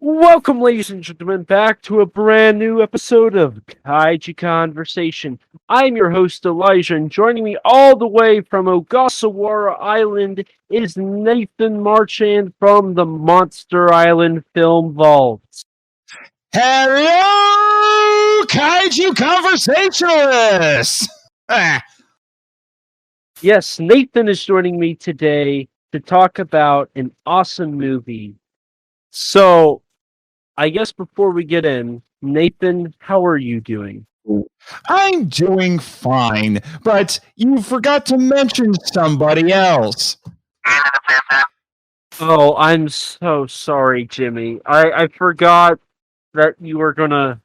Welcome, ladies and gentlemen, back to a brand new episode of Kaiju Conversation. I'm your host, Elijah, and joining me all the way from Ogasawara Island is Nathan Marchand from the Monster Island Film Vault. Hello, Kaiju Conversationalists! Yes, Nathan is joining me today to talk about an awesome movie. So, I guess before we get in, Nathan, how are you doing? I'm doing fine, but you forgot to mention somebody else. Oh, I'm so sorry, Jimmy. I forgot that you were gonna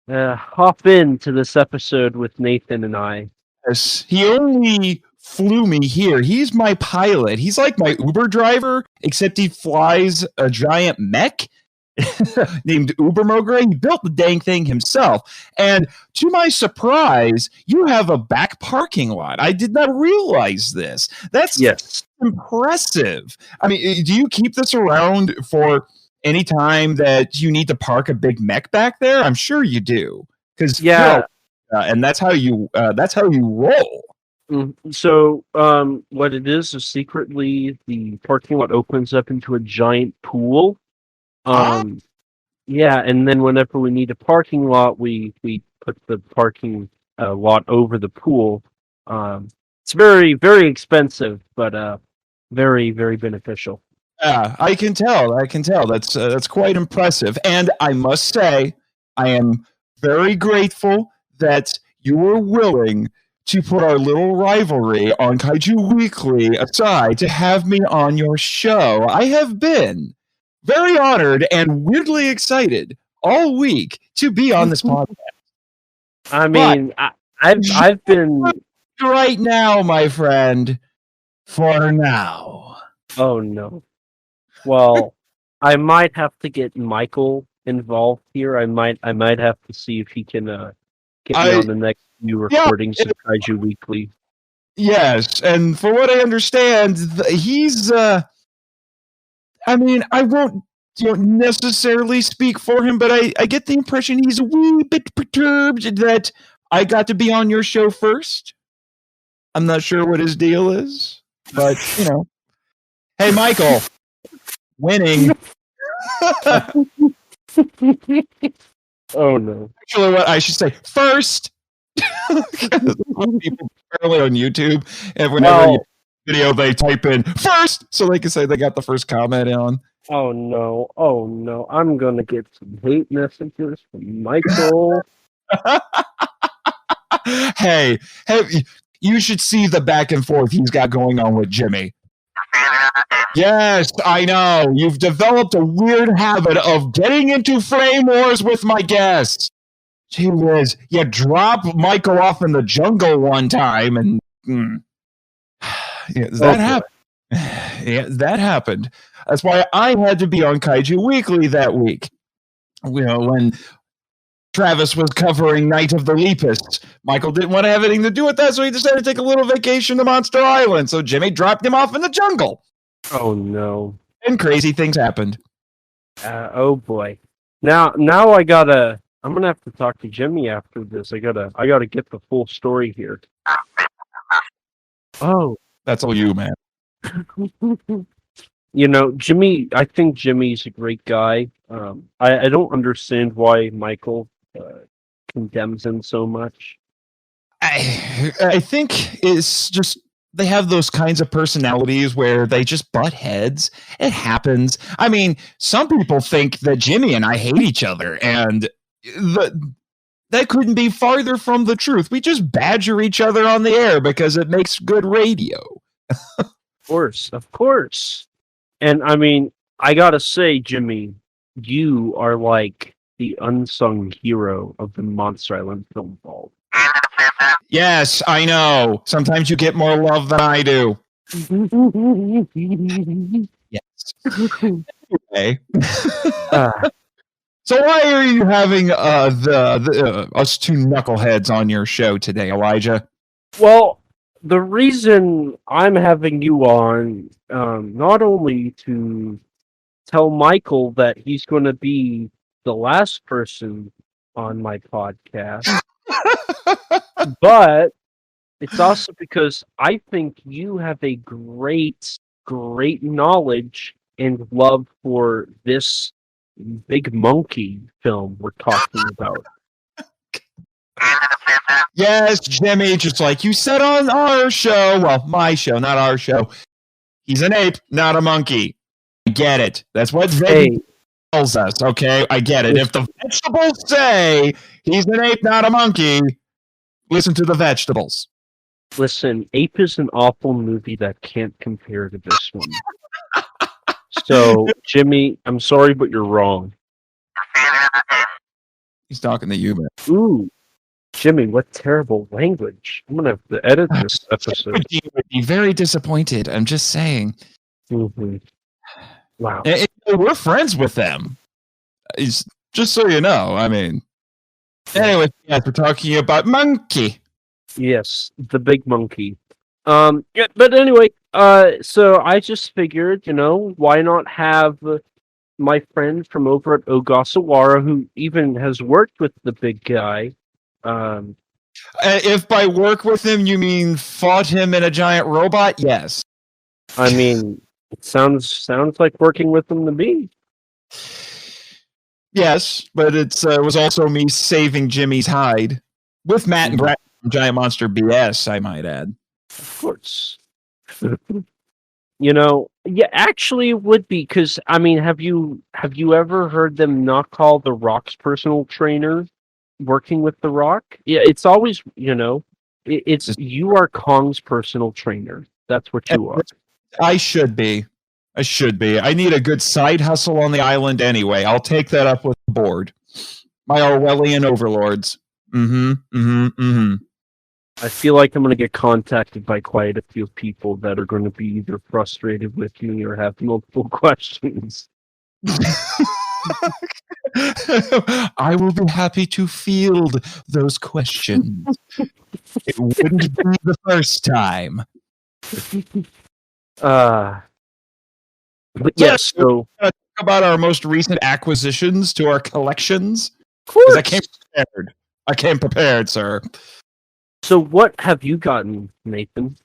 hop into this episode with Nathan and I. Yes, he only flew me here. He's my pilot. He's like my Uber driver, except he flies a giant mech named Ubermogre. He built the dang thing himself. And to my surprise, you have a back parking lot. I did not realize this. That's impressive. I mean, do you keep this around for any time that you need to park a big mech back there? I'm sure you do. Because and that's how you roll. So, what it is secretly the parking lot opens up into a giant pool. Yeah, and then whenever we need a parking lot, we put the parking lot over the pool. It's very, very expensive, but very, very beneficial. I can tell. That's quite impressive. And I must say, I am very grateful that you were willing to put our little rivalry on Kaiju Weekly aside to have me on your show. I have been very honored and weirdly excited all week to be on this podcast. I mean, I've been right now, my friend. For now. Oh no. Well, I might have to get Michael involved here. I might have to see if he can get me on the next few recordings of Kaiju Weekly. Yes, and for what I understand, he's I mean, I won't necessarily speak for him, but I get the impression he's a wee bit perturbed that I got to be on your show first. I'm not sure what his deal is, but, you know. Hey, Michael. Winning. Oh, no. Actually, what I should say, first. People early on YouTube, and whenever you video, they type in first, so they can say they got the first comment on. Oh no! I'm gonna get some hate messages from Michael. Hey, you should see the back and forth he's got going on with Jimmy. Yes, I know. You've developed a weird habit of getting into flame wars with my guests. Gee whiz, you dropped Michael off in the jungle one time, and that happened. Yeah, that happened. That's why I had to be on Kaiju Weekly that week. You know, when Travis was covering Night of the Lepus, Michael didn't want to have anything to do with that, so he decided to take a little vacation to Monster Island. So Jimmy dropped him off in the jungle. Oh no! And crazy things happened. Oh boy! Now I'm gonna have to talk to Jimmy after this. I gotta get the full story here. Oh, that's all you, man. You know, Jimmy. I think Jimmy's a great guy. I don't understand why Michael condemns him so much. I think it's just they have those kinds of personalities where they just butt heads. It happens. I mean, some people think that Jimmy and I hate each other, and that couldn't be farther from the truth. We just badger each other on the air because it makes good radio. Of course. And I mean, I gotta say, Jimmy, you are like the unsung hero of the Monster Island Film Vault. Yes, I know. Sometimes you get more love than I do. Yes. Okay. So why are you having us two knuckleheads on your show today, Elijah? Well, the reason I'm having you on, not only to tell Michael that he's going to be the last person on my podcast. But it's also because I think you have a great knowledge and love for this big monkey film we're talking about. Yes, Jimmy, just like you said on our show. Well, my show, not our show. He's an ape, not a monkey. I get it. That's what Vegas tells us, okay? I get it. If the vegetables say he's an ape, not a monkey, listen to the vegetables. Listen, Ape is an awful movie that can't compare to this one. So, Jimmy, I'm sorry, but you're wrong. He's talking to you, man. Ooh, Jimmy, what terrible language. I'm going to have to edit this episode. You would be very disappointed. I'm just saying. Mm-hmm. Wow. We're friends with them. Just so you know. I mean. Anyway, yes, we're talking about monkey. Yes, the big monkey. Yeah, but anyway, so I just figured, why not have my friend from over at Ogasawara, who even has worked with the big guy. If by work with him you mean fought him in a giant robot, yes. I mean, it sounds like working with him to me. Yes, but it was also me saving Jimmy's hide with Matt and Brad from Giant Monster BS, I might add. Of course. Yeah, actually it would be, because, I mean, have you ever heard them not call The Rock's personal trainer working with The Rock? Yeah, it's always, it's you are Kong's personal trainer. That's what you are. I should be. I need a good side hustle on the island anyway. I'll take that up with the board. My Orwellian overlords. I feel like I'm going to get contacted by quite a few people that are going to be either frustrated with me or have multiple questions. I will be happy to field those questions. It wouldn't be the first time. But yes, so talk about our most recent acquisitions to our collections. Of course. I came prepared, sir. So what have you gotten, Nathan?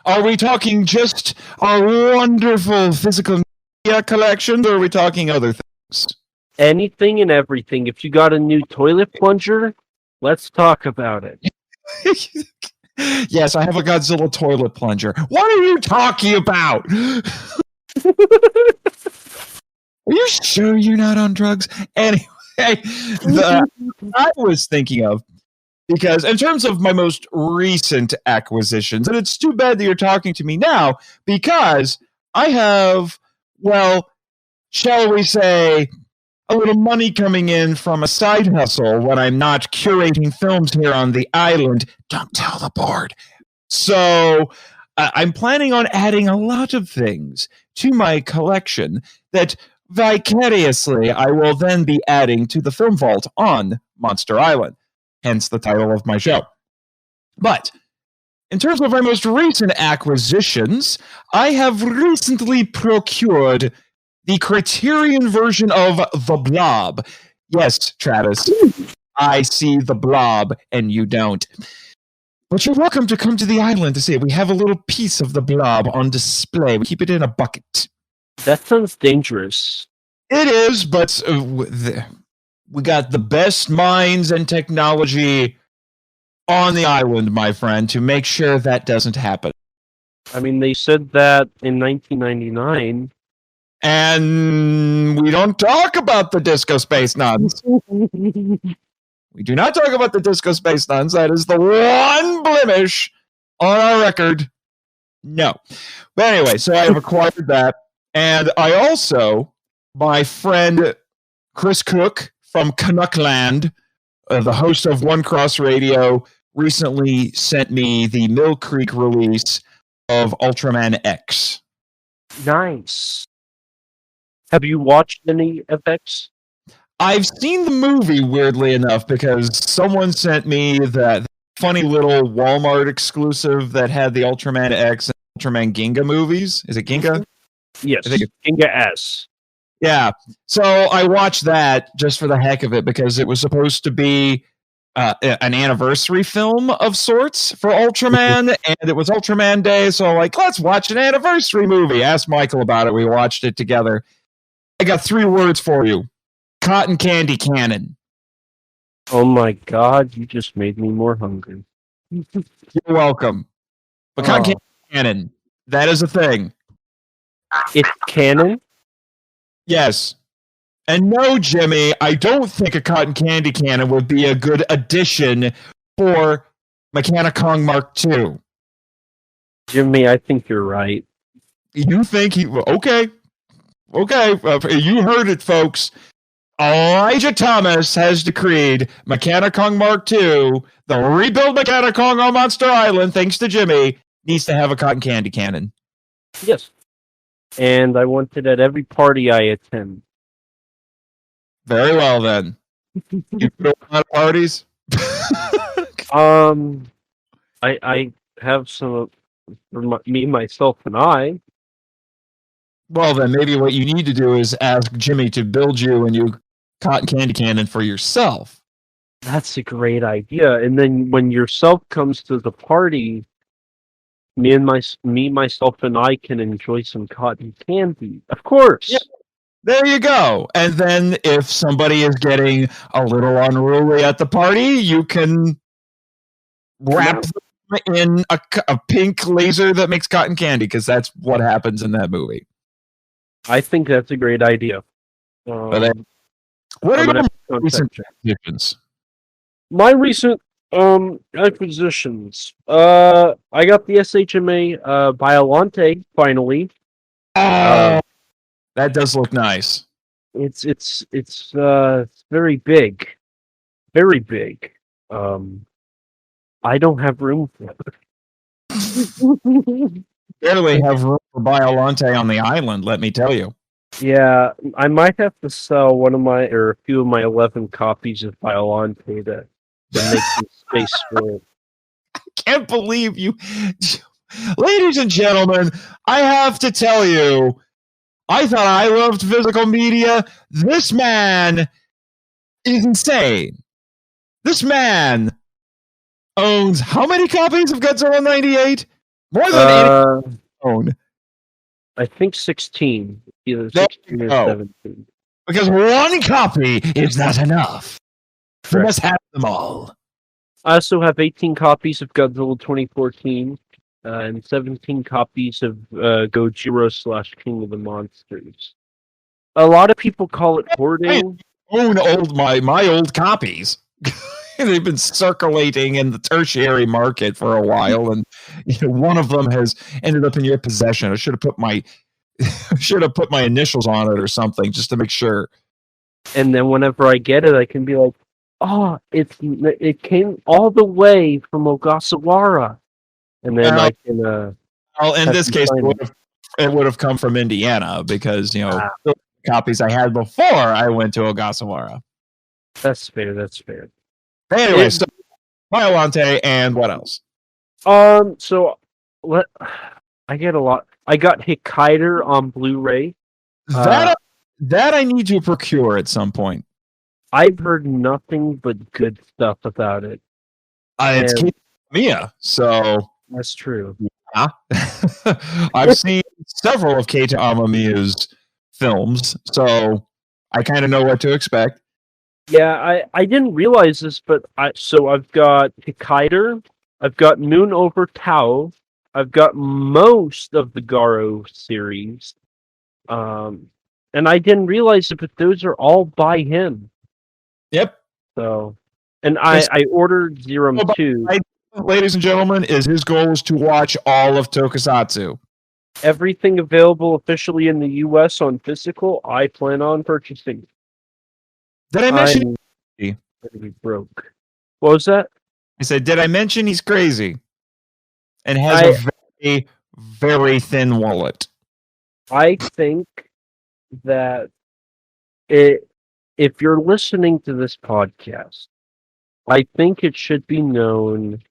Are we talking just our wonderful physical media collections, or are we talking other things? Anything and everything. If you got a new toilet plunger, let's talk about it. Yes, I have a Godzilla toilet plunger. What are you talking about? Are you sure you're not on drugs? Anyway, I was thinking of, because in terms of my most recent acquisitions, and it's too bad that you're talking to me now, because I have, well, shall we say, a little money coming in from a side hustle when I'm not curating films here on the island. Don't tell the board. So I'm planning on adding a lot of things to my collection that vicariously I will then be adding to the film vault on Monster Island. Hence the title of my show. But in terms of my most recent acquisitions, I have recently procured the Criterion version of The Blob. Yes, Travis, I see The Blob and you don't. But you're welcome to come to the island to see it. We have a little piece of The Blob on display. We keep it in a bucket. That sounds dangerous. It is, but we got the best minds and technology on the island, my friend, to make sure that doesn't happen. I mean, they said that in 1999. And we don't talk about the Disco Space Nuns. We do not talk about the Disco Space Nuns. That is the one blemish on our record. No. But anyway, so I have acquired that. And I also, my friend Chris Cook from Canuckland, the host of One Cross Radio, recently sent me the Mill Creek release of Ultraman X. Nice. Have you watched any of X? I've seen the movie, weirdly enough, because someone sent me that funny little Walmart exclusive that had the Ultraman X and Ultraman Ginga movies. Is it Ginga? Yes, I think Ginga S. Yeah. So I watched that just for the heck of it because it was supposed to be an anniversary film of sorts for Ultraman, and it was Ultraman Day. So like, let's watch an anniversary movie. Asked Michael about it. We watched it together. I got 3 words for you: cotton candy cannon. Oh my god, you just made me more hungry. You're welcome. But cotton candy cannon, that is a thing. It's canon? Yes. And no, Jimmy, I don't think a cotton candy cannon would be a good addition for Mechanicon Mark II. Jimmy, I think you're right. You think he... Okay. You heard it, folks. Elijah Thomas has decreed Mechanicon Mark II, the rebuild Mechanicon on Monster Island, thanks to Jimmy, needs to have a cotton candy cannon. Yes. And I want it at every party I attend. Very well, then. You go to a lot of parties? I have some for me, myself, and I. Well, then maybe what you need to do is ask Jimmy to build you a new cotton candy cannon for yourself. That's a great idea. And then when yourself comes to the party, myself, and I can enjoy some cotton candy. Of course. Yeah. There you go. And then if somebody is getting a little unruly at the party, you can wrap them in a pink laser that makes cotton candy, because that's what happens in that movie. I think that's a great idea. What are your recent acquisitions? My recent acquisitions. I got the SHMA Biolante finally. That does look nice. It's very big. Very big. I don't have room for it. Barely have room for Biolante on the island, let me tell you. Yeah, I might have to sell a few of my 11 copies of Biolante to make some space for it. I can't believe you. Ladies and gentlemen, I have to tell you, I thought I loved physical media. This man is insane. This man owns how many copies of Godzilla 98? More than any own. I think 16. Either 16 or 17. Because one copy is not enough. You must have them all. I also have 18 copies of Godzilla 2014 and 17 copies of Gojira / King of the Monsters. A lot of people call it hoarding. I own my old copies. They've been circulating in the tertiary market for a while, and one of them has ended up in your possession. I should have put my initials on it or something just to make sure. And then whenever I get it, I can be like, "Oh, it came all the way from Ogasawara," and then I can. Well, in this case, it would have come from Indiana because the copies I had before I went to Ogasawara. That's fair. That's fair. Anyway, so Biolante and what else? So I get a lot. I got Hikaider on Blu-ray. That I need to procure at some point. I've heard nothing but good stuff about it. It's Kitamamiya, so that's true. Yeah. I've seen several of Keita Amamiya's films, so I kind of know what to expect. Yeah, I didn't realize this, but I've got Hikaider, I've got Moon Over Tao, I've got most of the Garo series, and I didn't realize it, but those are all by him. Yep. So, and I ordered Zerum 2. Ladies and gentlemen, his goal is to watch all of Tokusatsu. Everything available officially in the U.S. on physical, I plan on purchasing. Did I mention he's broke? What was that? I said, did I mention he's crazy and has a very, very thin wallet? I think that if you're listening to this podcast, I think it should be known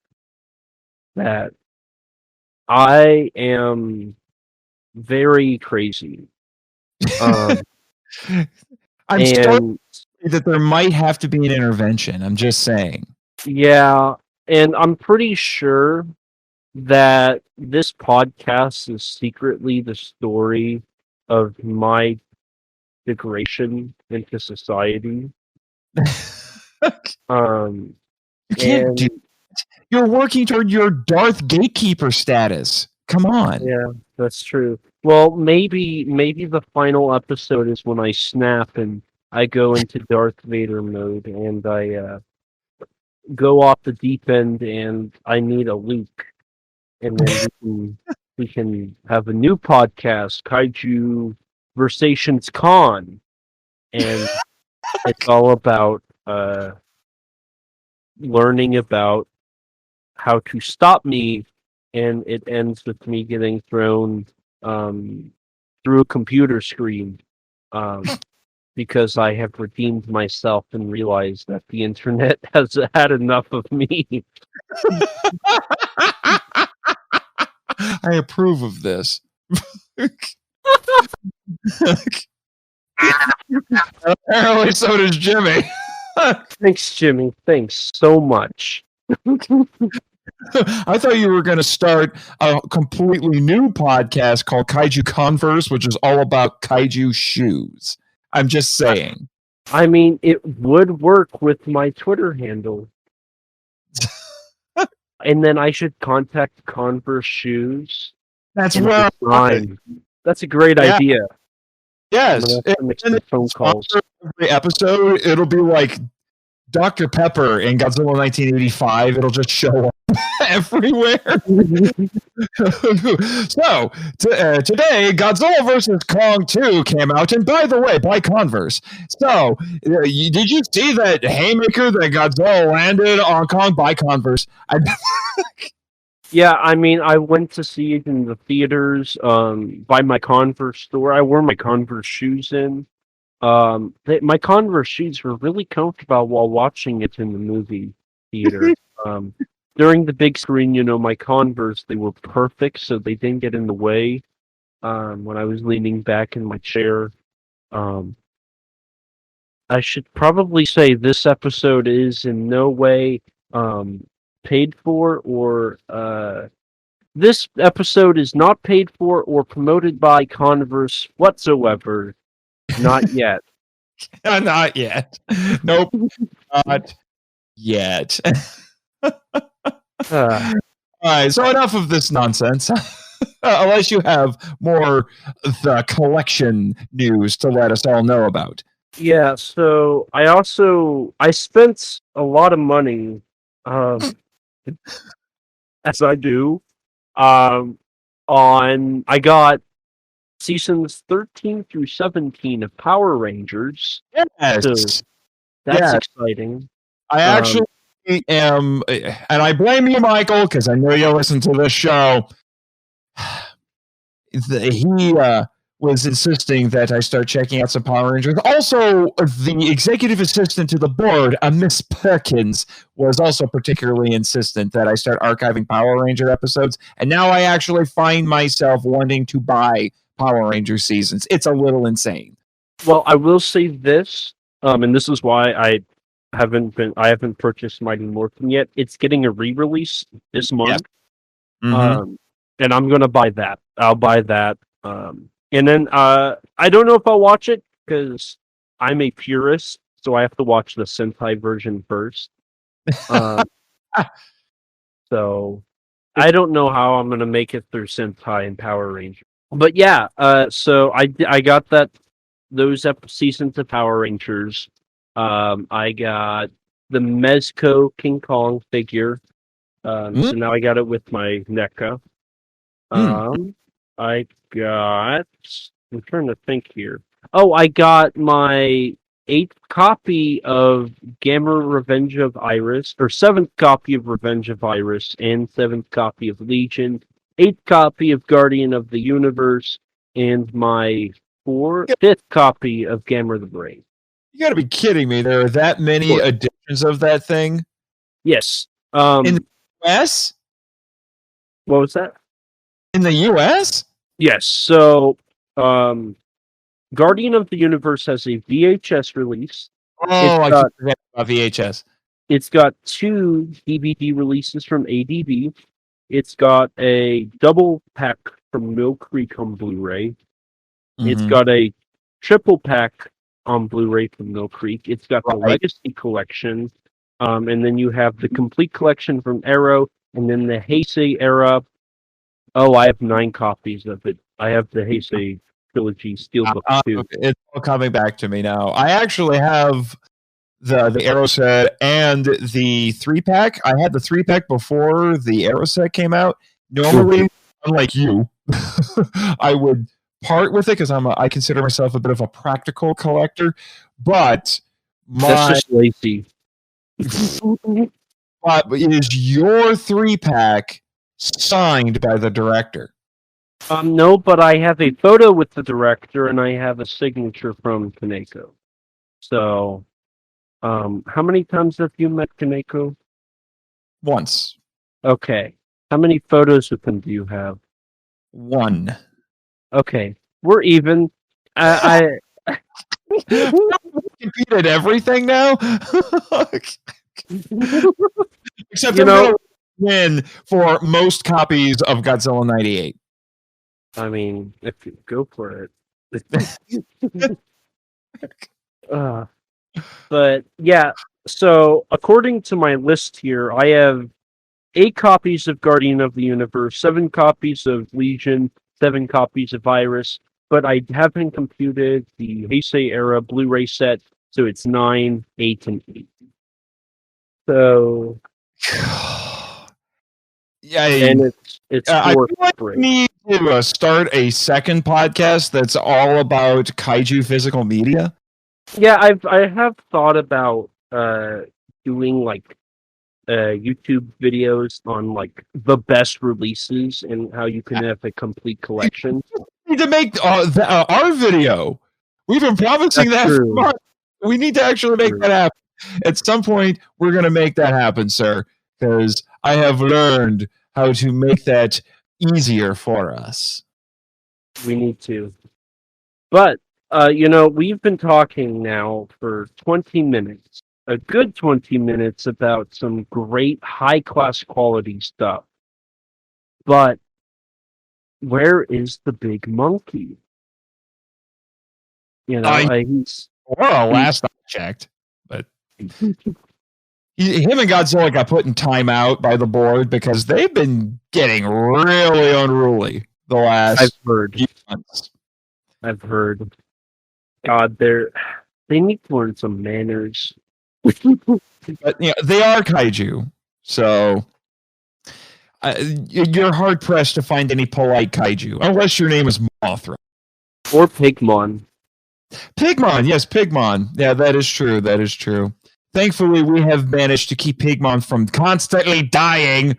that I am very crazy. I'm starting And to say that there might have to be an intervention. I'm just saying. yeah, and I'm pretty sure that this podcast is secretly the story of my degradation into society. Um, You can't do. and You're working toward your Darth Gatekeeper status. Come on. yeah, that's true. Well, maybe the final episode is when I snap and I go into Darth Vader mode and I go off the deep end and I need a Luke, and then we can have a new podcast, Kaiju Conversations Con, and it's all about learning about how to stop me, and it ends with me getting thrown through a computer screen because I have redeemed myself and realized that the internet has had enough of me. I approve of this. Apparently, so does Jimmy. Thanks, Jimmy. Thanks so much. I thought you were going to start a completely new podcast called Kaiju Converse, which is all about kaiju shoes. I'm just saying. I mean, it would work with my Twitter handle. And then I should contact Converse Shoes. That's and where design. That's a great Yeah. idea. Yes. I'm gonna have to make some phone calls. Every episode, it'll be like Dr. Pepper in Godzilla 1985. It'll just show up everywhere. So, today, Godzilla vs. Kong 2 came out, and by the way, by Converse. So, did you see that haymaker that Godzilla landed on Kong by Converse? Yeah, I mean, I went to see it in the theaters by my Converse store. I wore my Converse shoes in. My Converse shoes were really comfortable while watching it in the movie theater. During the big screen, my Converse, they were perfect, so they didn't get in the way when I was leaning back in my chair. I should probably say this episode is in no way paid for, or this episode is not paid for or promoted by Converse whatsoever. Not yet. Not yet. Nope. Not yet. All right, so enough of this nonsense. Unless you have more the collection news to let us all know about. Yeah, so I spent a lot of money, as I do, I got seasons 13 through 17 of Power Rangers. Yes. So that's Yeah. exciting. I actually am, and I blame you, Michael, because I know you listen to this show. He was insisting that I start checking out some Power Rangers. Also, the executive assistant to the board, Miss Perkins, was also particularly insistent that I start archiving Power Ranger episodes. And now I actually find myself wanting to buy Power Ranger seasons. It's a little insane. Well, I will say this, and this is why I haven't purchased Mighty Morphin yet. It's getting a re-release this month. Mm-hmm. And I'm gonna buy that. I'll buy that. And then I don't know if I'll watch it because I'm a purist, so I have to watch the Sentai version first. So I don't know how I'm gonna make it through Sentai and Power Rangers. But yeah, so I got those seasons of Power Rangers. I got the Mezco King Kong figure. So now I got it with my NECA. I got. I'm trying to think here. Oh, I got my 8th copy of Gamma Revenge of Iris, or 7th copy of Revenge of Iris, and 7th copy of Legion, 8th copy of Guardian of the Universe, and my 5th copy of Gamma the Brave. You got to be kidding me! There are that many editions of that thing. Yes. In the U.S. What was that? In the U.S. Yes. So, Guardian of the Universe has a VHS release. Oh, I got- keep forgetting about VHS. It's got 2 DVD releases from ADV. It's got a double pack from Mill Creek on Blu-ray. It's Mhm. got a triple pack on Blu-ray from Mill Creek. It's got the Right. Legacy Collection, and then you have the Complete Collection from Arrow, and then the Heisei era. Oh, I have 9 copies of it. I have the Heisei trilogy steelbook too. It's all coming back to me now. I actually have the Arrow set and the 3-pack. I had the 3-pack before the Arrow set came out. Normally, unlike you, I would part with it because I consider myself a bit of a practical collector. But That's just lazy. but is your 3-pack signed by the director? No, but I have a photo with the director, and I have a signature from Kaneko. So, how many times have you met Kaneko? Once. Okay. How many photos with him do you have? 1. Okay, we're even. I compete at everything now. Except You I'm know- gonna win for most copies of Godzilla 98. I mean, if you go for it. But yeah, so according to my list here, I have 8 copies of Guardian of the Universe, 7 copies of Legion, 7 copies of Iris, but I haven't computed the Heisei era Blu-ray set, so it's 9, 8, and 8. So, Yeah, and it's I 4 feel like we need to start a second podcast that's all about kaiju physical media. Yeah, I have thought about doing like YouTube videos on like the best releases and how you can have a complete collection. We need to make our video. We've been promising That's that for true. months. We need to actually make True. that happen. At some point, we're going to make that happen, sir, because I have learned how to make that easier for us. We need to. But we've been talking now for 20 minutes. A good 20 minutes about some great high-class quality stuff. But where is the big monkey? He's Well, last I checked, but him and Godzilla got put in timeout by the board because they've been getting really unruly the last few months. I've heard. God, they need to learn some manners. But they are kaiju, so you're hard pressed to find any polite kaiju unless your name is Mothra or Pigmon. Pigmon, yes, Pigmon. Yeah, that is true. That is true. Thankfully, we have managed to keep Pigmon from constantly dying.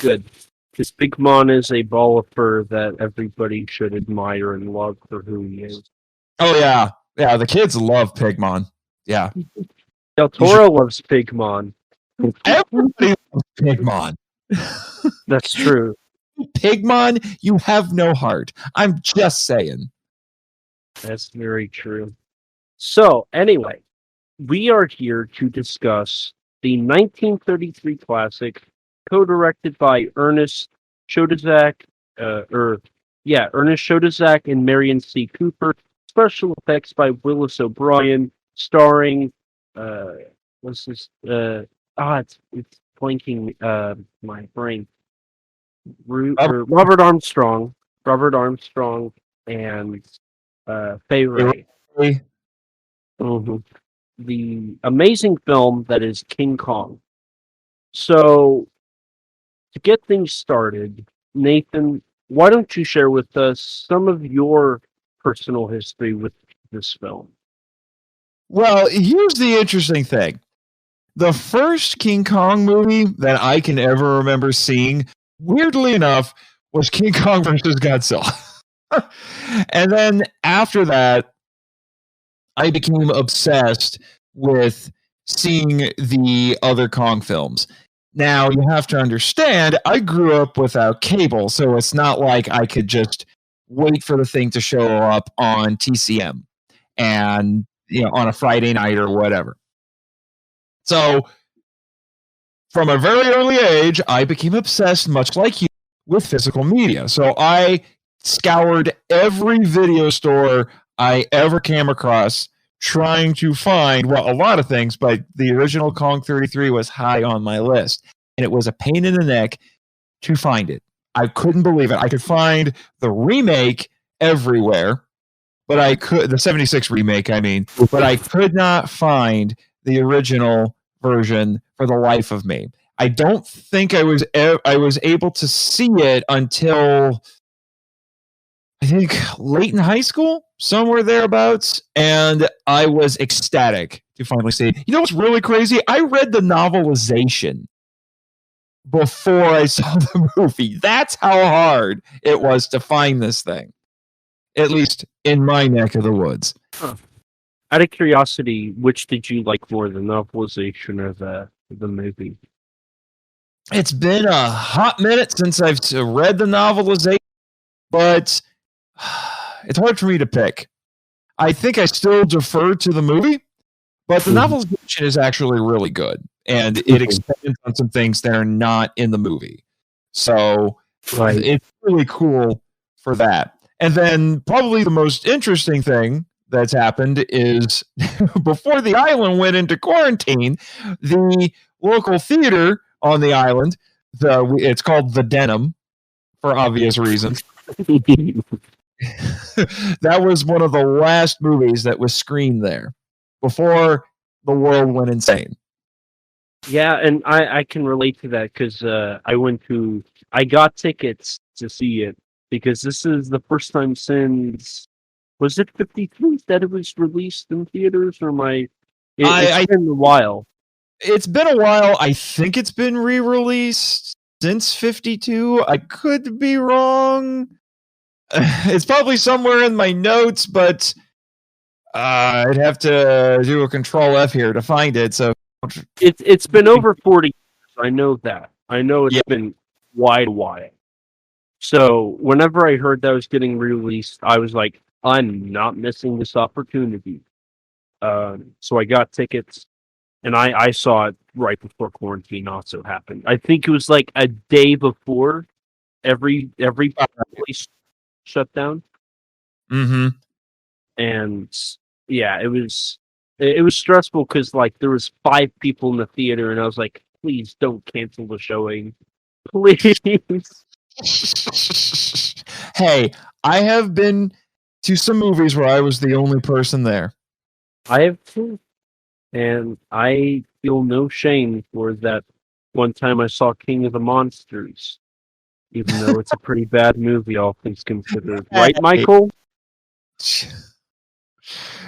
Good. Because Pigmon is a ball of fur that everybody should admire and love for who he is. Oh, yeah. Yeah, the kids love Pigmon. Yeah. Del Toro loves Pigmon. Everybody loves Pigmon. That's true. Pigmon, you have no heart. I'm just saying. That's very true. So, anyway, we are here to discuss the 1933 classic, co-directed by Ernest Chodizak, Ernest Chodizak and Marian C. Cooper. Special effects by Willis O'Brien, starring it's blanking my brain. Robert Armstrong, and Fay Ray. Mm-hmm. The amazing film that is King Kong. So, to get things started, Nathan, why don't you share with us some of your personal history with this film? Well, here's the interesting thing. The first King Kong movie that I can ever remember seeing, weirdly enough, was King Kong versus Godzilla. And then after that, I became obsessed with seeing the other Kong films. Now, you have to understand, I grew up without cable, so it's not like I could just wait for the thing to show up on TCM. and on a Friday night or whatever. So from a very early age, I became obsessed, much like you, with physical media. So I scoured every video store I ever came across, trying to find, well, a lot of things, but the original Kong 33 was high on my list. And it was a pain in the neck to find it. I couldn't believe it. I could find the remake everywhere, but the 76 remake, but I could not find the original version for the life of me. I don't think I was able to see it until I think late in high school, somewhere thereabouts, and I was ecstatic to finally see it. You know what's really crazy? I read the novelization before I saw the movie. That's how hard it was to find this thing, at least in my neck of the woods. Huh. Out of curiosity, which did you like more, the novelization or the movie? It's been a hot minute since I've read the novelization, but it's hard for me to pick. I think I still defer to the movie, but the novelization is actually really good, and it expands on some things that are not in the movie. So it's really cool for that. And then probably the most interesting thing that's happened is before the island went into quarantine, the local theater on the island, it's called The Denim for obvious reasons. That was one of the last movies that was screened there before the world went insane. Yeah, and I can relate to that because I got tickets to see it because this is the first time since, was it 53 that it was released in theaters, or it's been a while. It's been a while. I think it's been re-released since 52. I could be wrong. It's probably somewhere in my notes, but I'd have to do a Control F here to find it. So it's been over 40 years. I know that. I know it's been wide. So whenever I heard that was getting released, I was like, I'm not missing this opportunity. So I got tickets, and I saw it right before quarantine also happened. I think it was like a day before every place shut down. Mm-hmm. And yeah, it was stressful because like there was 5 people in the theater, and I was like, please don't cancel the showing, please. Hey, I have been to some movies where I was the only person there. I have too, and I feel no shame for that. One time I saw King of the Monsters, even though it's a pretty bad movie, all things considered. Right, Michael?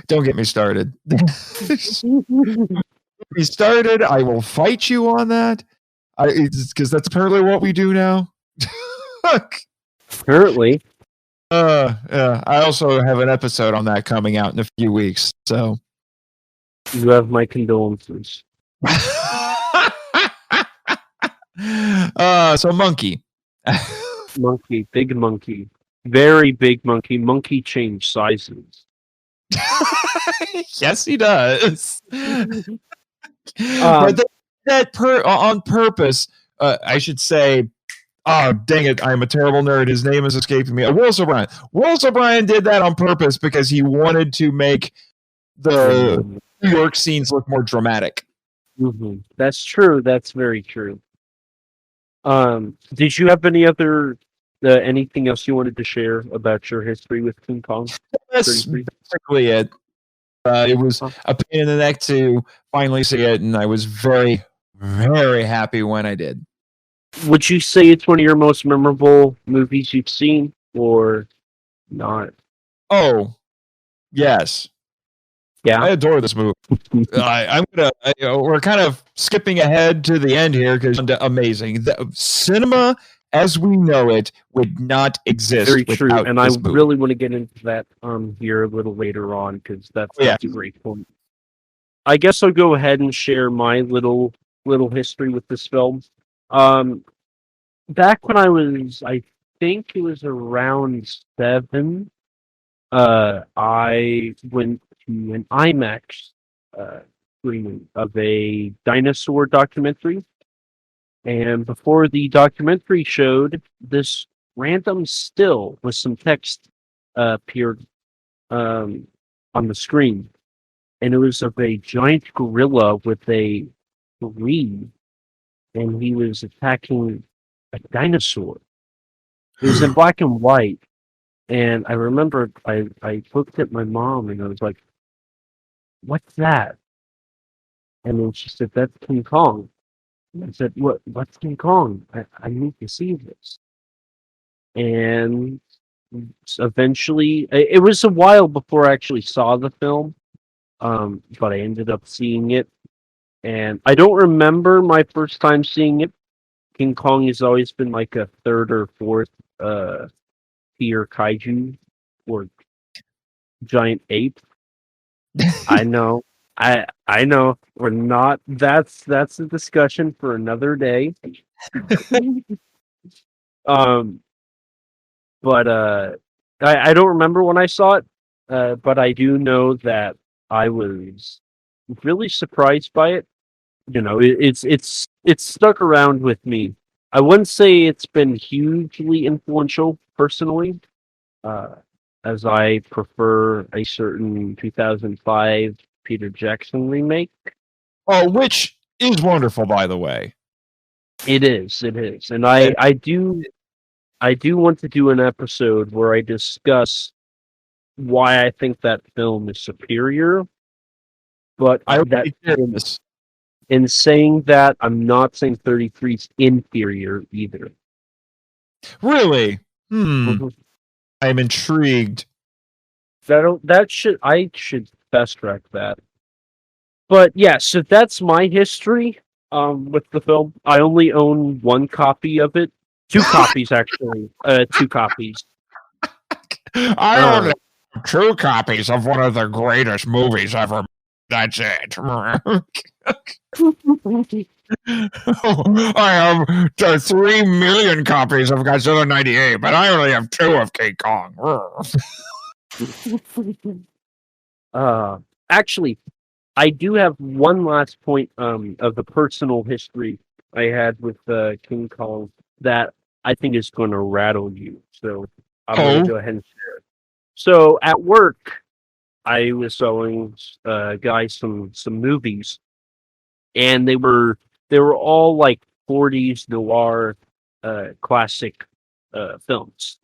Don't get me started. We started. I will fight you on that. Because that's apparently what we do now. Apparently. Yeah. I also have an episode on that coming out in a few weeks. So you have my condolences. So monkey. Monkey, big monkey. Very big monkey. Monkey change sizes. Yes, he does. But on purpose, I should say, oh, dang it, I'm a terrible nerd. His name is escaping me. Wallace O'Brien. Wallace O'Brien did that on purpose because he wanted to make the New York scenes look more dramatic. Mm-hmm. That's true. That's very true. Did you have any other anything else you wanted to share about your history with King Kong? That's basically it. It was a pain in the neck to finally see it, and I was very, very happy when I did. Would you say it's one of your most memorable movies you've seen, or not? Oh, yes. Yeah, I adore this movie. We're kind of skipping ahead to the end here because it's amazing. The cinema, as we know it, would not exist. Very true, and I movie. really want to get into that here a little later on because that's a great point. I guess I'll go ahead and share my little history with this film. Back when I think it was around 7. I went to an IMAX screening of a dinosaur documentary. And before the documentary showed, this random still with some text appeared on the screen. And it was of a giant gorilla with a tree, and he was attacking a dinosaur. It was in black and white. And I remember I looked at my mom and I was like, "What's that?" And then she said, "That's King Kong." And I said, "What's King Kong? I need to see this." And eventually, it was a while before I actually saw the film, but I ended up seeing it. And I don't remember my first time seeing it. King Kong has always been like a third or fourth tier kaiju or giant ape. I know. I know. We're not that's a discussion for another day. um but I don't remember when I saw it, but I do know that I was really surprised by it. It's stuck around with me. I wouldn't say it's been hugely influential personally, uh, as I prefer a certain 2005 Peter Jackson remake. Oh, which is wonderful, by the way. It is, and I do want to do an episode where I discuss why I think that film is superior. But in saying that, I'm not saying 33 is inferior either. Really? I'm intrigued. I should fast track that. But yeah, so that's my history with the film. I only own one copy of it. Two copies, actually. Two copies. I own 2 copies of one of the greatest movies ever. That's it. I have 3 million copies of Godzilla 98, but I only have 2 of King Kong. Actually, I do have one last point of the personal history I had with King Kong that I think is going to rattle you. So I'm going to go ahead and share it. So at work, I was showing guys some movies, and they were all like 40s noir classic films.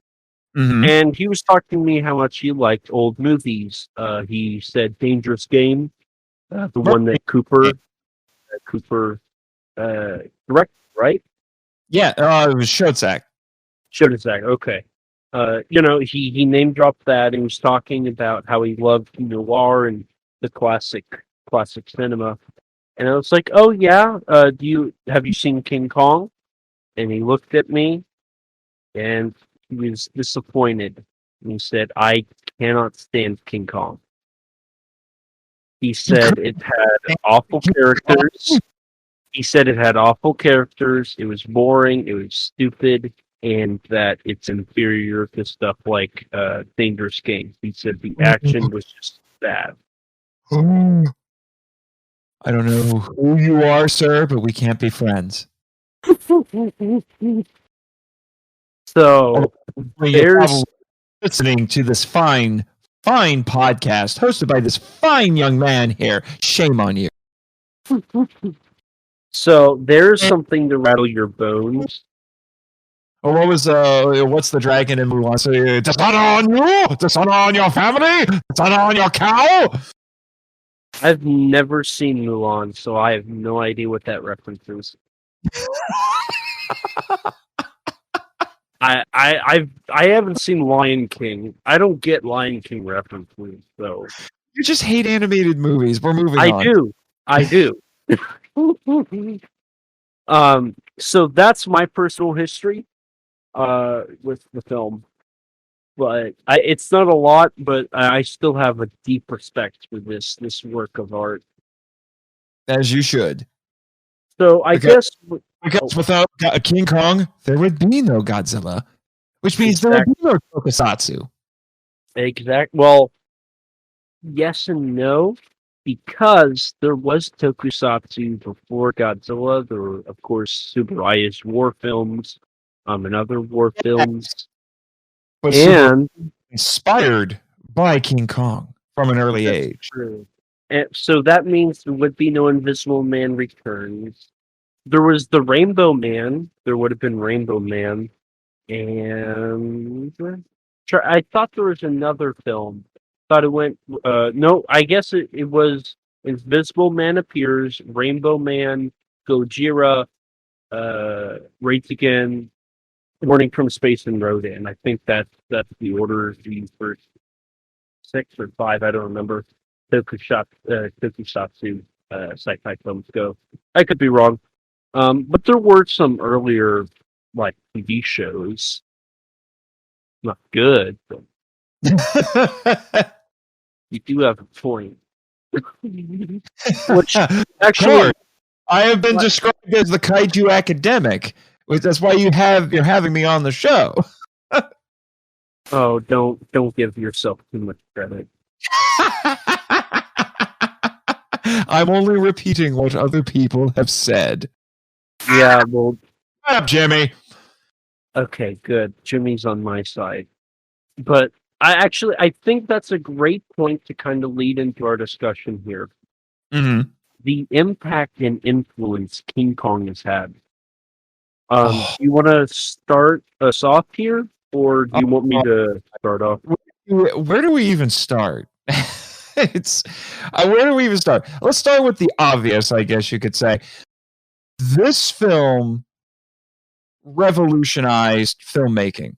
Mm-hmm. And he was talking to me how much he liked old movies. He said Dangerous Game, the one that Cooper directed, right? Yeah, it was Shotzak. Shotzak, okay. He name dropped that, and he was talking about how he loved noir and the classic cinema. And I was like, "Oh yeah, have you seen King Kong?" And he looked at me, and he was disappointed. And he said, "I cannot stand King Kong." He said it had awful characters. He said it had awful characters. It was boring. It was stupid. And that it's inferior to stuff like Dangerous Games. He said the action was just bad. I don't know who you are, sir, but we can't be friends. So there's listening to this fine podcast hosted by this fine young man here. Shame on you. So there's something to rattle your bones. Well, what's the dragon in Mulan? So, dishonor on you, dishonor on your family, dishonor on your cow. I've never seen Mulan, so I have no idea what that reference is. I haven't seen Lion King. I don't get Lion King references, so you just hate animated movies. We're moving on. I do. So that's my personal history with the film. But it's not a lot, but I still have a deep respect for this work of art. As you should. So I guess because without King Kong, there would be no Godzilla, which means there would be no Tokusatsu. Exactly. Well, yes and no, because there was Tokusatsu before Godzilla. There were, of course, Tsuburaya's war films, and other war films, But super and inspired by King Kong from an early that's age. true. And so that means there would be no Invisible Man Returns. There was the Rainbow Man. There would have been Rainbow Man, and I thought there was another film. Thought it went. No, I guess it was Invisible Man appears, Rainbow Man, Gojira, Rates Again, Warning from Space, and Rodan. I think that's the order of the first 6 or 5. I don't remember. Tokusatsu sci-fi films go. I could be wrong. But there were some earlier like TV shows. Not good, but you do have a point. Which actually, I have been described as the kaiju academic. That's why you're having me on the show. oh, don't give yourself too much credit. I'm only repeating what other people have said. Yeah, well, Shut up, Jimmy. okay, good. Jimmy's on my side. But I think that's a great point to kind of lead into our discussion here. Mm-hmm. The impact and influence King Kong has had. Do you want to start us off here, or do you want me to start off? Where do we even start? Where do we even start? Let's start with the obvious, I guess you could say. This film revolutionized filmmaking,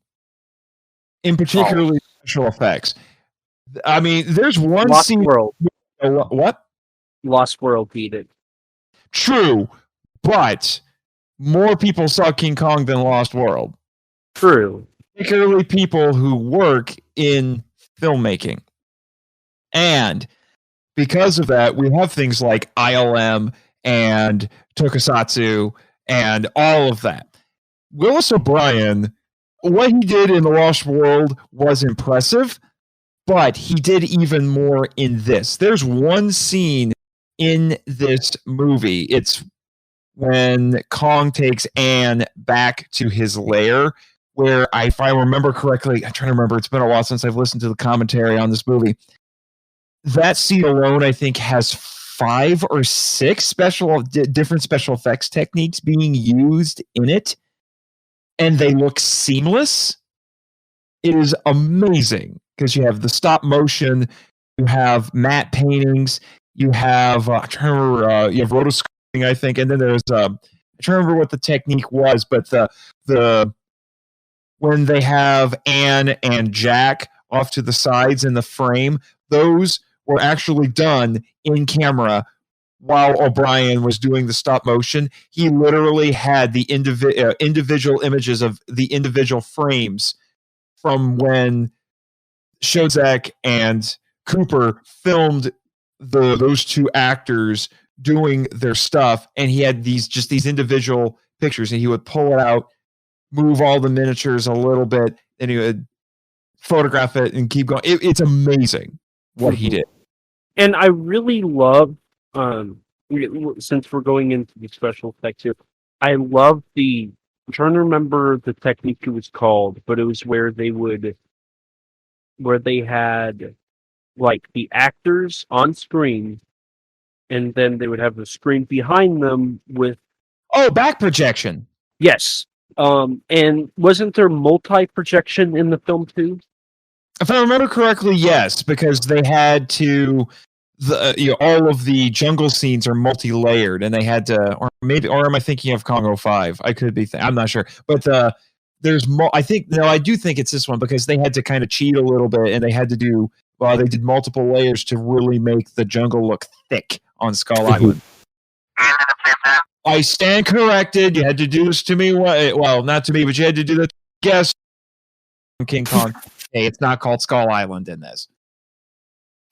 in particularly special effects. I mean, there's one Lost scene. World. What? Lost World beat it. True, but more people saw King Kong than Lost World. True. Particularly people who work in filmmaking. And because of that, we have things like ILM and Tokusatsu and all of that. Willis O'Brien, what he did in The Lost World was impressive, but he did even more in this. There's one scene in this movie. It's when Kong takes Anne back to his lair, where if I remember correctly, I'm trying to remember, it's been a while since I've listened to the commentary on this movie. That scene alone, I think, has 5 or 6 different special effects techniques being used in it, and they look seamless. It is amazing because you have the stop motion, you have matte paintings, you have I'm trying to remember, you have rotoscoping, I think, and then there's I'm trying to remember what the technique was, but the when they have Anne and Jack off to the sides in the frame, those were actually done in camera while O'Brien was doing the stop motion. He literally had the individual images of the individual frames from when Shozak and Cooper filmed those two actors doing their stuff, and he had these individual pictures, and he would pull it out, move all the miniatures a little bit, and he would photograph it and keep going. It's amazing what he did. And I really love, since we're going into the special effects here, I love I'm trying to remember the technique it was called, but it was where they had like the actors on screen, and then they would have the screen behind them with back projection. Yes. And wasn't there multi-projection in the film too? If I remember correctly, yes, because they had to all of the jungle scenes are multi-layered, and they had to, or am I thinking of Congo 5? I could be. I'm not sure, but there's I do think it's this one because they had to kind of cheat a little bit, and they had to do. They did multiple layers to really make the jungle look thick on Skull Island. I stand corrected. You had to do this to me. Well, not to me, but you had to do that. Guess King Kong. Hey, it's not called Skull Island in this.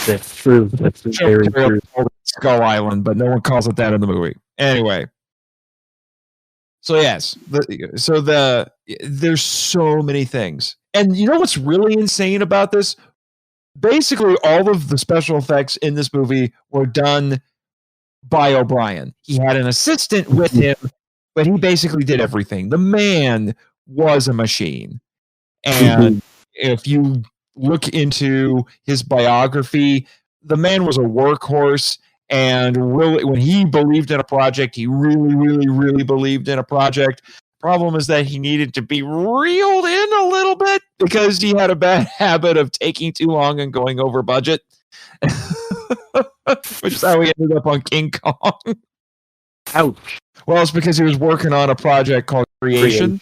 That's true. That's very true. Skull Island, but no one calls it that in the movie. Anyway. So yes, there's so many things. And you know what's really insane about this? basically all of the special effects in this movie were done by O'Brien. He had an assistant with him, but he basically did everything. The man was a machine. And if you look into his biography, the man was a workhorse. And really, when he believed in a project, he really, really, really believed in a project. Problem is that he needed to be reeled in a little bit because he had a bad habit of taking too long and going over budget. Which is how he ended up on King Kong. Ouch. Well, it's because he was working on a project called Creation.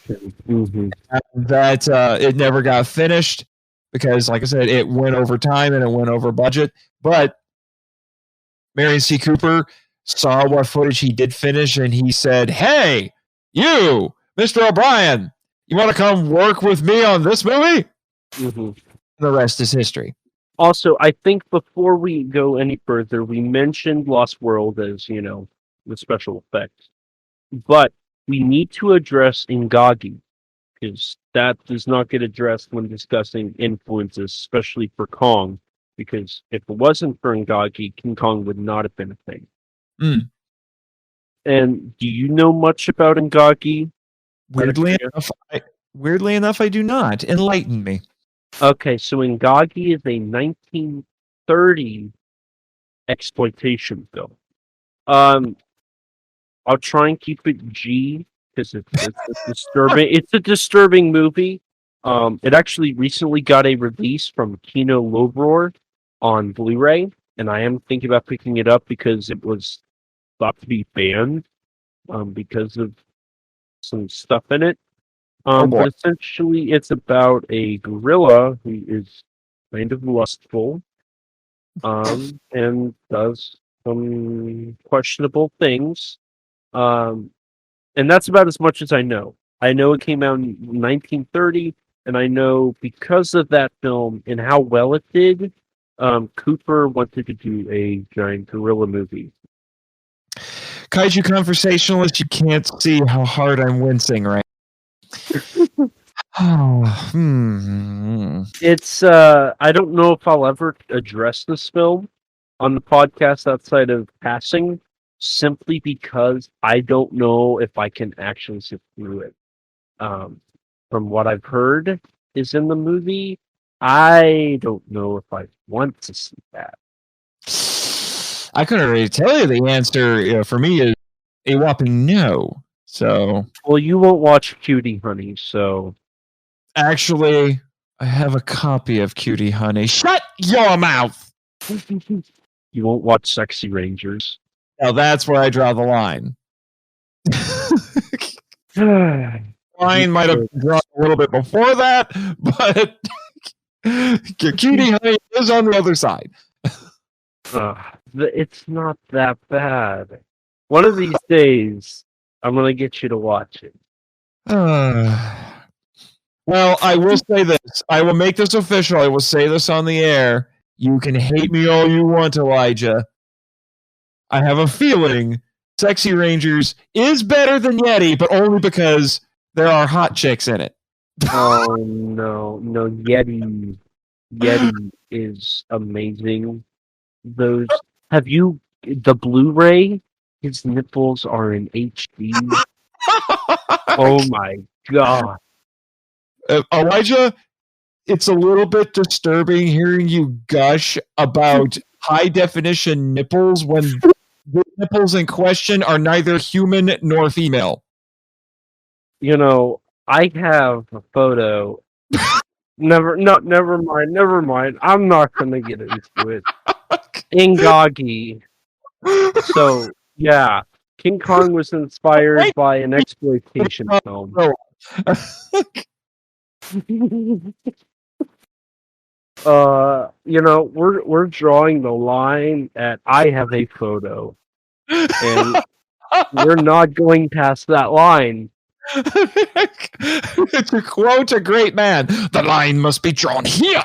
That it never got finished because, like I said, it went over time and it went over budget. But Marian C. Cooper saw what footage he did finish and he said, "Hey, you, Mr. O'Brien, you want to come work with me on this movie?" The rest is history. Also, I think before we go any further, we mentioned Lost World as, the special effects. But we need to address Ingagi, because that does not get addressed when discussing influences, especially for Kong, because if it wasn't for Ingagi, King Kong would not have been a thing. And do you know much about Ingagi? Weirdly enough, I do not. Enlighten me. Okay, so Ingagi is a 1930 exploitation film. I'll try and keep it G because it's disturbing. It's a disturbing movie. It actually recently got a release from Kino Lorber on Blu-ray, and I am thinking about picking it up because it was thought to be banned because of some stuff in it. But essentially, it's about a gorilla who is kind of lustful and does some questionable things. And that's about as much as I know. I know it came out in 1930, and I know because of that film and how well it did, Cooper wanted to do a giant gorilla movie. Kaiju Conversationalist, you can't see how hard I'm wincing right It's I don't know if I'll ever address this film on the podcast outside of passing, simply because I don't know if I can actually sit through it. From what I've heard is in the movie, I don't know if I want to see that. I couldn't really tell you the answer. For me, is a whopping no. So, well, you won't watch Cutie Honey, so actually, I have a copy of Cutie Honey. Shut your mouth! You won't watch Sexy Rangers. Now that's where I draw the line. Line might have drawn a little bit before that, but Cutie Honey is on the other side. It's not that bad. One of these days, I'm going to get you to watch it. Well, I will say this. I will make this official. I will say this on the air. You can hate me all you want, Elijah. I have a feeling Sexy Rangers is better than Yeti, but only because there are hot chicks in it. Oh, no. No, Yeti is amazing. Have you, the Blu-ray? His nipples are in HD. Oh my god. Elijah, it's a little bit disturbing hearing you gush about high-definition nipples when the nipples in question are neither human nor female. I have a photo. Never mind. I'm not going to get into it. Ingagi. So, yeah. King Kong was inspired by an exploitation film. We're drawing the line at I have a photo. And we're not going past that line. To quote a great man, the line must be drawn here.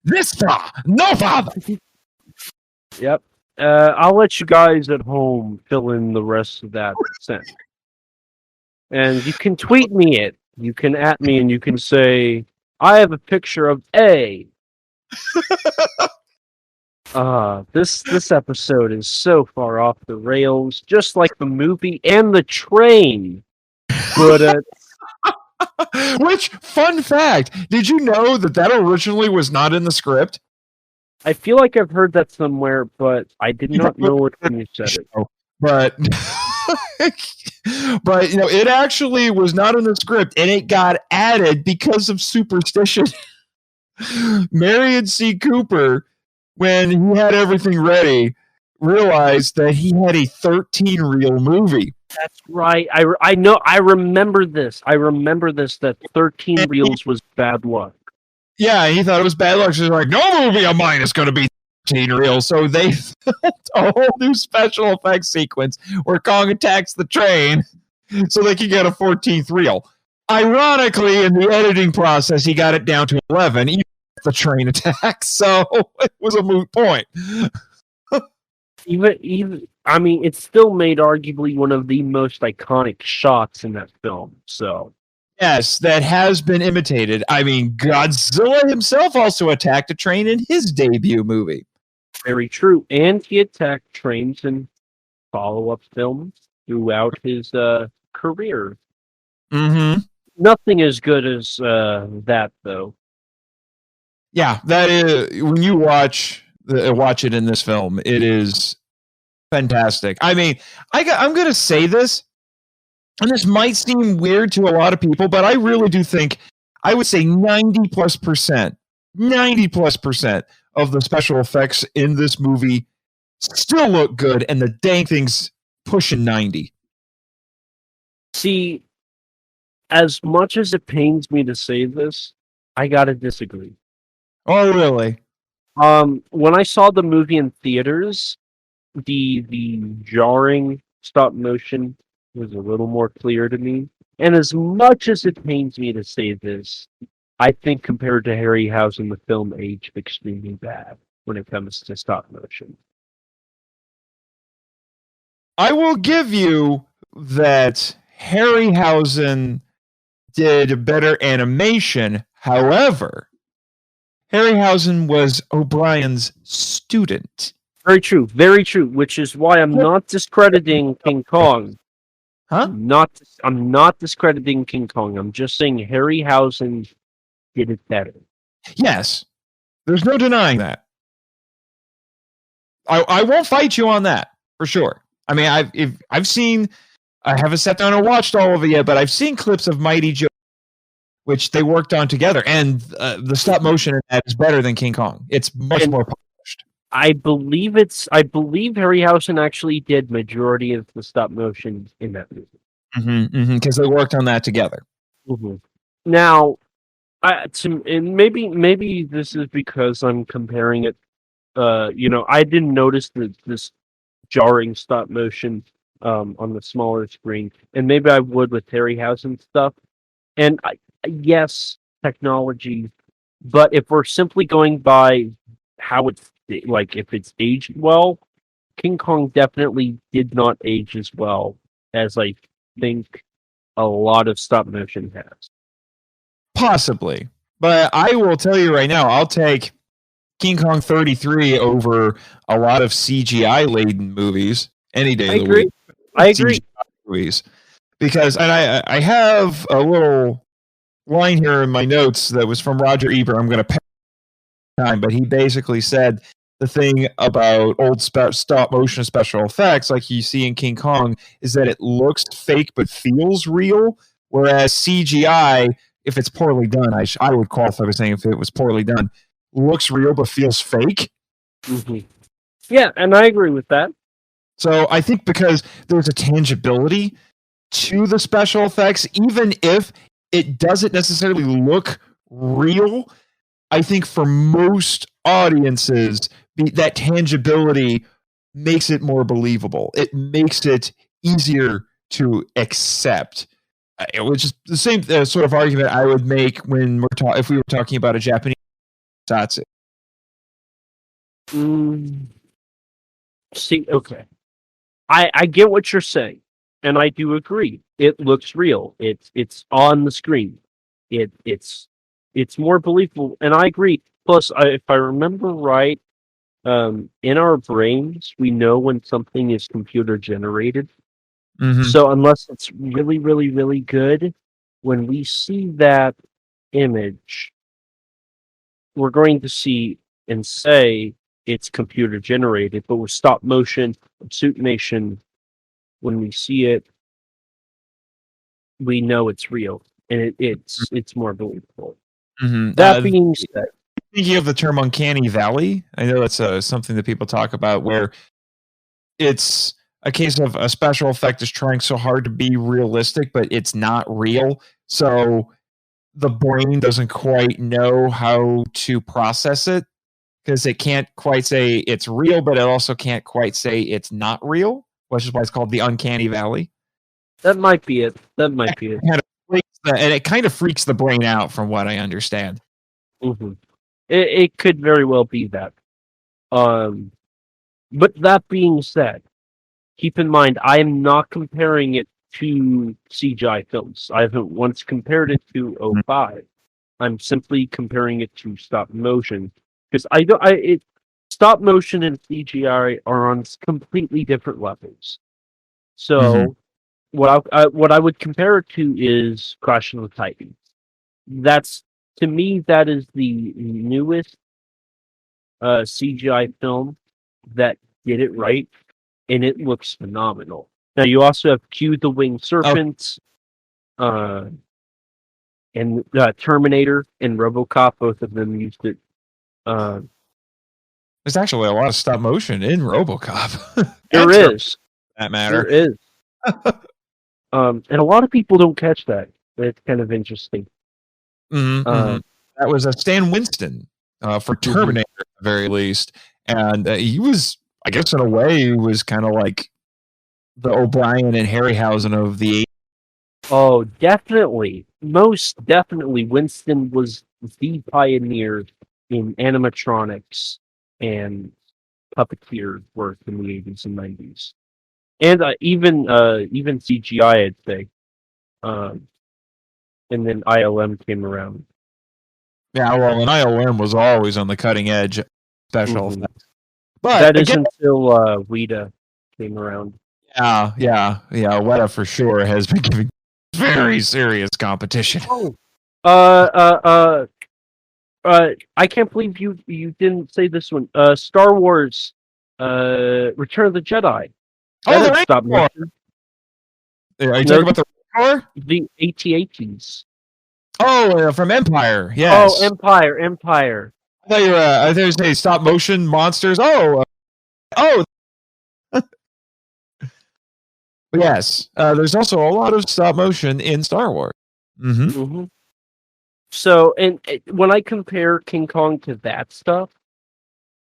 This far, no farther. Yep. I'll let you guys at home fill in the rest of that sentence. And you can tweet me it. You can at me and you can say, I have a picture of A. This episode is so far off the rails, just like the movie and the train. But Which, fun fact, did you know that originally was not in the script? I feel like I've heard that somewhere, but I did not know it when you said it. But, but it actually was not in the script, and it got added because of superstition. Marian C. Cooper, when he had everything ready, realized that he had a 13-reel movie. That's right. I know. I remember this. That 13 reels was bad luck. Yeah, he thought it was bad luck. So he's like, no movie of mine is going to be 13 reels. So they filmed a whole new special effects sequence where Kong attacks the train so they can get a 14th reel. Ironically, in the editing process, he got it down to 11, even with the train attack. So it was a moot point. Even I mean, it still made arguably one of the most iconic shots in that film. So yes, that has been imitated. I mean, Godzilla himself also attacked a train in his debut movie. Very true, and he attacked trains in follow-up films throughout his career. Mm-hmm. Nothing as good as that, though. Yeah, that is when you watch it in this film. It is fantastic. I mean, I'm going to say this, and this might seem weird to a lot of people, but I really do think, I would say 90+% of the special effects in this movie still look good, and the dang thing's pushing 90. See, as much as it pains me to say this, I gotta disagree. Oh, really? When I saw the movie in theaters, the jarring stop motion was a little more clear to me. And as much as it pains me to say this, I think compared to Harryhausen, the film aged extremely bad when it comes to stop motion. I will give you that Harryhausen did better animation. However, Harryhausen was O'Brien's student. Very true, which is why I'm not discrediting King Kong. Huh? I'm not discrediting King Kong. I'm just saying Harryhausen did it better. Yes. There's no denying that. I won't fight you on that, for sure. I mean, I haven't sat down and watched all of it yet, but I've seen clips of Mighty Joe, which they worked on together, and the stop motion in that is better than King Kong. It's much more polished. I believe Harryhausen actually did majority of the stop motion in that movie. Because they worked on that together. Mm-hmm. Now, and maybe this is because I'm comparing it. I didn't notice this jarring stop motion on the smaller screen, and maybe I would with Harryhausen stuff. And yes, technology, but if we're simply going by how it's like, if it's aged well, King Kong definitely did not age as well as I think a lot of stop motion has. Possibly. But I will tell you right now, I'll take King Kong 33 over a lot of CGI-laden movies any day of the week. I agree. Movies. Because, and I have a little line here in my notes that was from Roger Ebert. I'm going to pay time, but he basically said the thing about old stop motion special effects, like you see in King Kong, is that it looks fake but feels real, whereas CGI, if it's poorly done, I would qualify by saying if it was poorly done, looks real but feels fake. Mm-hmm. Yeah, and I agree with that. So I think because there's a tangibility to the special effects, even if it doesn't necessarily look real, I think for most audiences, that tangibility makes it more believable. It makes it easier to accept. Which is the same sort of argument I would make when if we were talking about a Japanese Tokusatsu. See, okay. I get what you're saying, and I do agree. It looks real. It's on the screen. It's more believable, and I agree. Plus, if I remember right, in our brains, we know when something is computer generated. Mhm. So unless it's really, really, really good, when we see that image, we're going to see and say it's computer generated. But with stop motion, suitmation, when we see it, we know it's real, and it's more believable. Mhm. That being said, Thinking of the term uncanny valley, I know that's something that people talk about where it's a case of a special effect is trying so hard to be realistic, but it's not real. So the brain doesn't quite know how to process it because it can't quite say it's real, but it also can't quite say it's not real, which is why it's called the uncanny valley. that might be it. That might be it. And it kind of freaks the brain out, from what I understand. Mm-hmm. It could very well be that. But that being said, keep in mind I am not comparing it to CGI films. I haven't once compared it to '05. I'm simply comparing it to stop motion because stop motion and CGI are on completely different levels. So what I would compare it to is Clash of the Titans. That's to me that is the newest CGI film that did it right, and it looks phenomenal. Now you also have Q the Winged Serpents, and Terminator and RoboCop. Both of them used it. There's actually a lot of stop motion in RoboCop. There is. That matter. There is. And a lot of people don't catch that. It's kind of interesting. That was a Stan Winston for Terminator, at the very least. And he was, I guess, in a way, he was kind of like the O'Brien and Harryhausen of the 80s. Oh, definitely. Most definitely. Winston was the pioneer in animatronics and puppeteer work in the 80s and 90s. And even CGI, I'd say. And then ILM came around. Yeah, well, and ILM was always on the cutting edge special effects. But that is until Weta came around. Yeah. Weta for sure has been giving very serious competition. I can't believe you didn't say this one. Star Wars, Return of the Jedi. Oh, the stop motion. Are you talking about the car? The AT-ATs. Oh, from Empire. Yes. Oh, Empire. I thought you were saying stop motion monsters. Yes. There's also a lot of stop motion in Star Wars. So, and when I compare King Kong to that stuff,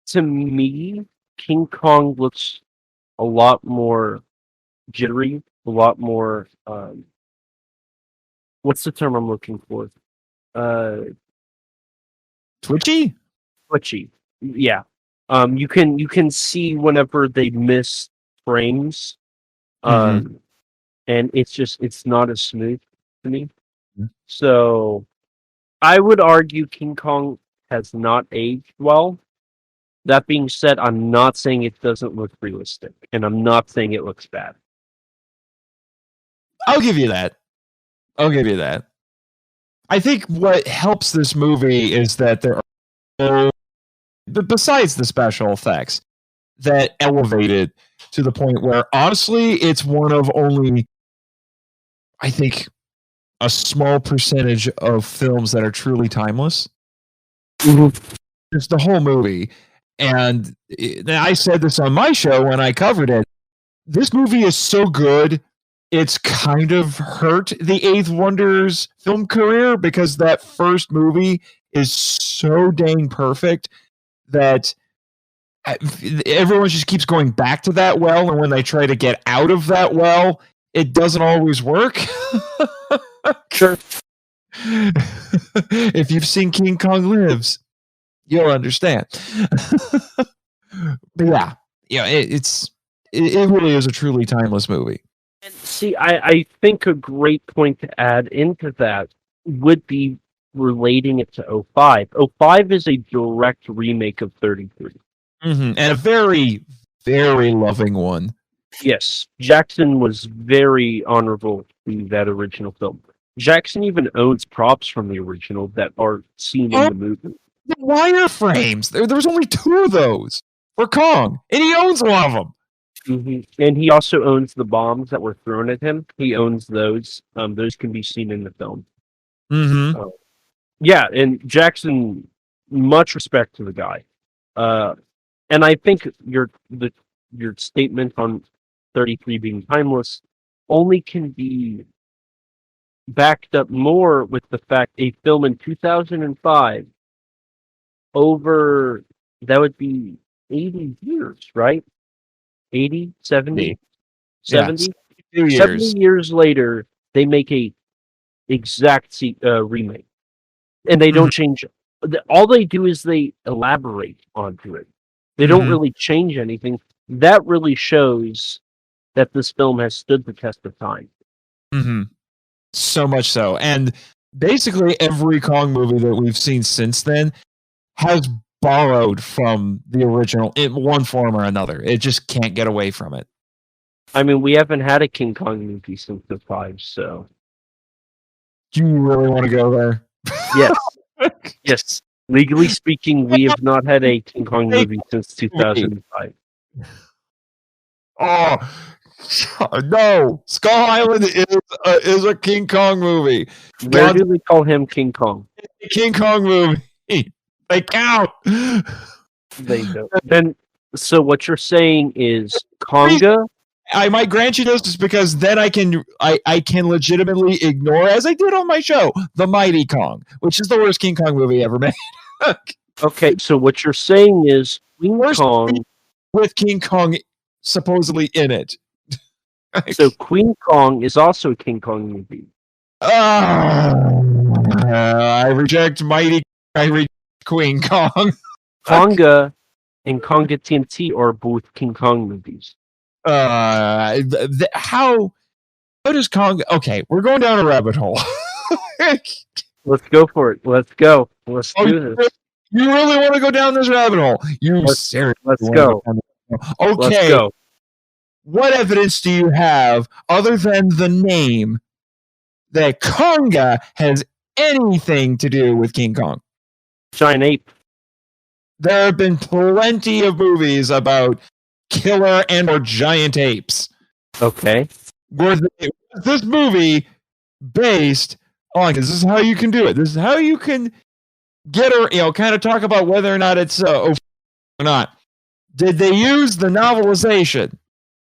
to me, King Kong looks a lot more jittery, a lot more. What's the term I'm looking for? Twitchy. Yeah. You can see whenever they miss frames, and it's not as smooth to me. So, I would argue King Kong has not aged well. That being said, I'm not saying it doesn't look realistic, and I'm not saying it looks bad. I'll give you that. I think what helps this movie is that there are, besides the special effects, that elevate it to the point where, honestly, it's one of only, I think, a small percentage of films that are truly timeless. Just the whole movie. And I said this on my show when I covered it. This movie is so good, it's kind of hurt the Eighth Wonder's film career because that first movie is so dang perfect that everyone just keeps going back to that well, and when they try to get out of that well, it doesn't always work. Sure. If you've seen King Kong Lives, you'll understand. But it really is a truly timeless movie. And see, I think a great point to add into that would be relating it to '05. '05 is a direct remake of 33. And a very, very loving one. Yes, Jackson was very honorable to that original film. Jackson even owns props from the original that are seen in the movie. The wireframes. There was only 2 of those for Kong, and he owns one of them. And he also owns the bombs that were thrown at him. He owns those. Those can be seen in the film. Yeah, and Jackson, much respect to the guy. And I think your statement on 33 being timeless only can be backed up more with the fact a film in 2005 over, that would be 80 years, right? 80, 70? 70? Yeah, 70 years later, they make a exact remake. And they don't change. All they do is they elaborate onto it. They don't really change anything. That really shows that this film has stood the test of time. So much so. And basically every Kong movie that we've seen since then has borrowed from the original in one form or another. It just can't get away from it. I mean, we haven't had a King Kong movie since the 5, so... Do you really want to go there? Yes. Yes. Legally speaking, we have not had a King Kong movie since 2005. Oh, no. Skull Island is a King Kong movie. Where do they call him King Kong? King Kong movie. They count. They don't. Then, so what you're saying is Konga? I might grant you this just because then I can legitimately ignore, as I did on my show, The Mighty Kong, which is the worst King Kong movie ever made. Okay, so what you're saying is Queen Kong with King Kong supposedly in it. So Queen Kong is also a King Kong movie. I reject Mighty. I reject Queen Kong. Konga and Konga TNT are both King Kong movies. How does Kong? Okay, we're going down a rabbit hole. Let's go for it. Let's go. Let's do this. You really want to go down this rabbit hole? Let's go. Okay. Let's go. What evidence do you have other than the name that Konga has anything to do with King Kong? Giant ape. There have been plenty of movies about killer and or giant apes. Okay. Was this movie based on? This is how you can do it. This is how you can get her. Kind of talk about whether or not it's or not. Did they use the novelization?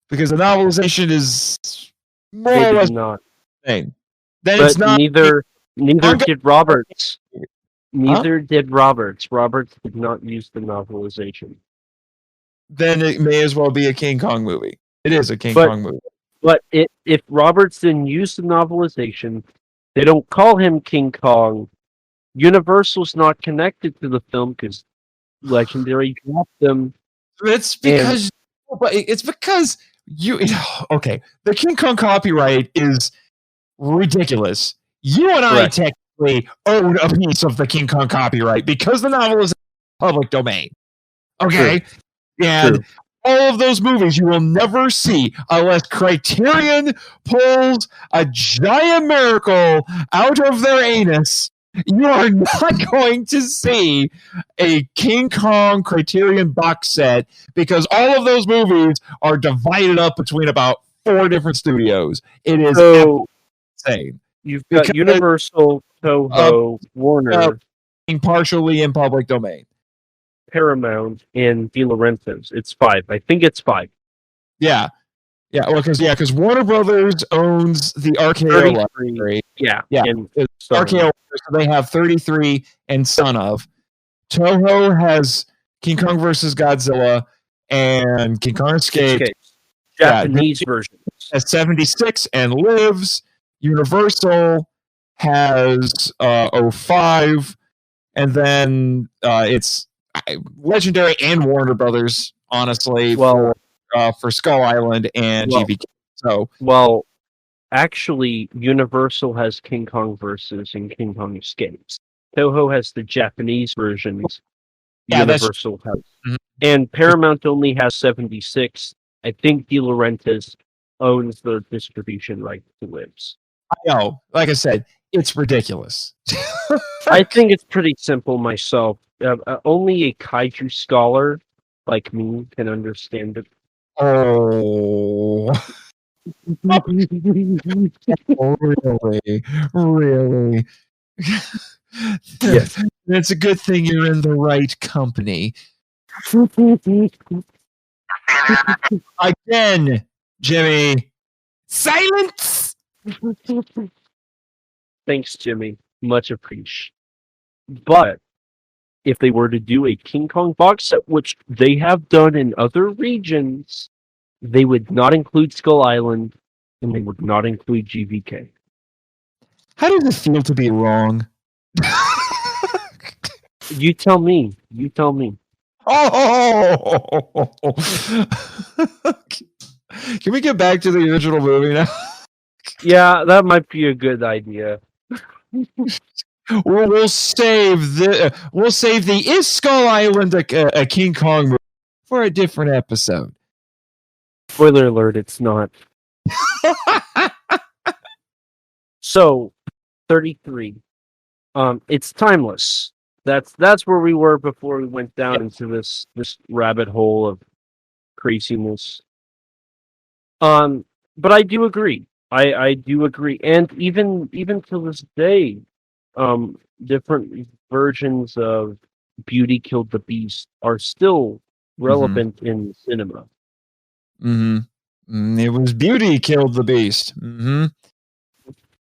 Because the novelization is more or less not. Thing. Then but it's not. Neither did Roberts. Neither did Roberts. Roberts did not use the novelization. Then it may as well be a King Kong movie. It is a King Kong movie. But if Roberts didn't use the novelization, they don't call him King Kong. Universal's not connected to the film because Legendary dropped them. It's because you. Okay, the King Kong copyright is ridiculous. You and I technically own a piece of the King Kong copyright because the novel is public domain. Okay? True. And True. all of those movies you will never see unless Criterion pulls a giant miracle out of their anus. You are not going to see a King Kong Criterion box set because all of those movies are divided up between about 4 different studios. It is insane. You've got Universal, Toho, Warner, partially in public domain, Paramount, and De Laurentiis. It's 5. I think it's 5. Yeah. Yeah, well, because Warner Brothers owns the RKO library. Yeah. And RKO, so they have 33 and Son of. Toho has King Kong vs. Godzilla and King Kong Escape. Japanese version. Has 76 and Lives. Universal has 05. And then it's Legendary and Warner Brothers, honestly. Well, for Skull Island and GVK. So, actually, Universal has King Kong Versus and King Kong Escapes. Toho has the Japanese versions. Yeah, that's Universal has, and Paramount only has 76. I think De Laurentiis owns the distribution right to Libs. I know. Like I said, it's ridiculous. I think it's pretty simple myself. Only a kaiju scholar like me can understand it. Oh. Really? Really? Yes. It's a good thing you're in the right company. Again, Jimmy. Silence! Thanks, Jimmy. Much appreciated. But if they were to do a King Kong box set, which they have done in other regions, they would not include Skull Island, and they would not include GVK. How does it feel to be wrong? You tell me. You tell me. Oh! Can we get back to the original movie now? Yeah, that might be a good idea. We'll save the Is Skull Island a King Kong movie for a different episode. Spoiler alert, it's not. So, 33. It's timeless. That's where we were before we went down into this rabbit hole of craziness. But I do agree. I do agree, and even to this day, different versions of Beauty Killed the Beast are still relevant in cinema. It was Beauty Killed the Beast.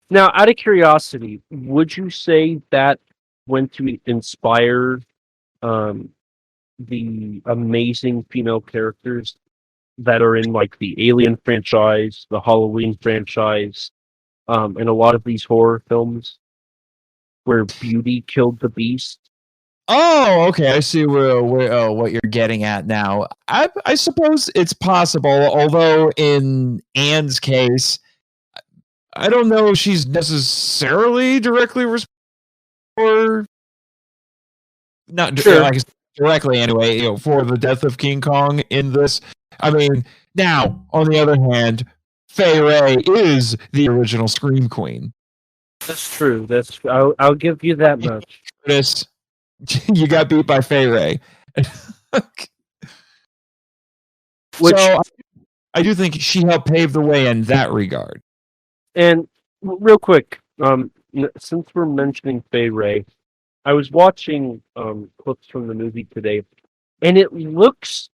Now, out of curiosity, would you say that went to inspire the amazing female characters that are in like the Alien franchise, the Halloween franchise, and a lot of these horror films where Beauty killed the Beast? Oh, okay. I see what you're getting at now. I suppose it's possible, although in Anne's case, I don't know if she's necessarily directly responsible, or not directly anyway, for the death of King Kong in this. I mean, now, on the other hand, Fay Wray is the original Scream Queen. That's true. I'll give you that much. Curtis, you got beat by Fay Wray. So I do think she helped pave the way in that regard. And real quick, since we're mentioning Fay Wray, I was watching clips from the movie today, and it looks.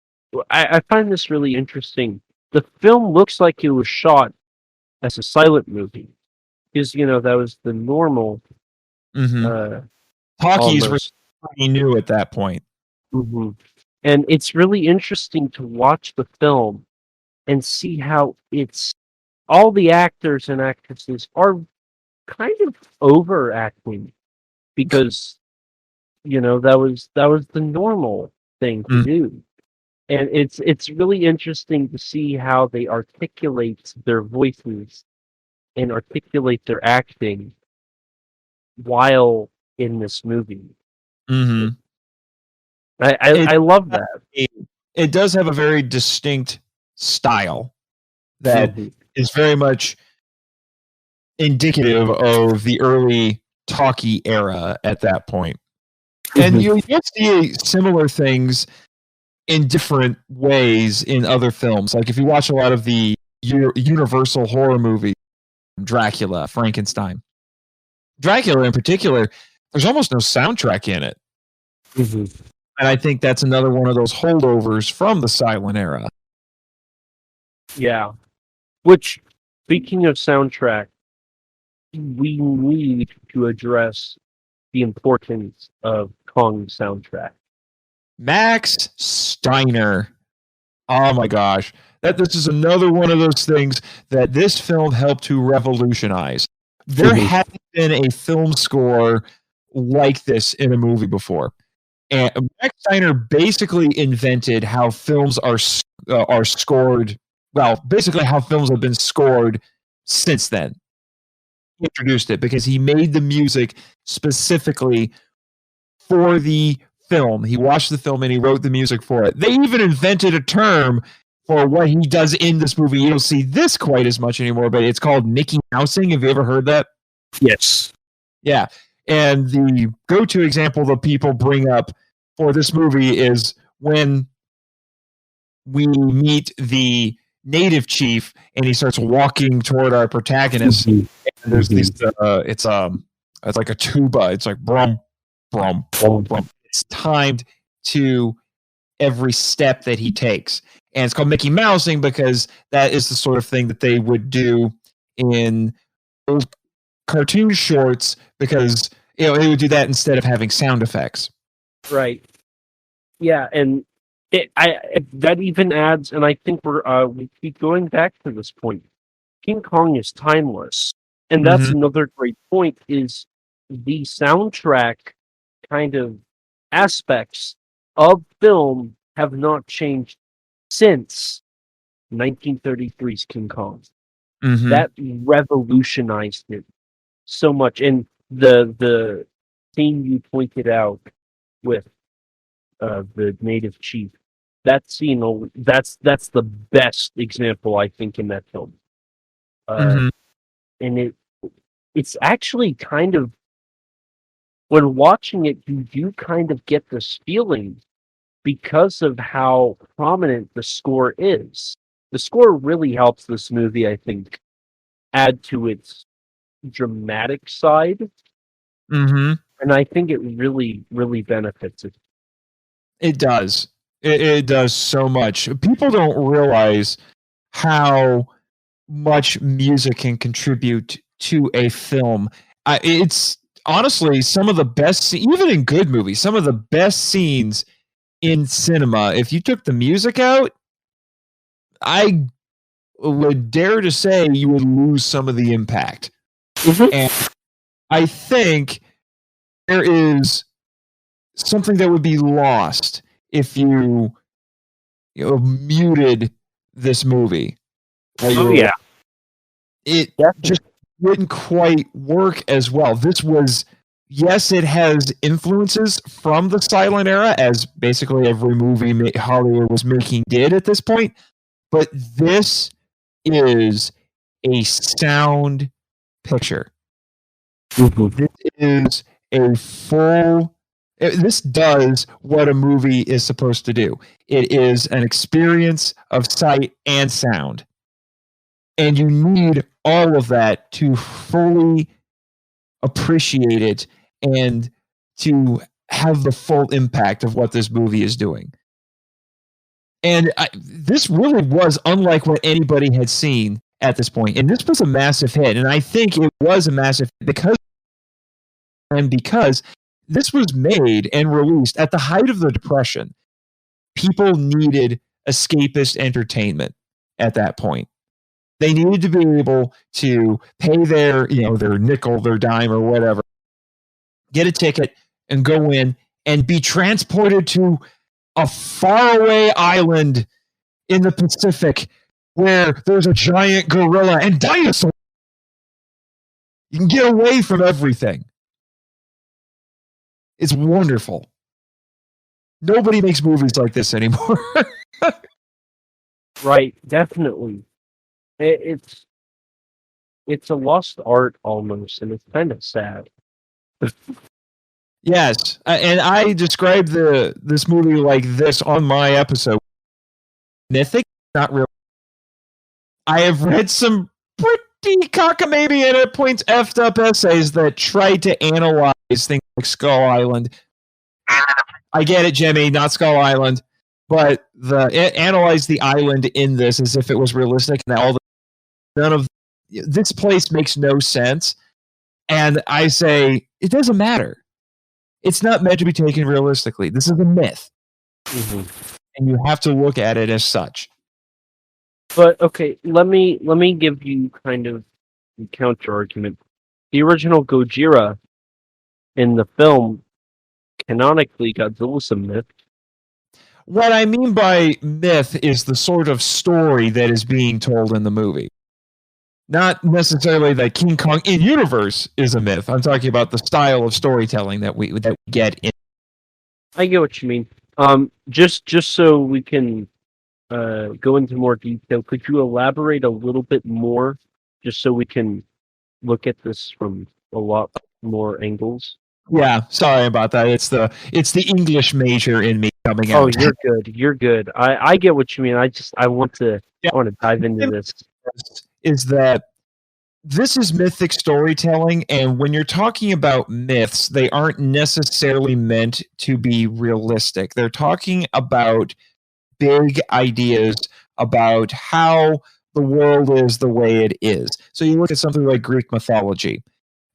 I find this really interesting. The film looks like it was shot as a silent movie, because that was the normal. Talkies were pretty new at that point. And it's really interesting to watch the film and see how it's all the actors and actresses are kind of overacting, because that was the normal thing to do. And it's really interesting to see how they articulate their voices and articulate their acting while in this movie. I love that. It does have a very distinct style that is very much indicative of the early talkie era at that point. And you get to see similar things in different ways in other films. Like if you watch a lot of the Universal horror movies, Dracula, Frankenstein. Dracula in particular, there's almost no soundtrack in it. And I think that's another one of those holdovers from the silent era. Yeah. Which, speaking of soundtrack, we need to address the importance of Kong's soundtrack. Max Steiner. Oh my gosh. This is another one of those things that this film helped to revolutionize. There hadn't been a film score like this in a movie before. And Max Steiner basically invented how films are scored. Well, basically how films have been scored since then. introduced it because he made the music specifically for the film. He watched the film and he wrote the music for it. They even invented a term for what he does in this movie. You don't see this quite as much anymore, but it's called Mickey Mousing. Have you ever heard that? Yes. Yeah. And the go-to example that people bring up for this movie is when we meet the native chief and he starts walking toward our protagonist. And there's these it's like a tuba. It's like brum, brum, brum, brum. It's timed to every step that he takes. And it's called Mickey Mousing because that is the sort of thing that they would do in old cartoon shorts because they would do that instead of having sound effects. Right. Yeah, and that even adds, and I think we keep going back to this point. King Kong is timeless, and that's another great point. Is the soundtrack kind of aspects of film have not changed since 1933's King Kong. That revolutionized it so much, and the scene you pointed out with the native chief, that scene, that's the best example I think in that film. And it's actually kind of, when watching it, you do kind of get this feeling because of how prominent the score is. The score really helps this movie, I think, add to its dramatic side. And I think it really, really benefits it. It does. It does so much. People don't realize how much music can contribute to a film. It's honestly some of the best, even in good movies, some of the best scenes in cinema. If you took the music out, I would dare to say you would lose some of the impact. And I think there is something that would be lost if you muted this movie. Yeah. It just wouldn't quite work as well. This was, yes, it has influences from the silent era, as basically every movie Hollywood was making did at this point, but this is a sound picture. This is a full... This does what a movie is supposed to do. It is an experience of sight and sound. And you need all of that to fully appreciate it and to have the full impact of what this movie is doing. And this really was unlike what anybody had seen at this point. And this was a massive hit. And I think it was a massive hit because this was made and released at the height of the Depression. People needed escapist entertainment at that point. They needed to be able to pay their nickel, their dime, or whatever, get a ticket, and go in and be transported to a faraway island in the Pacific where there's a giant gorilla and dinosaurs. You can get away from everything. It's wonderful. Nobody makes movies like this anymore. Right, definitely. It's a lost art almost, and it's kind of sad. Yes, and I described this movie like this on my episode. Mythic, not real. I have read some pretty cockamamie and at points effed up essays that tried to analyze things like Skull Island. I get it, Jimmy, not Skull Island, but analyze the island in this as if it was realistic, and none of this place makes no sense. And I say it doesn't matter. It's not meant to be taken realistically. This is a myth, and you have to look at it as such. But okay, let me give you kind of a counter argument. The original Gojira in the film, canonically, Godzilla's a myth. What I mean by myth is the sort of story that is being told in the movie. Not necessarily that King Kong in universe is a myth. I'm talking about the style of storytelling that we get in. I get what you mean. Just so we can go into more detail, could you elaborate a little bit more, just so we can look at this from a lot more angles? Yeah, sorry about that. It's the English major in me coming out. Oh, you're good. You're good. I get what you mean. I want to dive into this. Is that this is mythic storytelling, and when you're talking about myths, they aren't necessarily meant to be realistic. They're talking about big ideas about how the world is the way it is. So you look at something like Greek mythology,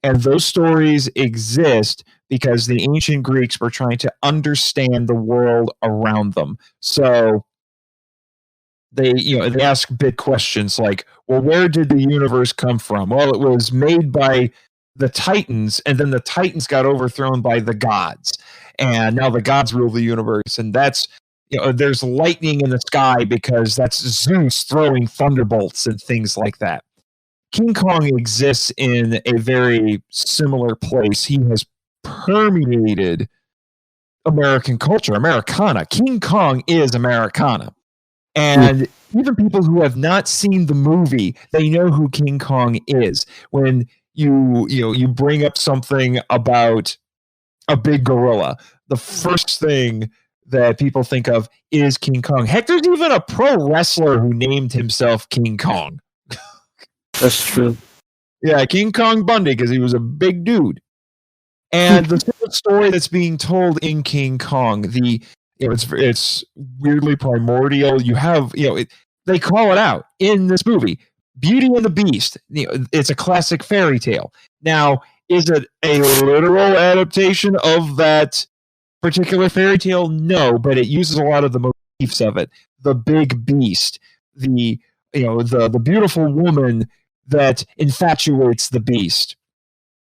and those stories exist because the ancient Greeks were trying to understand the world around them. So they ask big questions like, well, where did the universe come from? Well, it was made by the Titans, and then the Titans got overthrown by the gods, and now the gods rule the universe, and that's there's lightning in the sky because that's Zeus throwing thunderbolts and things like that. King Kong exists in a very similar place. He has permeated American culture, Americana. King Kong is Americana. And even people who have not seen the movie, they know who King Kong is. When you bring up something about a big gorilla, the first thing that people think of is King Kong. Heck, there's even a pro wrestler who named himself King Kong. That's true. Yeah, King Kong Bundy, because he was a big dude. And the story that's being told in King Kong, it's weirdly primordial. You have, they call it out in this movie. Beauty and the Beast. It's a classic fairy tale. Now, is it a literal adaptation of that particular fairy tale? No, but it uses a lot of the motifs of it. The big beast, the beautiful woman that infatuates the beast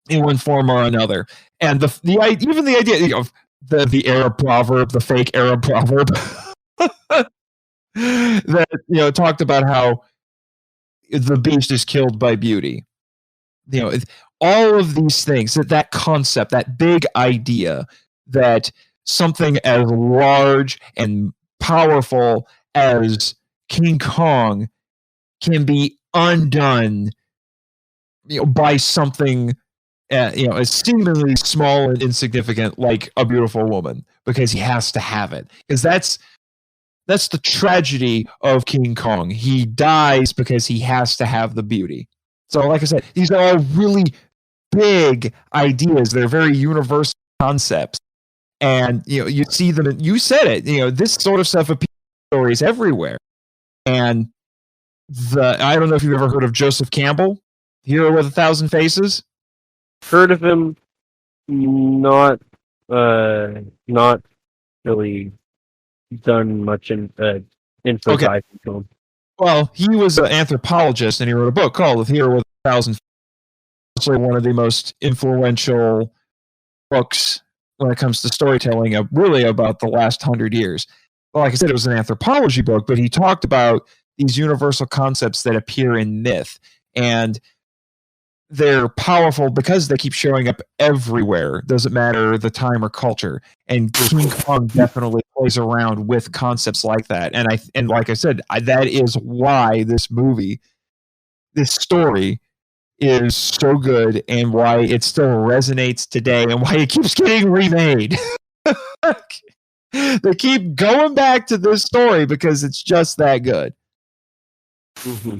in one form or another, and even the idea of the Arab proverb, the fake Arab proverb that talked about how the beast is killed by beauty. All of these things, that concept, that big idea that something as large and powerful as King Kong can be undone, by something, as seemingly small and insignificant like a beautiful woman, because he has to have it. Because that's the tragedy of King Kong. He dies because he has to have the beauty. So, like I said, these are all really big ideas. They're very universal concepts. And, you see them, you said it, this sort of stuff appears in stories everywhere. And I don't know if you've ever heard of Joseph Campbell, Hero with 1,000 Faces. Heard of him, not really done much info diving to him. Well, he was an anthropologist, and he wrote a book called The Hero with 1,000 Faces. Actually, one of the most influential books when it comes to storytelling, really about the last 100 years. Well, like I said, it was an anthropology book, but he talked about these universal concepts that appear in myth, and they're powerful because they keep showing up everywhere. Doesn't matter the time or culture. And King Kong definitely plays around with concepts like that. And like I said, that is why this story is so good, and why it still resonates today, and why it keeps getting remade. They keep going back to this story because it's just that good. Mm-hmm.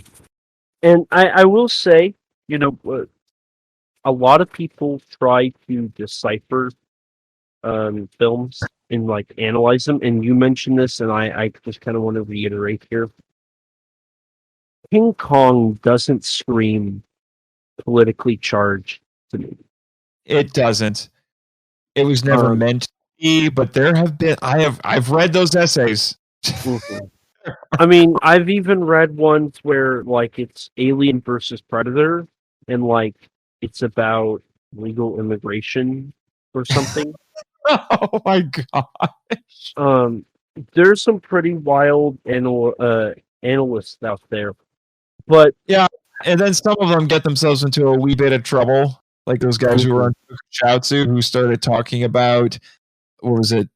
And I will say, a lot of people try to decipher films and analyze them, and you mentioned this, and I just kind of want to reiterate here. King Kong doesn't scream politically charged to me. It doesn't. It was never meant to be, but there have been. I've read those essays. Mm-hmm. I mean, I've even read ones where it's Alien versus Predator, and it's about legal immigration or something. Oh my gosh. There's some pretty wild analysts out there, but yeah, And then some of them get themselves into a wee bit of trouble, like those guys who were on Tokusatsu who started talking about, what was it,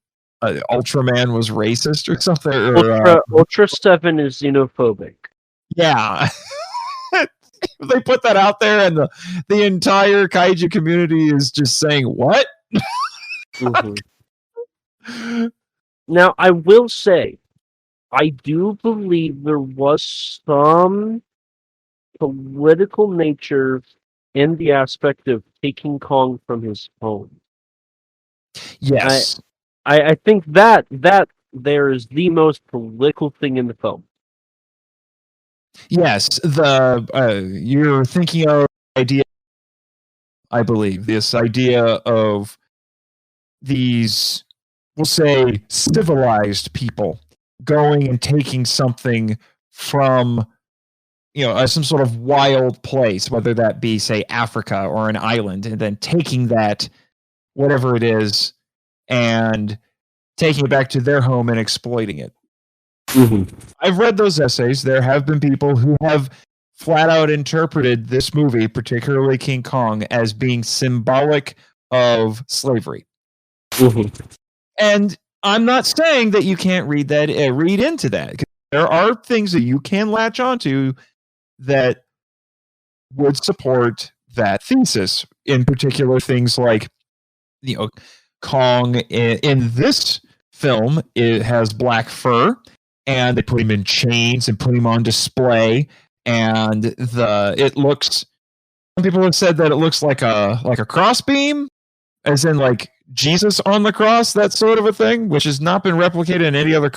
Ultraman was racist or something? Or, Ultra 7 is xenophobic. Yeah. They put that out there, and the entire kaiju community is just saying, what? Mm-hmm. Now, I will say, I do believe there was some political nature in the aspect of taking Kong from his home. Yes. I think that there is the most political thing in the film. Yes, you're thinking of the idea, I believe, this idea of these, we'll say, civilized people going and taking something from, some sort of wild place, whether that be, say, Africa or an island, and then taking that, whatever it is, and taking it back to their home and exploiting it. Mm-hmm. I've read those essays. There have been people who have flat out interpreted this movie, particularly King Kong, as being symbolic of slavery. Mm-hmm. And I'm not saying that you can't read into that. There are things that you can latch onto that would support that thesis. In particular, things like, Kong in this film, it has black fur, and they put him in chains and put him on display, and it looks. Some people have said that it looks like a crossbeam, as in like Jesus on the cross, that sort of a thing, which has not been replicated in any other.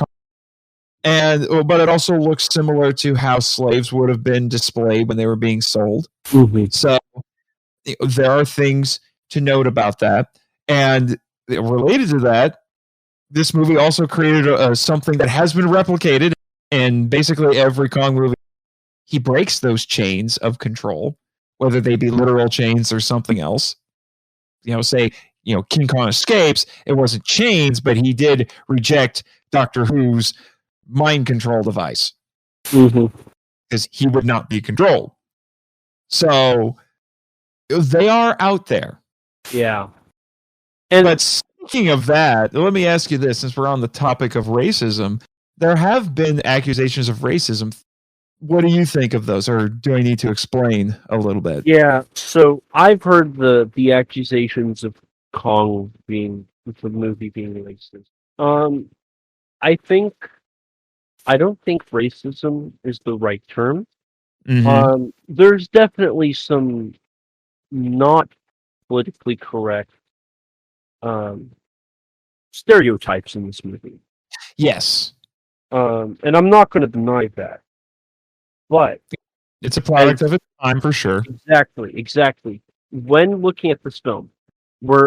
But it also looks similar to how slaves would have been displayed when they were being sold. Mm-hmm. So there are things to note about that, and related to that, this movie also created something that has been replicated in basically every Kong movie. He breaks those chains of control, whether they be literal chains or something else. Say, King Kong escapes. It wasn't chains, but he did reject Doctor Who's mind control device. Mm-hmm. Because he would not be controlled. So they are out there. Yeah. But speaking of that, let me ask you this, since we're on the topic of racism, there have been accusations of racism. What do you think of those, or do I need to explain a little bit? Yeah, so I've heard the accusations of Kong the movie being racist. I don't think racism is the right term. Mm-hmm. There's definitely some not politically correct stereotypes in this movie. Yes. And I'm not going to deny that. But it's a product of its time, for sure. Exactly. When looking at this film,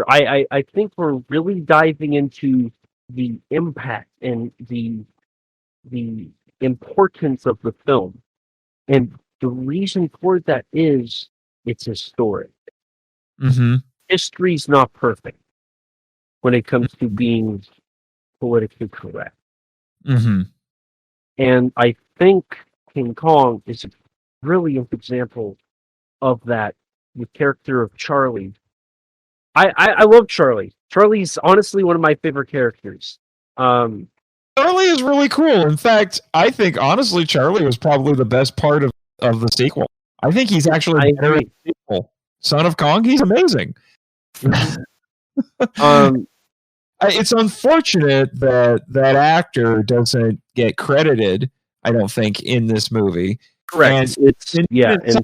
I think we're really diving into the impact and the importance of the film. And the reason for that is it's historic. Mm-hmm. History's not perfect when it comes to being politically correct. Mm-hmm. And I think King Kong is a brilliant example of that. The character of Charlie. I love Charlie. Charlie's honestly one of my favorite characters. Charlie is really cool. In fact, I think honestly Charlie was probably the best part of the sequel. I think he's actually better in the sequel. Son of Kong, he's amazing. It's unfortunate that actor doesn't get credited, I don't think, in this movie. Correct. In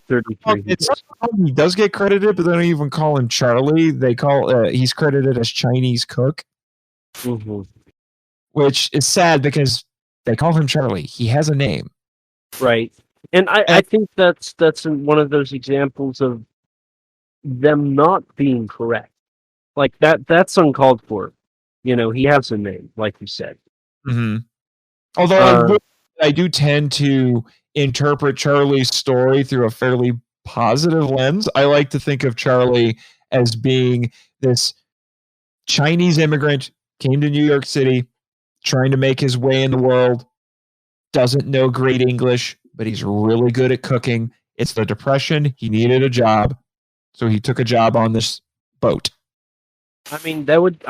33. He does get credited, but they don't even call him Charlie. They call he's credited as Chinese cook, mm-hmm. which is sad because they call him Charlie. He has a name, right? And I think that's one of those examples of them not being correct. Like that's uncalled for. He has a name, like you said. Mm-hmm. Although I do tend to interpret Charlie's story through a fairly positive lens. I like to think of Charlie as being this Chinese immigrant, came to New York City, trying to make his way in the world, doesn't know great English, but he's really good at cooking, It's the Depression. He needed a job, so he took a job on this boat. I mean, I would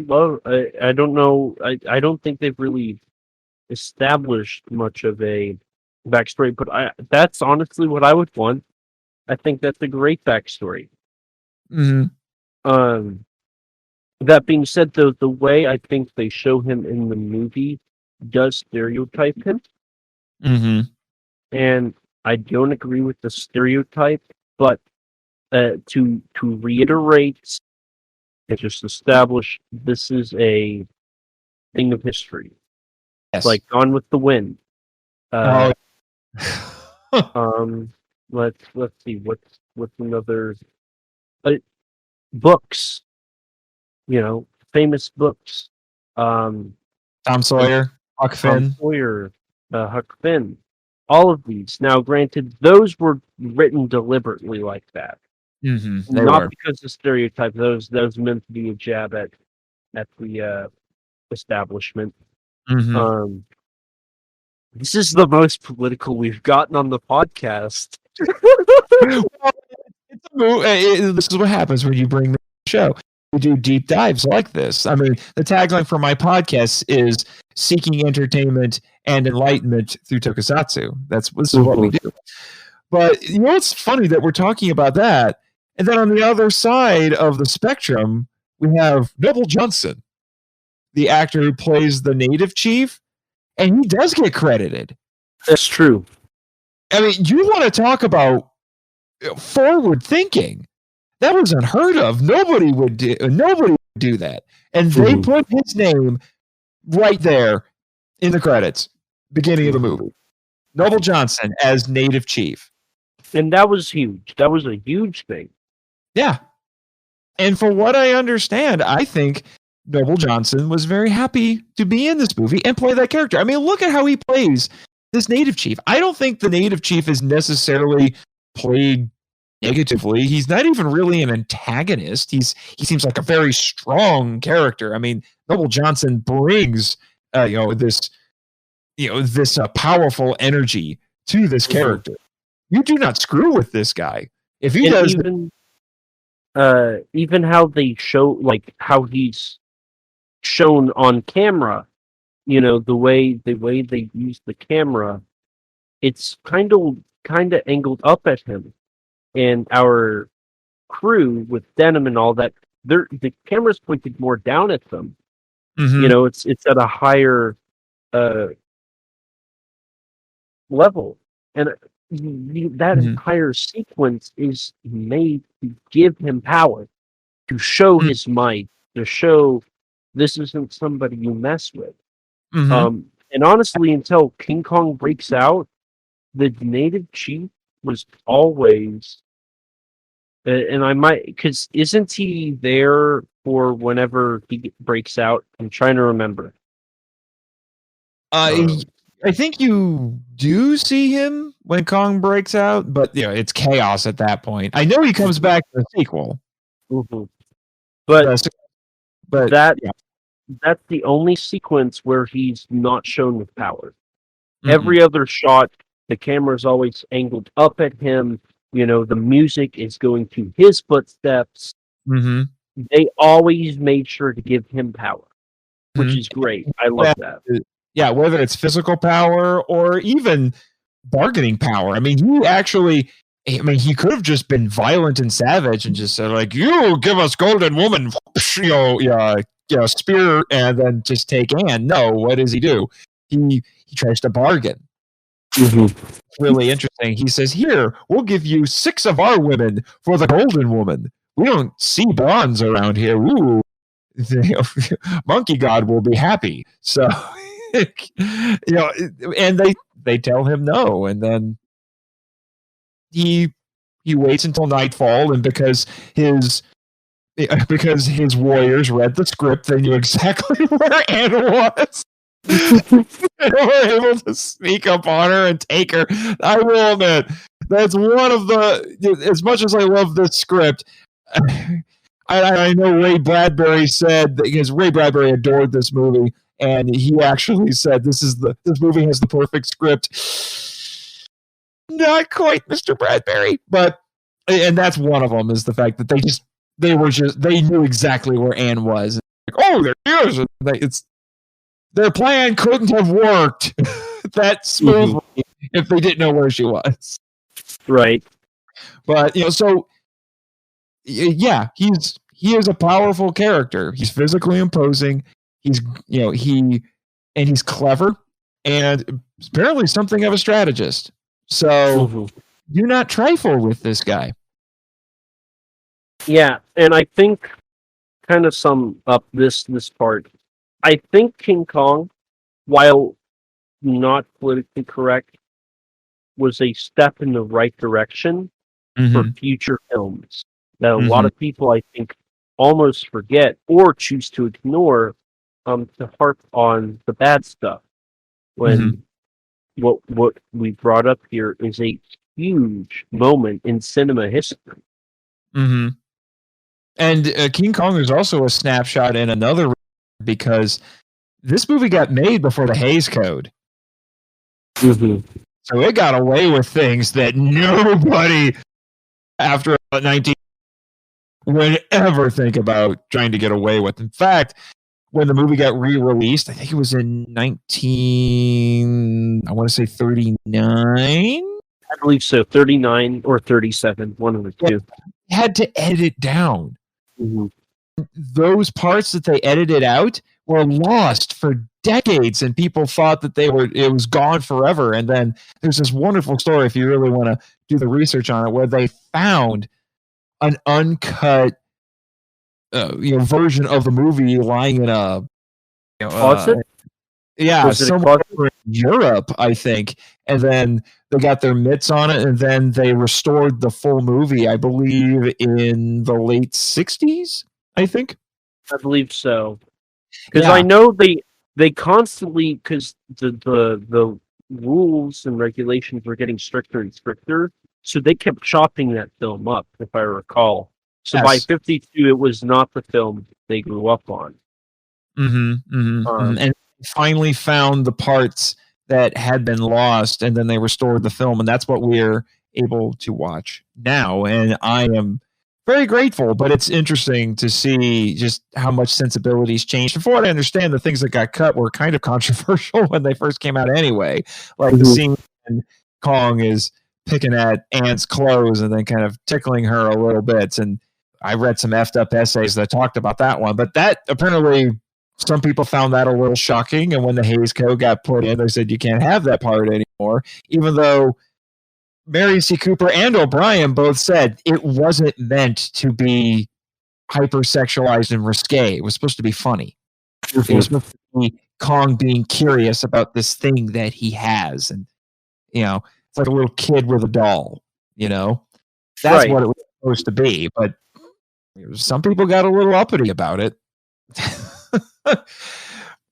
love. I don't know. I don't think they've really established much of a backstory, but that's honestly what I would want. I think that's a great backstory. Mm-hmm. That being said, though, the way I think they show him in the movie does stereotype him. Mm-hmm. And I don't agree with the stereotype, but to reiterate and just establish this is a thing of history. Yes. Like Gone with the Wind. Oh. Let's see what's another books. Famous books. Tom Sawyer, Huck Finn. Tom Sawyer, Huck Finn. All of these. Now, granted, those were written deliberately like that. Mm-hmm. Not because of stereotype. Those meant to be a jab at the movement. Mm-hmm. This is the most political we've gotten on the podcast. Well, this is what happens when you bring the show. We do deep dives like this. I mean, the tagline for my podcast is seeking entertainment and enlightenment through Tokusatsu. This is what we do. But it's funny that we're talking about that. And then on the other side of the spectrum, we have Noble Johnson, the actor who plays the native chief, and he does get credited. That's true. I mean, you want to talk about forward thinking. That was unheard of. Nobody would do that. And they put his name right there in the credits, beginning of the movie. Noble Johnson as native chief. And that was huge. That was a huge thing. Yeah. And for what I understand, I think Noble Johnson was very happy to be in this movie and play that character. I mean, look at how he plays this native chief. I don't think the native chief is necessarily played negatively. He's not even really an antagonist. He seems like a very strong character. I mean, Noble Johnson brings this powerful energy to this character. You do not screw with this guy. If he does, even how they show, like how he's shown on camera, the way they use the camera, it's kind of angled up at him. And our crew with denim and all that, the camera's pointed more down at them. Mm-hmm. It's at a higher level, and that entire sequence is made to give him power, to show his might, to show this isn't somebody you mess with. Mm-hmm. And honestly, until King Kong breaks out, the native chief was always, and I might, because isn't he there for whenever he breaks out? I'm trying to remember. I think you do see him when Kong breaks out, but it's chaos at that point. I know he comes back in the sequel, but that's the only sequence where he's not shown with power. Mm-hmm. Every other shot, the camera's always angled up at him. The music is going to his footsteps. Mm-hmm. They always made sure to give him power, which is great. I love that. Yeah, whether it's physical power or even bargaining power. I mean, he could have just been violent and savage and just said, like, you give us golden woman, spear, and then just take Anne. No, what does he do? He tries to bargain. Mm-hmm. Really interesting. He says, here, we'll give you 6 of our women for the golden woman. We don't see bronze around here. Ooh, Monkey God will be happy. So, and they tell him no, and then he waits until nightfall, and because his warriors read the script, they knew exactly where Anne was. They were able to sneak up on her and take her. I will admit, that's one of the, as much as I love this script, I know Ray Bradbury said that, because Ray Bradbury adored this movie, and he actually said this movie has the perfect script. not quite Mr. Bradbury, and that's one of them is the fact that they knew exactly where Anne was. Like, oh, there he is. Their plan couldn't have worked that smoothly if they didn't know where she was. Right. But so yeah, he is a powerful character. He's physically imposing. He's he's clever and apparently something of a strategist. So do not trifle with this guy. Yeah, and I think kind of sum up this part. I think King Kong, while not politically correct, was a step in the right direction for future films that a lot of people, I think, almost forget or choose to ignore to harp on the bad stuff. When what we brought up here is a huge moment in cinema history. And King Kong is also a snapshot in another because this movie got made before the Hays Code. So it got away with things that nobody after 19 would ever think about trying to get away with. In fact, when the movie got re-released, I think it was in 39. I believe so, 39 or 37, one of the two. They had to edit down. Those parts that they edited out were lost for decades, and people thought that it was gone forever. And then there's this wonderful story, if you really want to do the research on it, where they found an uncut version of the movie lying in a closet. Somewhere in Europe, I think. And then they got their mitts on it, and then they restored the full movie, I believe, in the late 60s, I think. I believe so. Because I know they constantly, because the rules and regulations were getting stricter and stricter, so they kept chopping that film up, if I recall. So by 52, it was not the film they grew up on. And finally found the parts that had been lost, and then they restored the film, and that's what we're able to watch now. And I am very grateful, but it's interesting to see just how much sensibilities changed. From what I understand, the things that got cut were kind of controversial when they first came out anyway. Like the scene when Kong is picking at Anne's clothes and then kind of tickling her a little bit. And I read some effed up essays that talked about that one, but that apparently some people found that a little shocking. And when the Hays Code got put in, they said you can't have that part anymore, even though Marian C. Cooper and O'Brien both said it wasn't meant to be hypersexualized and risque. It was supposed to be funny. It was supposed to be Kong being curious about this thing that he has. And, it's like a little kid with a doll, That's what it was supposed to be. But some people got a little uppity about it.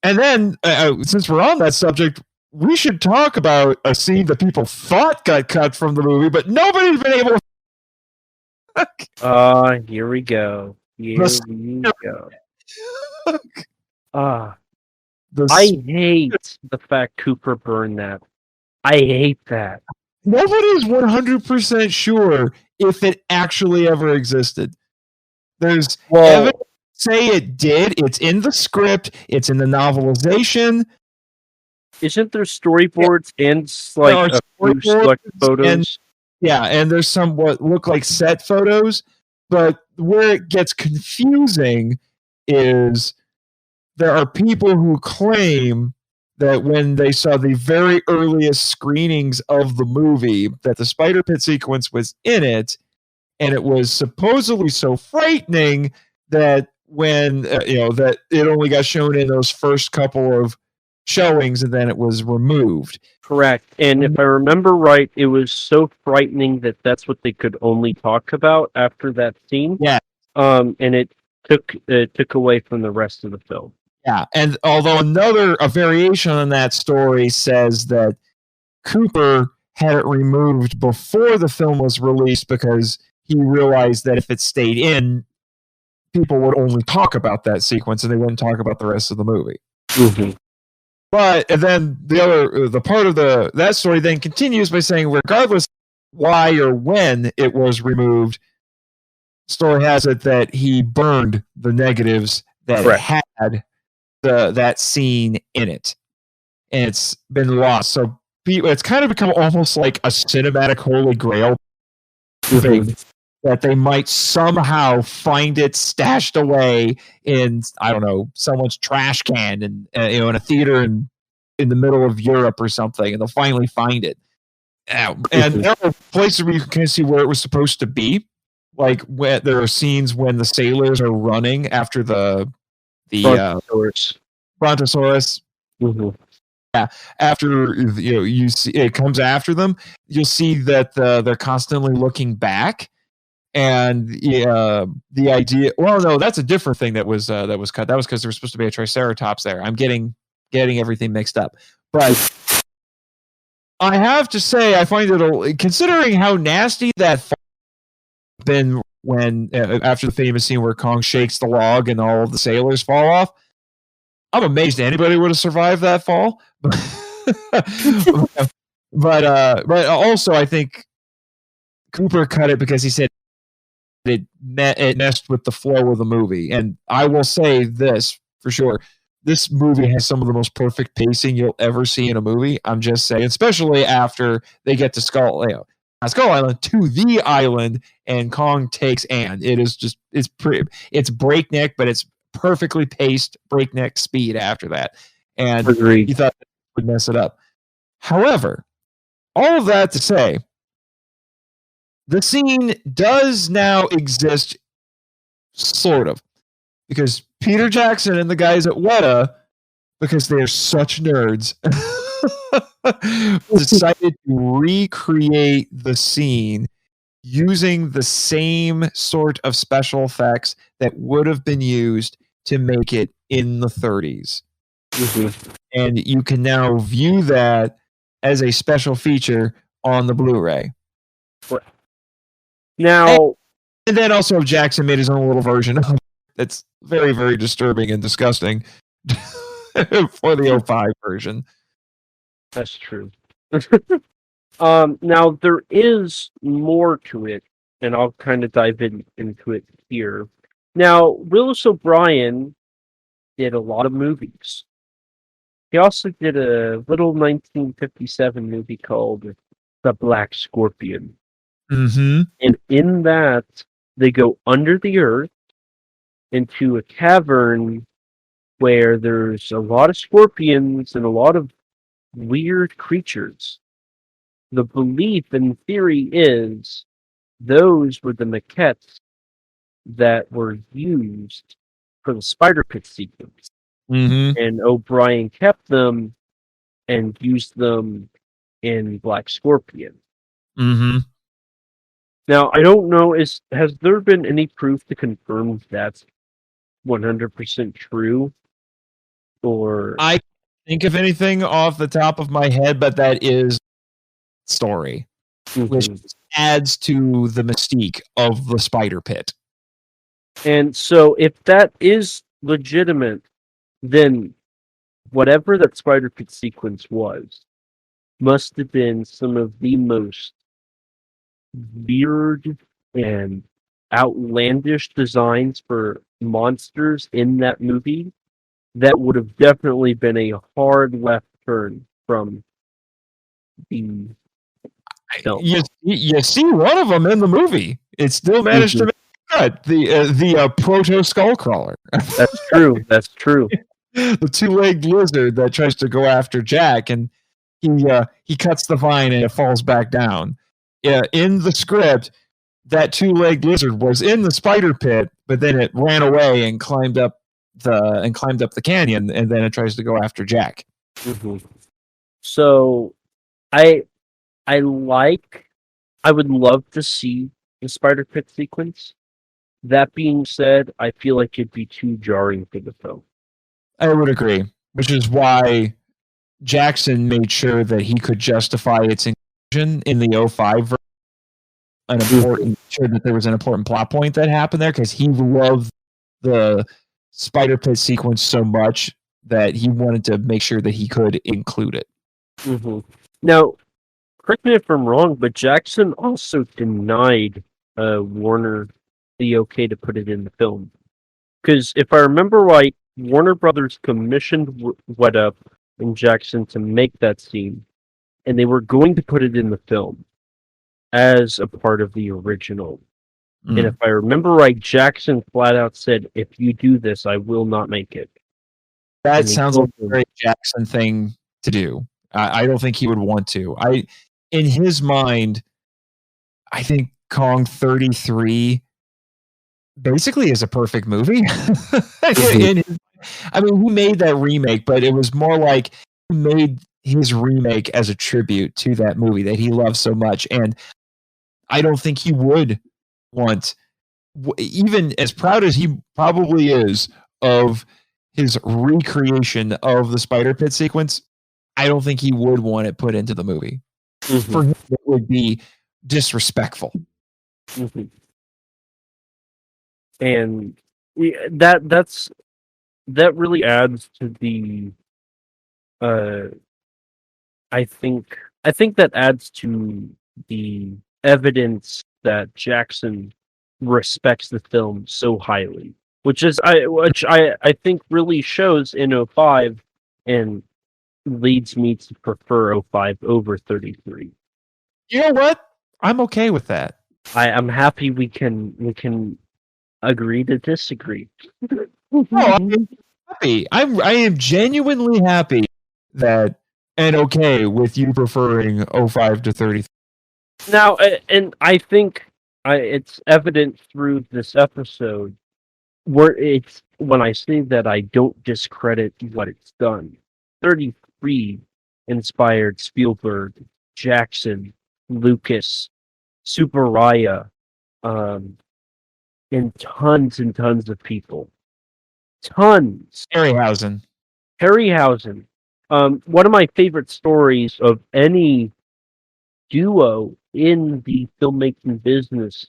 And then, since we're on that subject, we should talk about a scene that people thought got cut from the movie, but nobody's been able to. Here we go. I hate the fact Cooper burned that. I hate that. Nobody's 100% sure if it actually ever existed. There's evidence say it did. It's in the script. It's in the novelization. Isn't there storyboards and a few select photos? And there's some what look like set photos. But where it gets confusing is there are people who claim that when they saw the very earliest screenings of the movie, that the spider pit sequence was in it, and it was supposedly so frightening that when that it only got shown in those first couple of showings, and then it was removed. Correct. And if I remember right, it was so frightening that that's what they could only talk about after that scene. Yeah. And it took away from the rest of the film. Yeah. And although a variation on that story says that Cooper had it removed before the film was released because he realized that if it stayed in, people would only talk about that sequence and they wouldn't talk about the rest of the movie. But and then the part of that story then continues by saying, regardless why or when it was removed, story has it that he burned the negatives that had that scene in it, and it's been lost. So it's kind of become almost like a cinematic holy grail thing, that they might somehow find it stashed away in, I don't know, someone's trash can and in a theater in the middle of Europe or something, and they'll finally find it. And there are places where you can see where it was supposed to be, like when there are scenes when the sailors are running after the Brontosaurus. Mm-hmm. Yeah, after you see it comes after them, you'll see that they're constantly looking back. And the idea, well, no, that's a different thing that was cut. That was because there was supposed to be a Triceratops there. I'm getting everything mixed up. But I have to say, I find it, considering how nasty that been when after the famous scene where Kong shakes the log and all of the sailors fall off, I'm amazed anybody would have survived that fall. but also I think Cooper cut it because he said it messed with the flow of the movie. And I will say this for sure: this movie has some of the most perfect pacing you'll ever see in a movie. I'm just saying, especially after they get to Skull Island to the island, and Kong takes Anne. It is just it's breakneck, but it's perfectly paced breakneck speed after that. And Agreed. You thought that would mess it up. However, all of that to say, the scene does now exist, sort of, because Peter Jackson and the guys at Weta, because they're such nerds, decided to recreate the scene using the same sort of special effects that would have been used to make it in the 30s. Mm-hmm. And you can now view that as a special feature on the Blu-ray. Now, and then also Jackson made his own little version of it. That's very, very disturbing and disgusting for the 05 version. That's true. Now, there is more to it, and I'll kind of dive into it here. Now, Willis O'Brien did a lot of movies. He also did a little 1957 movie called The Black Scorpion. Mm-hmm. And in that, they go under the earth into a cavern where there's a lot of scorpions and a lot of weird creatures. The belief and theory is those were the maquettes that were used for the spider pit sequence. Mm-hmm. And O'Brien kept them and used them in Black Scorpion. Mm-hmm. Now, I don't know, has there been any proof to confirm that's 100% true? Or I can't think of anything off the top of my head, but that is story, which adds to the mystique of the spider pit. And so if that is legitimate, then whatever that spider pit sequence was must have been some of the most weird and outlandish designs for monsters in that movie. That would have definitely been a hard left turn from the film. You see one of them in the movie. It still managed to make cut. The proto skull crawler. That's true. That's true. The two-legged lizard that tries to go after Jack, and he cuts the vine and it falls back down. Yeah, in the script, that two-legged lizard was in the spider pit, but then it ran away and climbed up the canyon, and then it tries to go after Jack. Mm-hmm. So, I would love to see the spider pit sequence. That being said, I feel like it'd be too jarring for the film. I would agree, which is why Jackson made sure that he could justify its inclusion in the 05 version. Sure that there was an important plot point that happened there, because he loved the spider pit sequence so much that he wanted to make sure that he could include it. Mm-hmm. Now, correct me if I'm wrong, but Jackson also denied Warner the okay to put it in the film. Because if I remember right, Warner Brothers commissioned Wet Up and Jackson to make that scene, and they were going to put it in the film as a part of the original. And if I remember right, Jackson flat out said, "If you do this, I will not make it." That And sounds like a very Jackson thing to do. I don't think he would want to. In his mind, I think Kong 33 basically is a perfect movie. I mean, he made that remake, but it was more like he made his remake as a tribute to that movie that he loves so much. And I don't think he would want, even as proud as he probably is of his recreation of the spider pit sequence, I don't think he would want it put into the movie. Mm-hmm. For him, it would be disrespectful. Mm-hmm. And that really adds to the I think that adds to the evidence that Jackson respects the film so highly, which I think really shows in 05 and leads me to prefer 05 over 33. You know what? I'm okay with that. I'm happy we can agree to disagree. I'm happy. I am genuinely happy that and okay with you preferring 05 to 33. Now, and I think it's evident through this episode where it's when I say that I don't discredit what it's done. 33 inspired Spielberg, Jackson, Lucas, Superaya, and tons of people. Tons. Harryhausen. One of my favorite stories of any duo in the filmmaking business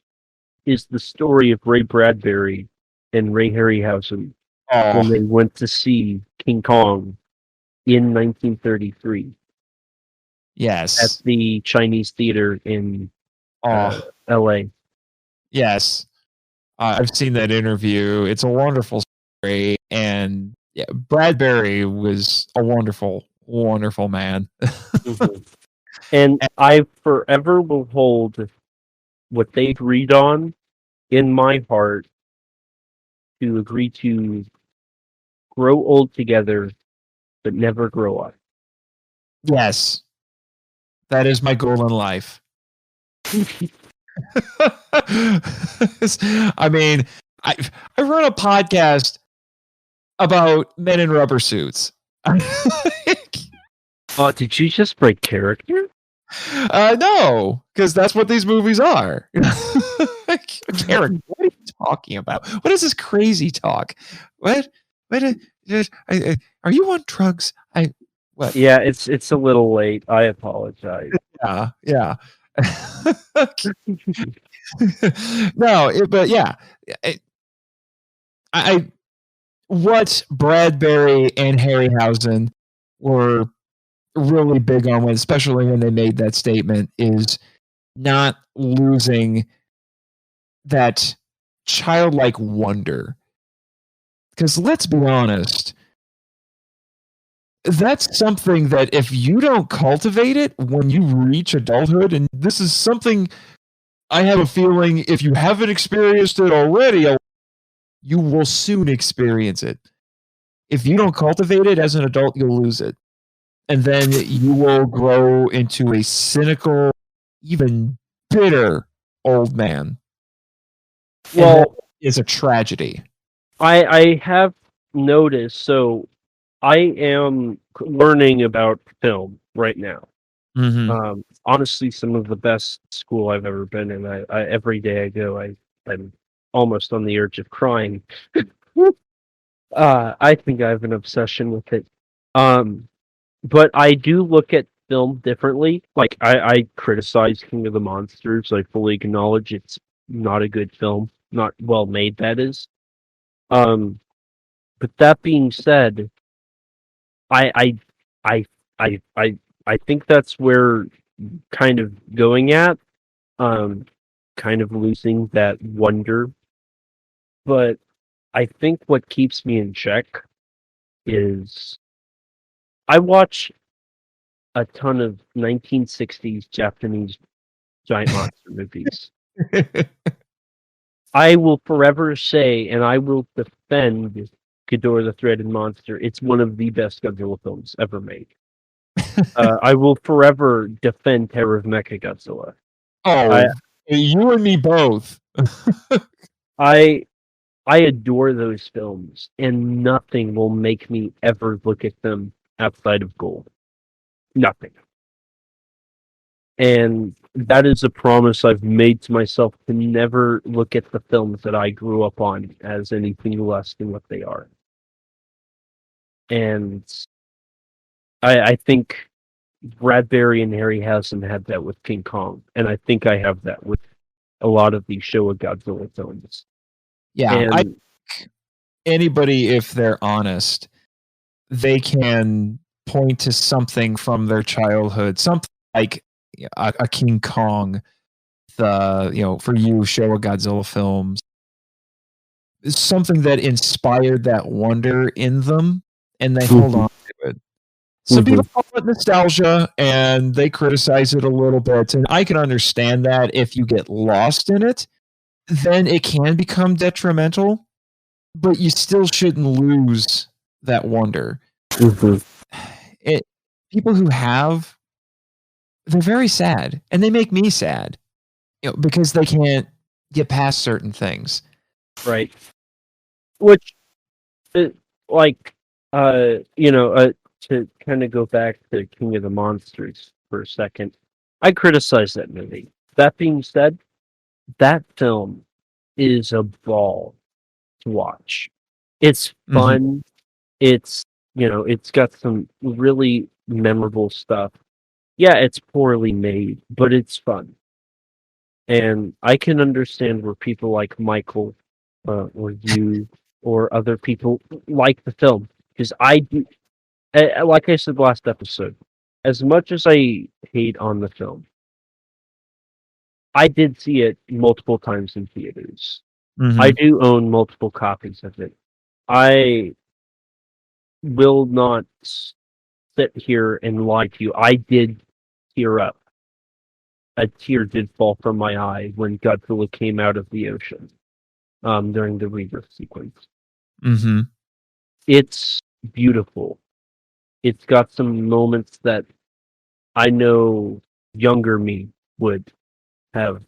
is the story of Ray Bradbury and Ray Harryhausen when they went to see King Kong in 1933. Yes. At the Chinese theater in L.A. Yes. I've seen that interview. It's a wonderful story. And yeah, Bradbury was a wonderful, wonderful man. Mm-hmm. And I forever will hold what they agreed on in my heart to agree to grow old together, but never grow up. Yes. That is my goal in life. I mean, I run a podcast about men in rubber suits. Oh, did you just break character? No, because that's what these movies are. Character, what are you talking about? What is this crazy talk? What? Are you on drugs? What? Yeah, it's a little late. I apologize. Yeah. No, but yeah, what Bradbury and Harryhausen were really big on, especially when they made that statement, is not losing that childlike wonder. Because let's be honest, that's something that if you don't cultivate it when you reach adulthood, and this is something I have a feeling if you haven't experienced it already, you will soon experience it. If you don't cultivate it as an adult, you'll lose it. And then you will grow into a cynical, even bitter old man. Well, it's a tragedy. I have noticed, so I am learning about film right now. Mm-hmm. Honestly, some of the best school I've ever been in. I every day I go, I'm almost on the urge of crying. I think I have an obsession with it. But I do look at film differently. Like I criticize King of the Monsters. I fully acknowledge it's not a good film, not well made. That is. But that being said, I I I I think that's where kind of going at, kind of losing that wonder. But I think what keeps me in check is I watch a ton of 1960s Japanese giant monster movies. I will forever say, and I will defend Ghidorah the Threaded Monster. It's one of the best Godzilla films ever made. I will forever defend Terror of Mechagodzilla. Oh, you and me both. I adore those films, and nothing will make me ever look at them outside of gold. Nothing. And that is a promise I've made to myself to never look at the films that I grew up on as anything less than what they are. And I think Bradbury and Harryhausen had that with King Kong, and I think I have that with a lot of these Showa Godzilla films. Yeah, And anybody, if they're honest, they can point to something from their childhood, something like a King Kong, for you, Showa Godzilla films, something that inspired that wonder in them, and they hold on to it. Some people call it nostalgia, and they criticize it a little bit, and I can understand that. If you get lost in it, then it can become detrimental, but you still shouldn't lose that wonder. People who have, they're very sad, and they make me sad, because they can't get past certain things. Right. Which, to kind of go back to King of the Monsters for a second, I criticize that movie. That being said, that film is a ball to watch. It's fun. It's, it's got some really memorable stuff. Yeah, it's poorly made, but it's fun. And I can understand where people like Michael or you or other people like the film, because I do. Like I said last episode, as much as I hate on the film, I did see it multiple times in theaters. I do own multiple copies of it. I will not sit here and lie to you. I did tear up. A tear did fall from my eye when Godzilla came out of the ocean during the rebirth sequence. It's beautiful. It's got some moments that I know younger me would have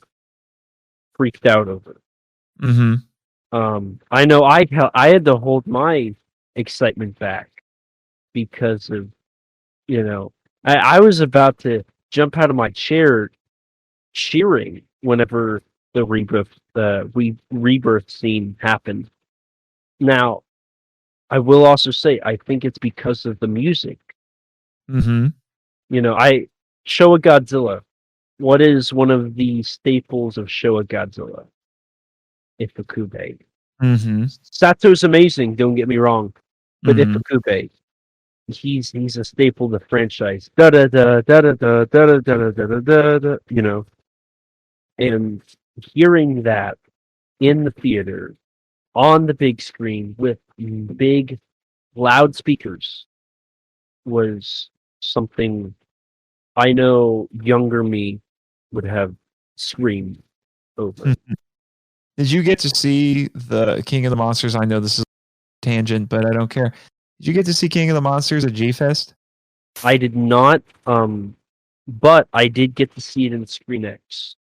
freaked out over. I know I had to hold my excitement back because of, I was about to jump out of my chair cheering whenever the rebirth scene happened. Now, I will also say I think it's because of the music. Showa Godzilla. What is one of the staples of Showa Godzilla? Ifukube. Sato's amazing, don't get me wrong, but Ifukube, he's a staple of the franchise. Da da da da da da da da da da da. And hearing that in the theater on the big screen with big loudspeakers was something I know younger me would have screamed over. Did you get to see the King of the Monsters? I know this is a tangent, but I don't care. Did you get to see King of the Monsters at G-Fest? I did not, but I did get to see it in ScreenX.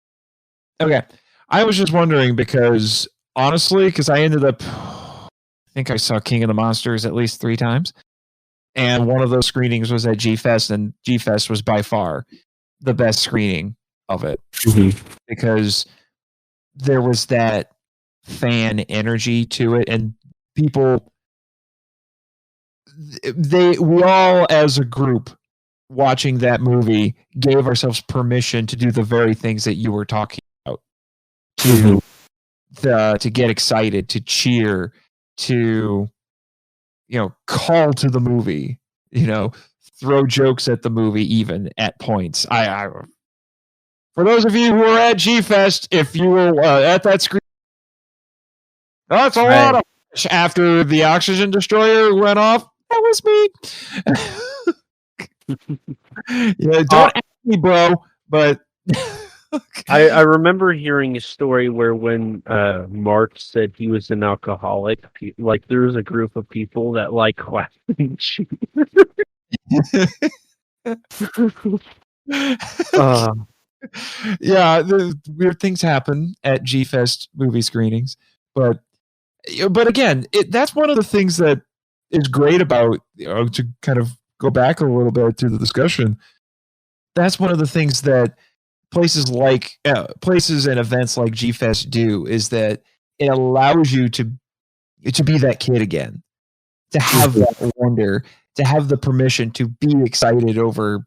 Okay. I was just wondering because, honestly, because I ended up, I think I saw King of the Monsters at least 3 times. And one of those screenings was at G-Fest, and G-Fest was by far the best screening of it. Because there was that fan energy to it, and people, we all as a group watching that movie gave ourselves permission to do the very things that you were talking about, to get excited, to cheer, to call to the movie throw jokes at the movie even at points. I for those of you who are at G-Fest, if you were at that screen, that's a lot of after the oxygen destroyer went off. That was me. Yeah, don't ask me, bro. But I remember hearing a story where when Mark said he was an alcoholic, like there was a group of people that like laughing. Yeah, weird things happen at G-Fest movie screenings, but again, that's one of the things that is great about, to kind of go back a little bit to the discussion. That's one of the things that places and events like G-Fest do, is that it allows you to be that kid again, to have that wonder, to have the permission to be excited over,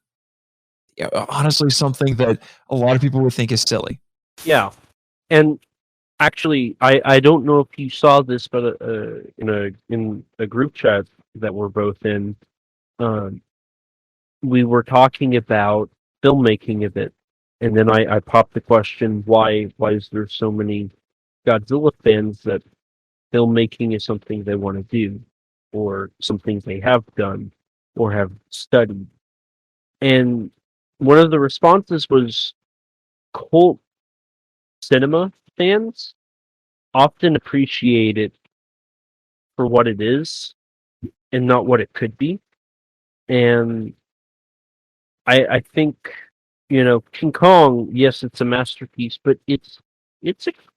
honestly, something that a lot of people would think is silly. Yeah, and actually, I don't know if you saw this, but in a group chat that we're both in, we were talking about filmmaking of it, and then I popped the question, why is there so many Godzilla fans that filmmaking is something they want to do, or something they have done, or have studied? And one of the responses was cult cinema fans often appreciate it for what it is and not what it could be. And I think, King Kong, yes, it's a masterpiece, but it's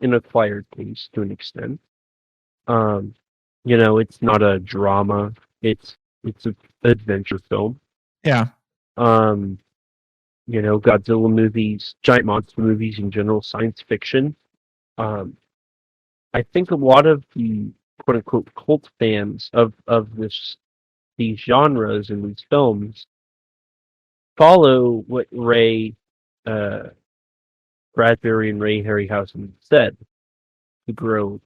an acquired taste to an extent. It's not a drama. It's an adventure film. Yeah. Godzilla movies, giant monster movies in general, science fiction. I think a lot of the quote unquote cult fans of these genres and these films follow what Bradbury and Ray Harryhausen said, to grow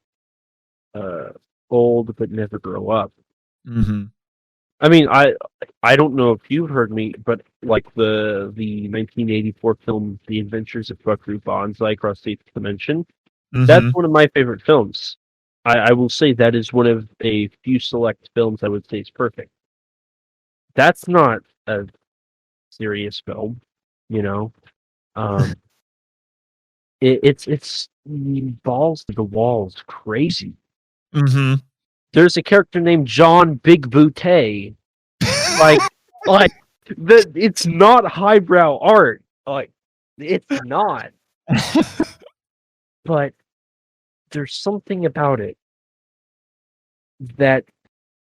old but never grow up. Mm-hmm. I mean, I don't know if you've heard me, but like the 1984 film The Adventures of Buckaroo Banzai Across the Eighth Dimension, that's one of my favorite films. I will say that is one of a few select films I would say is perfect. That's not a serious film, it's balls to the walls, crazy. Mm-hmm. There's a character named John Big Boutte. It's not highbrow art. Like, it's not. But there's something about it that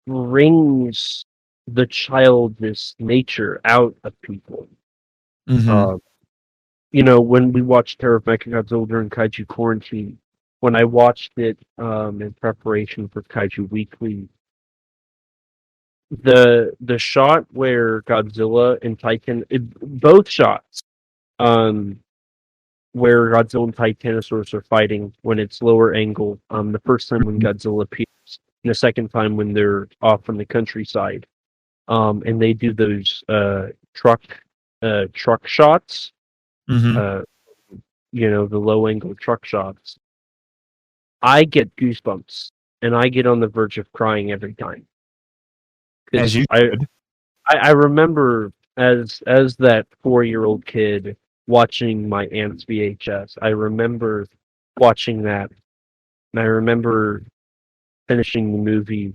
brings the childish nature out of people. Mm-hmm. When we watched Terror of Mechagodzilla during Kaiju Quarantine, when I watched it in preparation for Kaiju Weekly, the shot where Godzilla and Titan, both shots, where Godzilla and Titanosaurus are fighting when it's lower angle, the first time when Godzilla appears, and the second time when they're off in the countryside, and they do those truck shots, Mm-hmm. The low angle truck shots. I get goosebumps, and I get on the verge of crying every time. As you should. I remember as that 4-year-old kid watching my aunt's VHS. I remember watching that, and I remember finishing the movie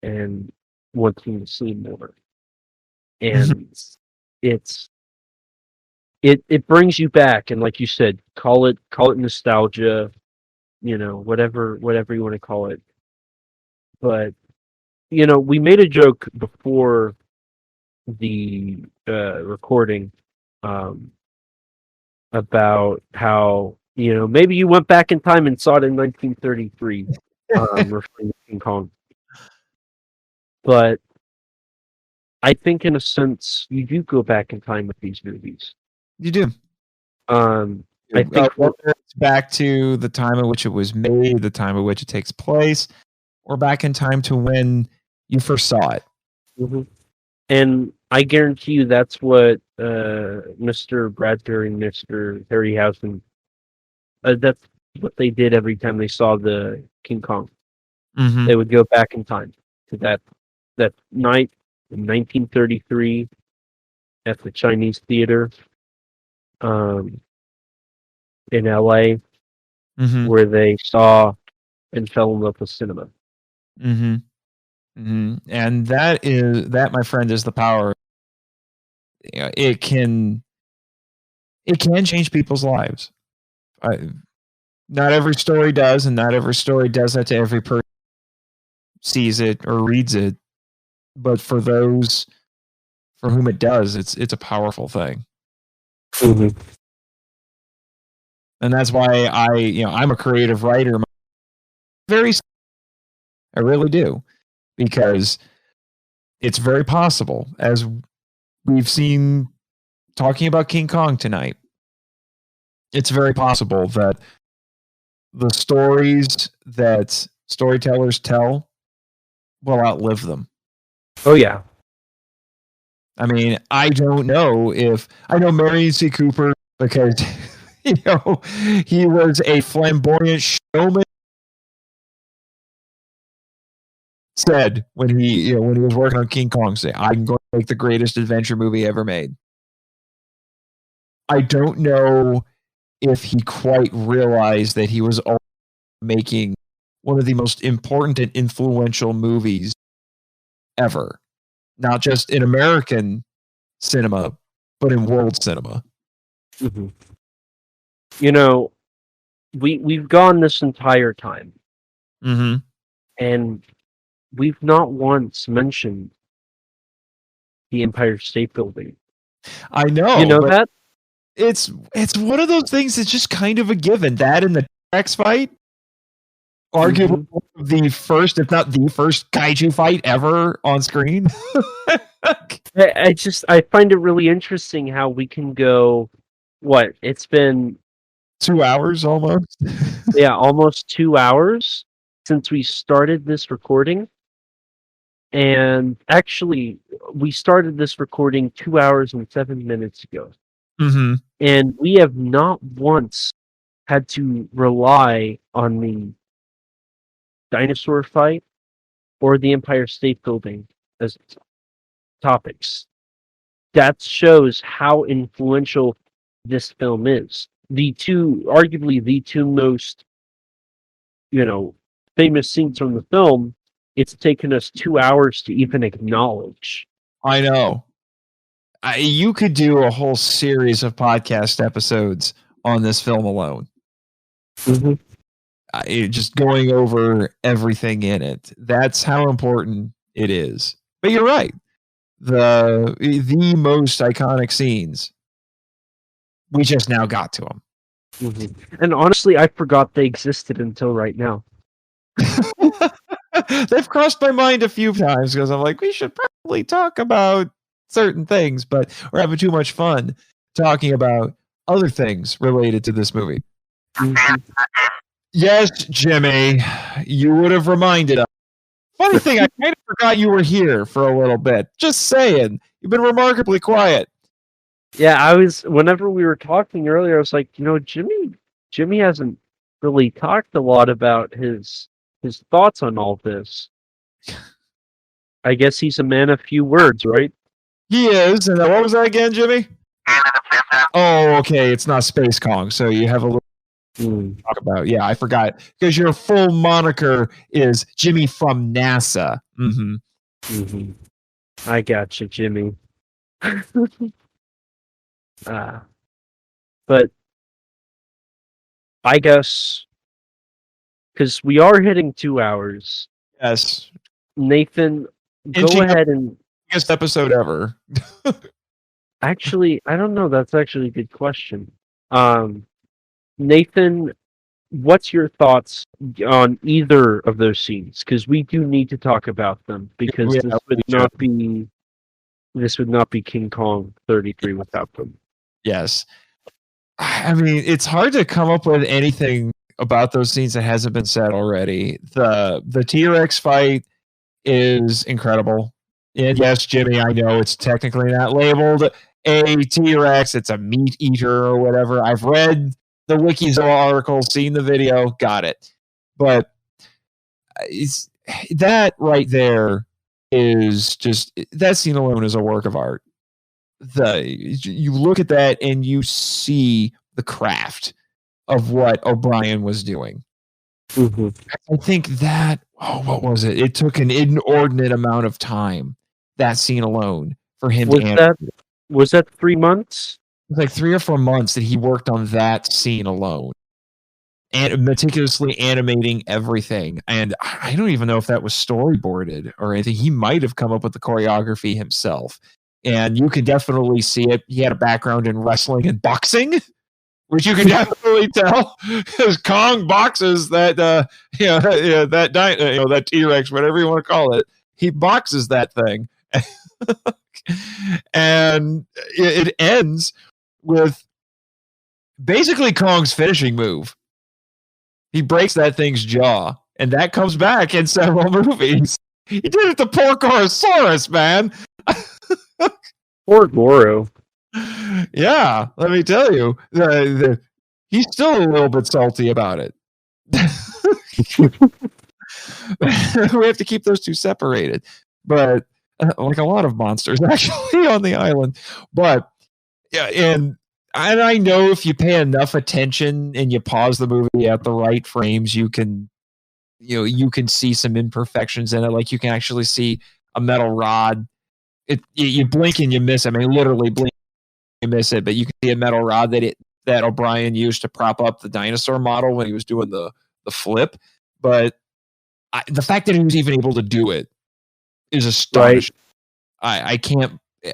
and wanting to see more. And it brings you back, and like you said, call it nostalgia, whatever you want to call it. But we made a joke before the recording about how maybe you went back in time and saw it in 1933, referring to King Kong. But I think, in a sense, you do go back in time with these movies. You do. I think it's back to the time at which it was made, the time at which it takes place, or back in time to when you first saw it. Mm-hmm. And I guarantee you that's what Mr. Bradbury and Mr. Harryhausen, that's what they did every time they saw the King Kong. Mm-hmm. They would go back in time to that night in 1933 at the Chinese Theater in LA, Mm-hmm. where they saw and fell in love with cinema. Mm-hmm. Mm-hmm. And that, my friend, is the power. You know, it can change people's lives. Not every story does, and not every story does that to every person who sees it or reads it. But for those for whom it does, it's a powerful thing. Mm-hmm. And that's why I'm a creative writer. I really do, because it's very possible, as we've seen talking about King Kong tonight, it's very possible that the stories that storytellers tell will outlive them. Oh, yeah. I mean, I don't know if I know Marian C. Cooper, because he was a flamboyant showman. Said when he was working on King Kong, say, "I'm going to make the greatest adventure movie ever made." I don't know if he quite realized that he was making one of the most important and influential movies ever, not just in American cinema, but in world cinema. Mm-hmm. You know, we've gone this entire time, and we've not once mentioned the Empire State Building. I know. You know that? It's one of those things that's just kind of a given. That and the T-Rex fight, arguably one of the first, if not the first, kaiju fight ever on screen. I find it really interesting how we can go. What? It's been 2 hours almost. Yeah, almost 2 hours since we started this recording. And actually, we started this recording 2 hours and 7 minutes ago. Mm-hmm. And we have not once had to rely on the dinosaur fight or the Empire State Building as topics. That shows how influential this film is. Arguably the two most, famous scenes from the film, it's taken us 2 hours to even acknowledge. I know. You could do a whole series of podcast episodes on this film alone. Mm-hmm. Just going over everything in it. That's how important it is. But you're right. The most iconic scenes, we just now got to them. Mm-hmm. And honestly, I forgot they existed until right now. They've crossed my mind a few times because I'm like, we should probably talk about certain things, but we're having too much fun talking about other things related to this movie. Mm-hmm. Yes, Jimmy, you would have reminded us. Funny thing, I kind of forgot you were here for a little bit. Just saying. You've been remarkably quiet. Yeah, whenever we were talking earlier, I was like, Jimmy hasn't really talked a lot about his thoughts on all this. I guess he's a man of few words, right? He is. And what was that again, Jimmy? Oh, okay. It's not Space Kong, so you have a little to talk about. Yeah, I forgot. Because your full moniker is Jimmy from NASA. Mm-hmm. Mm-hmm. I got you, Jimmy. But I guess, because we are hitting 2 hours. Yes. Nathan, go ahead and... Biggest episode ever. Actually, I don't know. That's actually a good question. Nathan, what's your thoughts on either of those scenes? Because we do need to talk about them, because this would not be King Kong 33 without them. Yes. I mean, it's hard to come up with anything about those scenes that hasn't been said already. The T-Rex fight is incredible. And yes, Jimmy, I know it's technically not labeled a T-Rex. It's a meat eater or whatever. I've read the Wikizoa article, seen the video, got it. But that right there is just, that scene alone is a work of art. You look at that and you see the craft of what O'Brien was doing. Mm-hmm. I think that, what was it? It took an inordinate amount of time, that scene alone, for him to Was that 3 months? It was like 3 or 4 months that he worked on that scene alone, and meticulously animating everything. And I don't even know if that was storyboarded or anything. He might have come up with the choreography himself. And you can definitely see it. He had a background in wrestling and boxing, which you can definitely tell, because Kong boxes that that T-Rex, whatever you want to call it. He boxes that thing, and it ends with basically Kong's finishing move. He breaks that thing's jaw, and that comes back in several movies. He did it to poor Gorosaurus, man. Poor Goro. Yeah, let me tell you, he's still a little bit salty about it. We have to keep those two separated, but like a lot of monsters actually on the island. But yeah, and I know if you pay enough attention and you pause the movie at the right frames, you can see some imperfections in it. Like you can actually see a metal rod. You blink and you miss it. I mean, literally blink and you miss it, but you can see a metal rod that O'Brien used to prop up the dinosaur model when he was doing the flip. But the fact that he was even able to do it is astonishing. Right.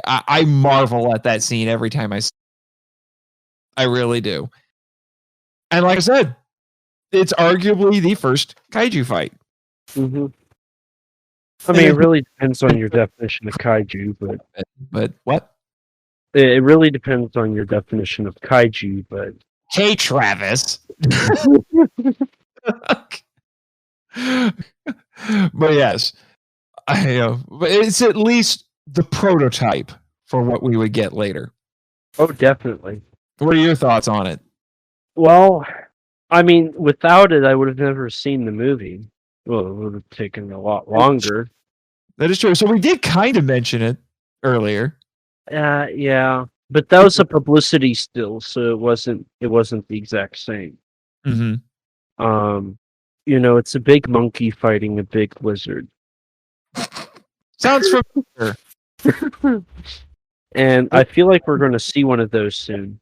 I marvel at that scene every time I see it. I really do. And like I said, it's arguably the first kaiju fight. Mm-hmm. I mean, it really depends on your definition of kaiju, but what? It really depends on your definition of kaiju, but... Hey, Travis! But yes, but it's at least the prototype for what we would get later. Oh, definitely. What are your thoughts on it? Well, I mean, without it, I would have never seen the movie. Well, it would have taken a lot longer. That is true. So we did kind of mention it earlier. Yeah, but that was a publicity still, so it wasn't the exact same. Mm-hmm. It's a big monkey fighting a big lizard. Sounds familiar. And I feel like we're going to see one of those soon.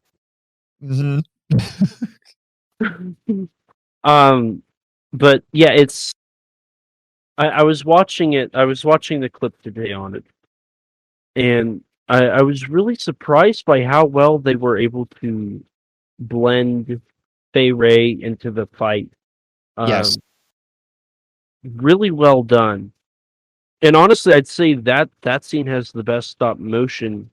Mm-hmm. But yeah, it's. I was watching it. I was watching the clip today on it, and I was really surprised by how well they were able to blend Fay Ray into the fight. Yes, really well done. And honestly, I'd say that scene has the best stop motion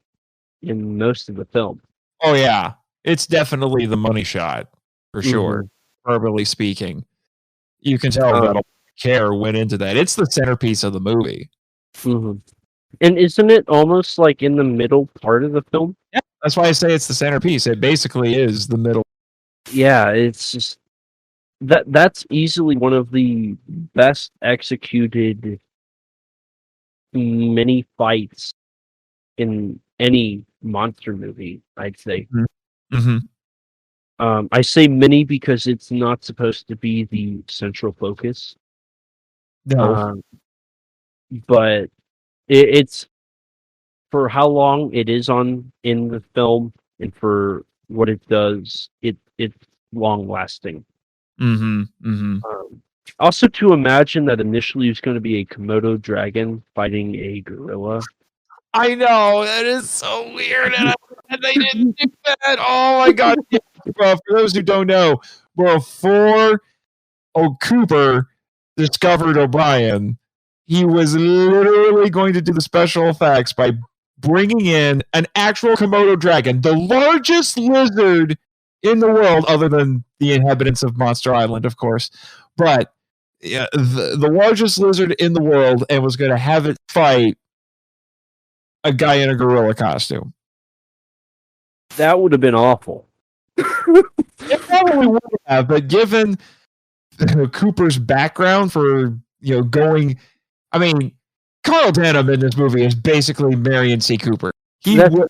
in most of the film. Oh yeah, it's definitely the money shot for sure. Verbally speaking, you can tell that care went into that. It's the centerpiece of the movie. Mm-hmm. And isn't it almost like in the middle part of the film? Yeah, that's why I say it's the centerpiece. It basically is the middle. Yeah, it's just that's easily one of the best executed mini fights in any monster movie, I'd say. Mm-hmm. I say mini because it's not supposed to be the central focus. No. But it's for how long it is in the film and for what it does, it's long lasting. Mm-hmm. Mm-hmm. Also, to imagine that initially it was going to be a Komodo dragon fighting a gorilla. I know, that is so weird, and they didn't do that. Oh my god! Bro, for those who don't know, before Cooper discovered O'Brien, he was literally going to do the special effects by bringing in an actual Komodo dragon, the largest lizard in the world, other than the inhabitants of Monster Island, of course. But yeah, the largest lizard in the world, and was going to have it fight a guy in a gorilla costume. That would have been awful. It probably would have, but given Cooper's background for going, I mean, Carl Denham in this movie is basically Marian C. Cooper. He would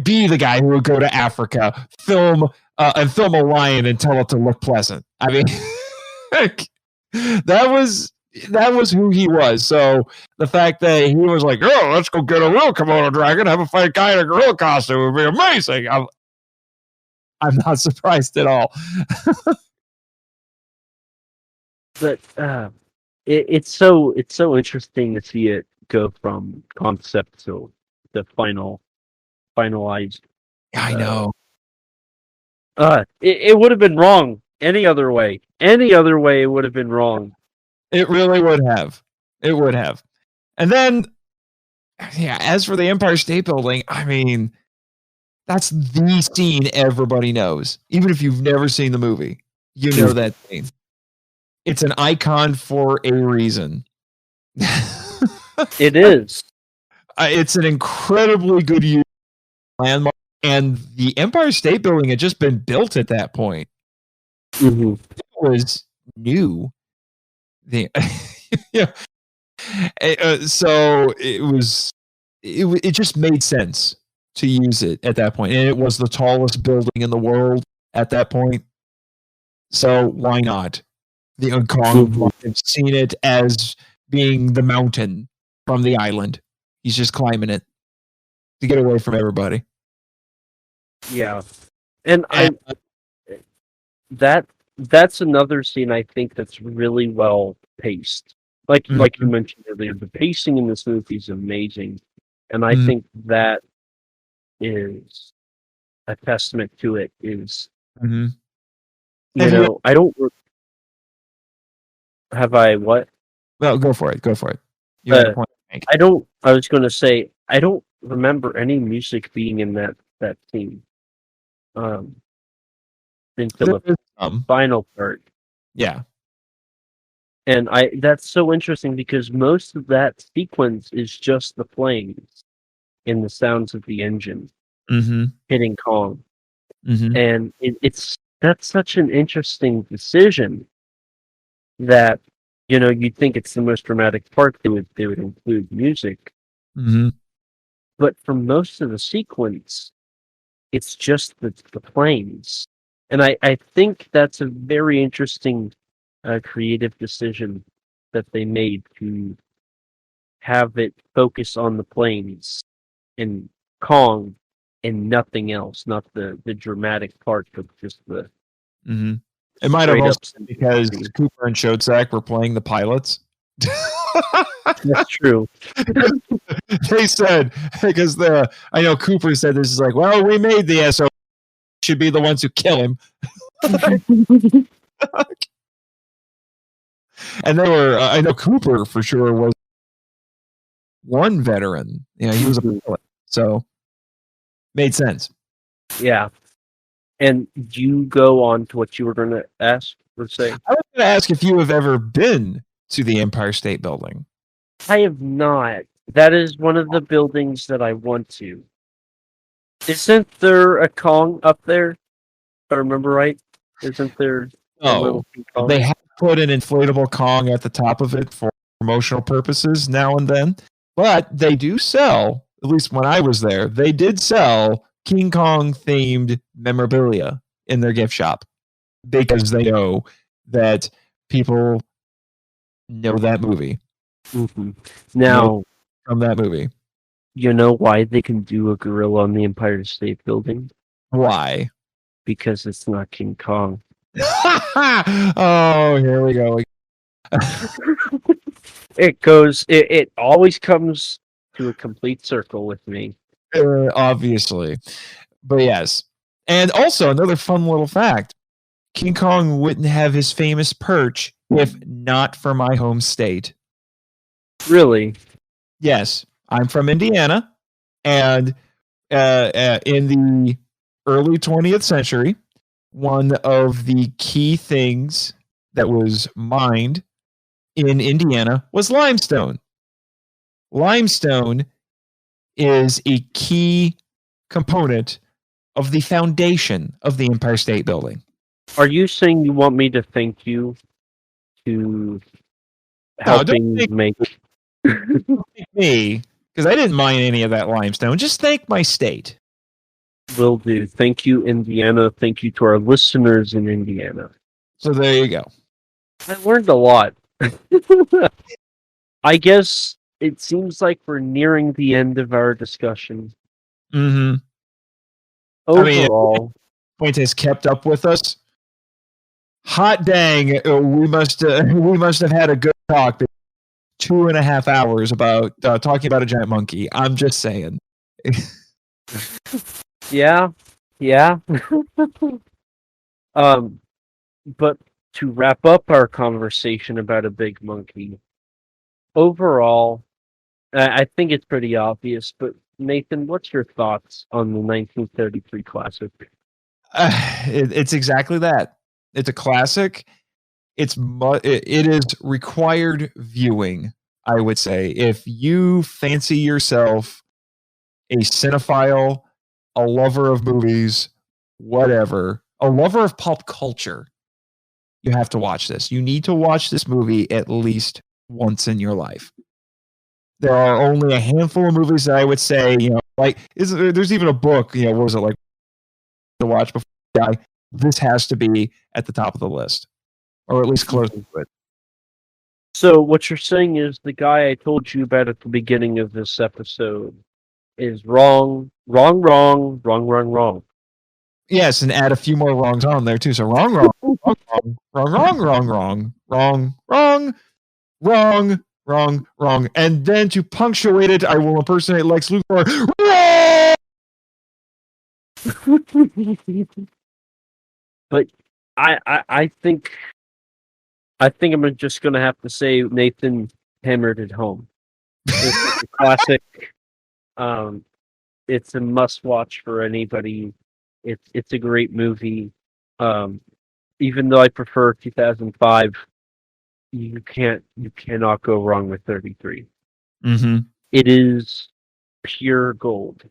be the guy who would go to Africa, film a lion and tell it to look pleasant. I mean, that was who he was. So the fact that he was like, "Oh, let's go get a real Komodo dragon, have a fight guy in a gorilla costume would be amazing." I'm not surprised at all. But it's so interesting to see it go from concept to the finalized. I know. It would have been wrong any other way. Any other way, it would have been wrong. It really would have. It would have. And then, as for the Empire State Building, I mean, that's the scene everybody knows. Even if you've never seen the movie, you know that scene. It's an icon for a reason. It is. It's an incredibly good use landmark, and the Empire State Building had just been built at that point. Mm-hmm. It was new. So it just made sense to use it at that point, and it was the tallest building in the world at that point. So why not? The Kong must have seen it as being the mountain from the island. He's just climbing it to get away from everybody. Yeah, and that's another scene I think that's really well paced. Like you mentioned earlier, the pacing in this movie is amazing, and I think that is a testament to it. Is I don't have I what? Well, go for it. Go for it. You have a point to make. I was going to say I don't remember any music being in that scene. Until the final part. Yeah. And that's so interesting because most of that sequence is just the planes and the sounds of the engine hitting Kong. And that's such an interesting decision that you'd think it's the most dramatic part they would include music. But for most of the sequence, it's just the planes. And I think that's a very interesting creative decision that they made to have it focus on the planes and Kong and nothing else, not the dramatic part, but just the. It might have also been because Cooper and Schoedsack were playing the pilots. That's true. They said, because I know Cooper said this is like, well, we made the SO, should be the ones who kill him. And they were, I know Cooper for sure was one veteran. He was a pilot. So, made sense. Yeah. And you go on to what you were going to ask or say? I was going to ask if you have ever been to the Empire State Building. I have not. That is one of the buildings that I want to. Isn't there a Kong up there? If I remember right. Isn't there a little Kong? They have put an inflatable Kong at the top of it for promotional purposes now and then. But they do sell, at least when I was there, they did sell King Kong themed memorabilia in their gift shop because they know that people know that movie. Now, from that movie, you know why they can do a gorilla on the Empire State Building? Why? Because it's not King Kong. Oh, here we go. It always comes to a complete circle with me. Obviously. But yes. And also, another fun little fact. King Kong wouldn't have his famous perch if not for my home state. Really? Yes. I'm from Indiana. And in the early 20th century, one of the key things that was mined in Indiana was limestone. Limestone is a key component of the foundation of the Empire State Building. Are you saying you want me to thank you to helping make me, because I didn't mine any of that limestone. Just thank my state. Will do. Thank you, Indiana. Thank you to our listeners in Indiana. So there you go. I learned a lot. I guess it seems like we're nearing the end of our discussion. Mm-hmm. Overall, Point has kept up with us. Hot dang, we must have had a good talk. 2.5 hours about talking about a giant monkey. I'm just saying. Yeah. But to wrap up our conversation about a big monkey, overall, I think it's pretty obvious. But Nathan, what's your thoughts on the 1933 classic? It's exactly that. It's a classic. It is required viewing, I would say. If you fancy yourself a cinephile, a lover of movies, whatever, a lover of pop culture, you have to watch this. You need to watch this movie at least once in your life. There are only a handful of movies that I would say, there's even a book, what was it like to watch before you die? This has to be at the top of the list. Or at least close to it. So what you're saying is the guy I told you about at the beginning of this episode is wrong. Yes, and add a few more wrongs on there too. So wrong, and then to punctuate it, I will impersonate Lex Luthor. But I think I'm just going to have to say Nathan hammered it home. It's a classic. It's a must-watch for anybody. It's a great movie. Even though I prefer 2005, you cannot go wrong with 33. Mm-hmm. It is pure gold.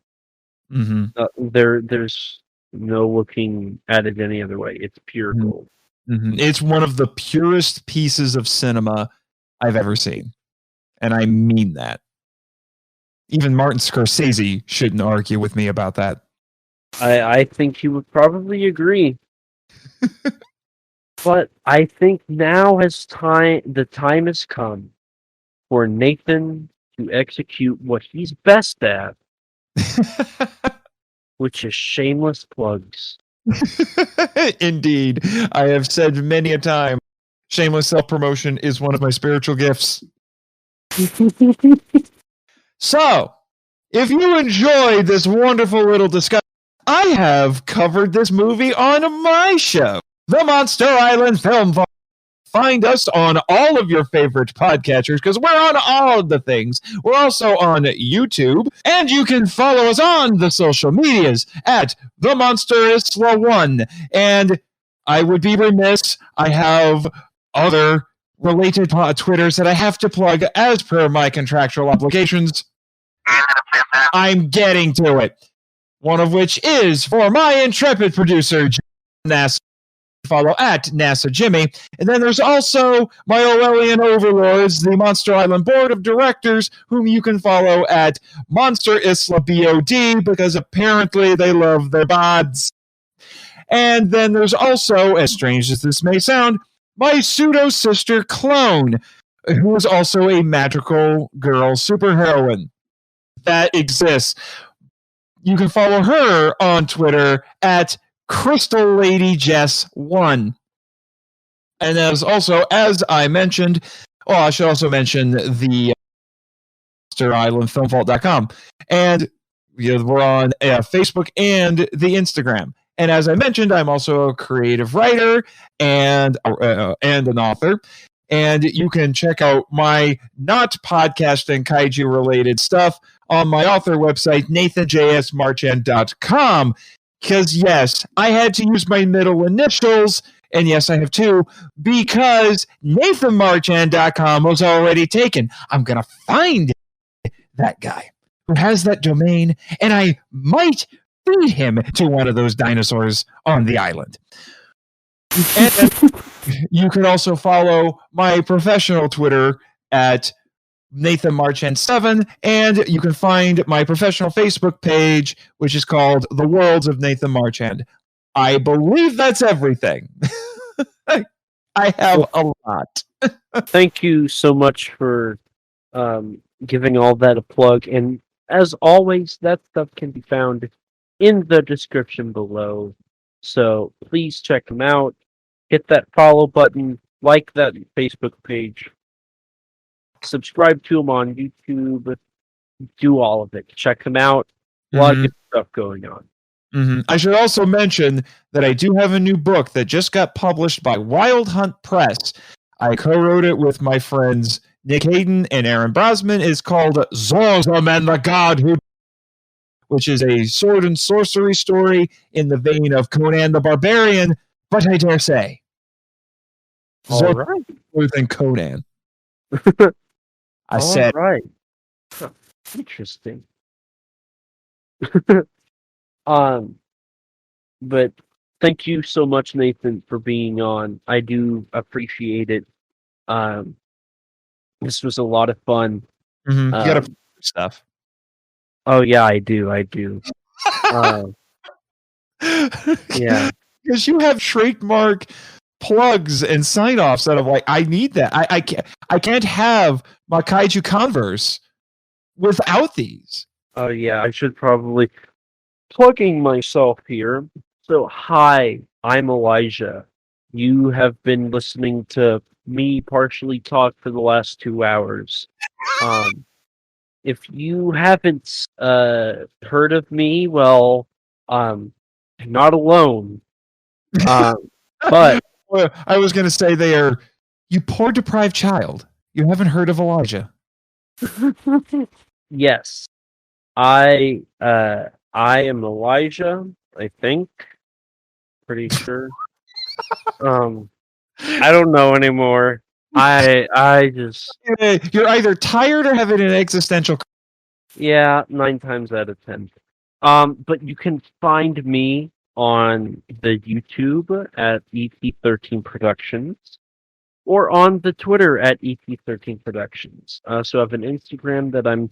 Mm-hmm. There's no looking at it any other way. It's pure gold. Mm-hmm. It's one of the purest pieces of cinema I've ever seen. And I mean that. Even Martin Scorsese shouldn't argue with me about that. I think he would probably agree. But I think now the time has come for Nathan to execute what he's best at, which is shameless plugs. Indeed. I have said many a time, shameless self-promotion is one of my spiritual gifts. So, if you enjoyed this wonderful little discussion, I have covered this movie on my show, The Monster Island Film Vault. Find us on all of your favorite podcatchers because we're on all of the things. We're also on YouTube, and you can follow us on the social medias at The Monster Isla 1. And I would be remiss, I have other related Twitters that I have to plug as per my contractual obligations. I'm getting to it. One of which is for my intrepid producer, NASA. Follow at NASA Jimmy. And then there's also my Orwellian overlords, the Monster Island Board of Directors, whom you can follow at Monster Isla BOD, because apparently they love their bods. And then there's also, as strange as this may sound, my pseudo-sister Clone, who is also a magical girl superheroine that exists. You can follow her on Twitter at Crystal Lady Jess 1. And as also, as I mentioned, I should also mention the MonsterIslandFilmVault.com. And we're on Facebook and the Instagram. And as I mentioned, I'm also a creative writer and an author. And you can check out my not podcasting kaiju related stuff on my author website, nathanjsmarchand.com. Because, yes, I had to use my middle initials, and yes, I have two, because nathanmarchand.com was already taken. I'm going to find that guy. who has that domain, and I might feed him to one of those dinosaurs on the island. And you can also follow my professional Twitter at Nathan Marchand 7, and you can find my professional Facebook page, which is called The Worlds of Nathan Marchand. I believe that's everything. I have a lot. Thank you so much for giving all that a plug. And as always, that stuff can be found in the description below. So please check them out. Hit that follow button, like that Facebook page, subscribe to them on YouTube, do all of it. Check them out. A lot of good stuff going on. I should also mention that I do have a new book that just got published by Wild Hunt Press. I co-wrote it with my friends Nick Hayden and Aaron Brosman. It's called Zorzam and the God Who, which is a sword and sorcery story in the vein of Conan the Barbarian, but I dare say, All right. more than Conan. I All said, right. Huh. Interesting. But thank you so much, Nathan, for being on. I do appreciate it. This was a lot of fun. you got stuff. Oh yeah, I do. Yeah, because you have trademark plugs and sign-offs that I'm like, I need that. I can't have my Kaiju Converse without these. Oh yeah, I should probably plugging myself here. So hi, I'm Elijah. You have been listening to me partially talk for the last 2 hours. If you haven't heard of me, well, I'm not alone. But Well, I was going to say you poor deprived child. You haven't heard of Elijah. yes, I am Elijah. I think, pretty sure. I don't know anymore. I just You're either tired or having an existential. yeah, 9 times out of 10. But you can find me on the YouTube at ET13 Productions or on the Twitter at ET13 Productions. So I have an Instagram that I'm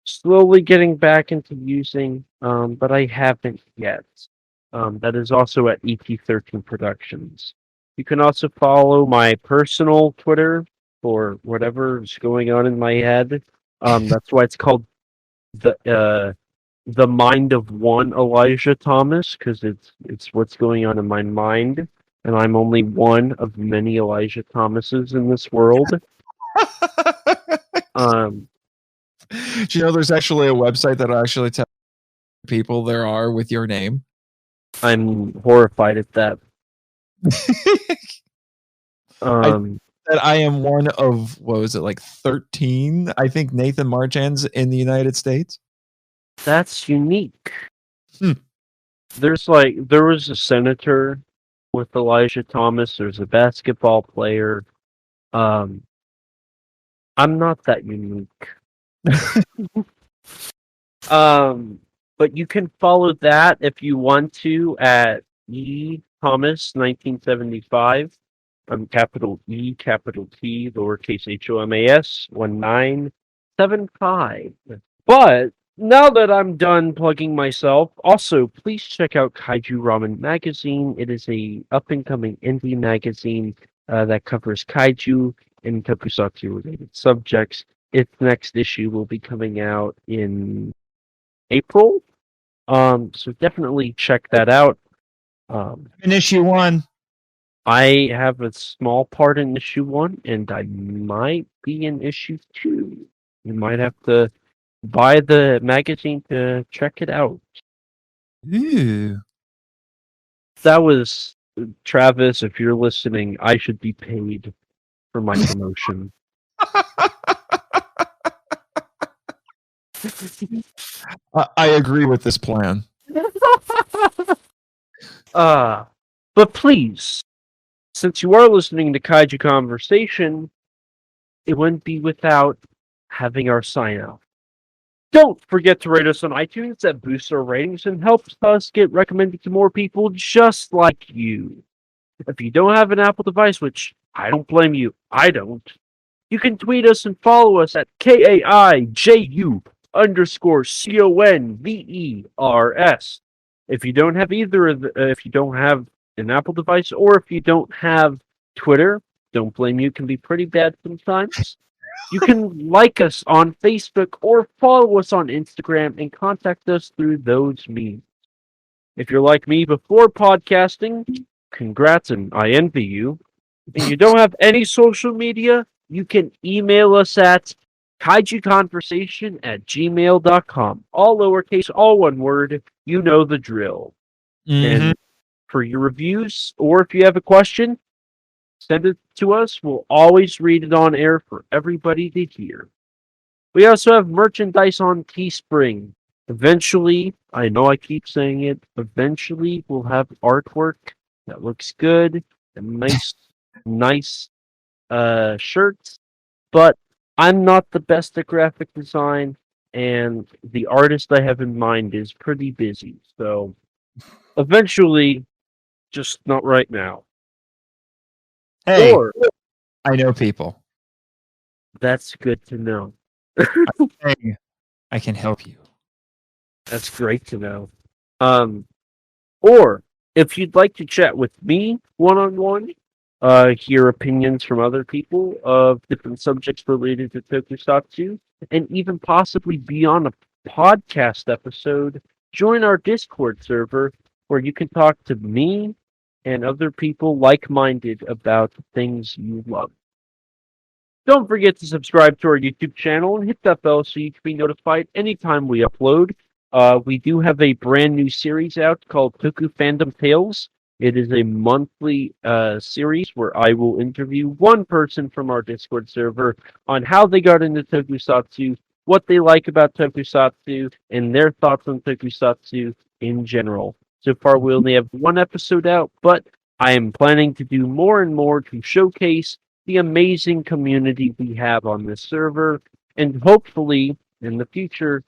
slowly getting back into using, but I haven't yet. That is also at ET13 Productions. You can also follow my personal Twitter for whatever's going on in my head. That's why it's called the Mind of One Elijah Thomas, because it's what's going on in my mind, and I'm only one of many Elijah Thomases in this world. Do you know there's actually a website that'll actually tell people there are with your name? I'm horrified at that. That I am one of, what was it, like 13, I think, Nathan Marchands in the United States. That's unique. There was a senator with Elijah Thomas. There's a basketball player. I'm not that unique. But you can follow that if you want to at E Thomas 1975. Capital E, capital T, lowercase HOMAS 1975. But now that I'm done plugging myself, also please check out Kaiju Ramen Magazine. It is a up-and-coming indie magazine that covers kaiju and tokusatsu related subjects. Its next issue will be coming out in April. So definitely check that out. In issue 1. I have a small part in issue 1, and I might be in issue 2. You might have to buy the magazine to check it out. Ooh. That was Travis. If you're listening, I should be paid for my promotion. I agree with this plan. But please, since you are listening to Kaiju Conversation, it wouldn't be without having our sign out. Don't forget to rate us on iTunes. That boosts our ratings and helps us get recommended to more people just like you. If you don't have an Apple device, which I don't blame you, I don't, you can tweet us and follow us at KAIJU_CONVERS. If you don't have if you don't have an Apple device, or if you don't have Twitter, don't blame you, it can be pretty bad sometimes. You can like us on Facebook or follow us on Instagram and contact us through those means. If you're like me before podcasting, congrats and I envy you. And you don't have any social media, you can email us at kaijuconversation@gmail.com. All lowercase, all one word. You know the drill. And for your reviews, or if you have a question, send it to us. We'll always read it on air for everybody to hear. We also have merchandise on Teespring. Eventually, I know I keep saying it, eventually we'll have artwork that looks good and nice shirts. But I'm not the best at graphic design, and the artist I have in mind is pretty busy. So eventually, just not right now. Hey, Or I know people. that's good to know. Hey, I can help you. That's great to know. Or if you'd like to chat with me one-on-one, hear opinions from other people of different subjects related to Tokusatsu, and even possibly be on a podcast episode, join our Discord server where you can talk to me and other people like-minded about things you love. Don't forget to subscribe to our YouTube channel and hit that bell so you can be notified anytime we upload. We do have a brand new series out called Toku Fandom Tales. It is a monthly series where I will interview one person from our Discord server on how they got into Tokusatsu, what they like about Tokusatsu, and their thoughts on Tokusatsu in general. So far, we only have one episode out, but I am planning to do more and more to showcase the amazing community we have on this server, and hopefully, in the future,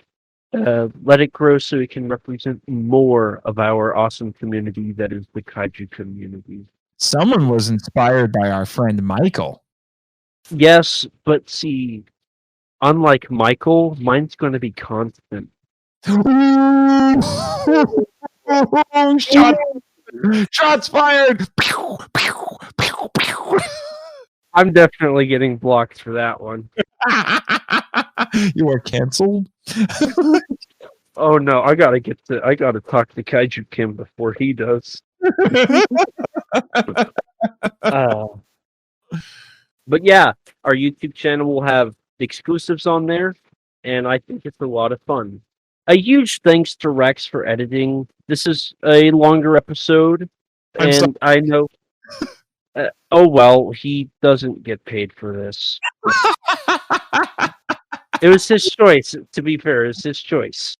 let it grow so it can represent more of our awesome community that is the Kaiju community. Someone was inspired by our friend Michael. Yes, but see, unlike Michael, mine's going to be constant. Shots fired! I'm definitely getting blocked for that one. You are canceled? Oh no, I gotta talk to Kaiju Kim before he does. But yeah, our YouTube channel will have exclusives on there, and I think it's a lot of fun. A huge thanks to Rex for editing. This is a longer episode, and I know. Oh well, he doesn't get paid for this. It was his choice. To be fair, it's his choice.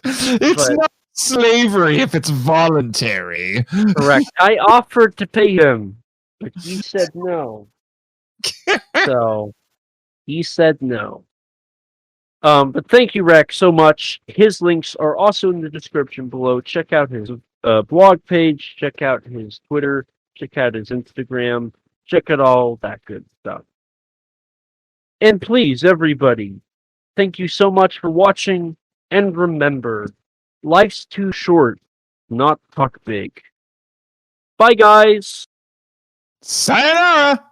It's not slavery if it's voluntary. Correct. I offered to pay him, but he said no. So he said no. But thank you, Rex, so much. His links are also in the description below. Check out his blog page. Check out his Twitter. Check out his Instagram. Check out all that good stuff. And please, everybody, thank you so much for watching. And remember, life's too short, not talk big. Bye, guys. Sayonara!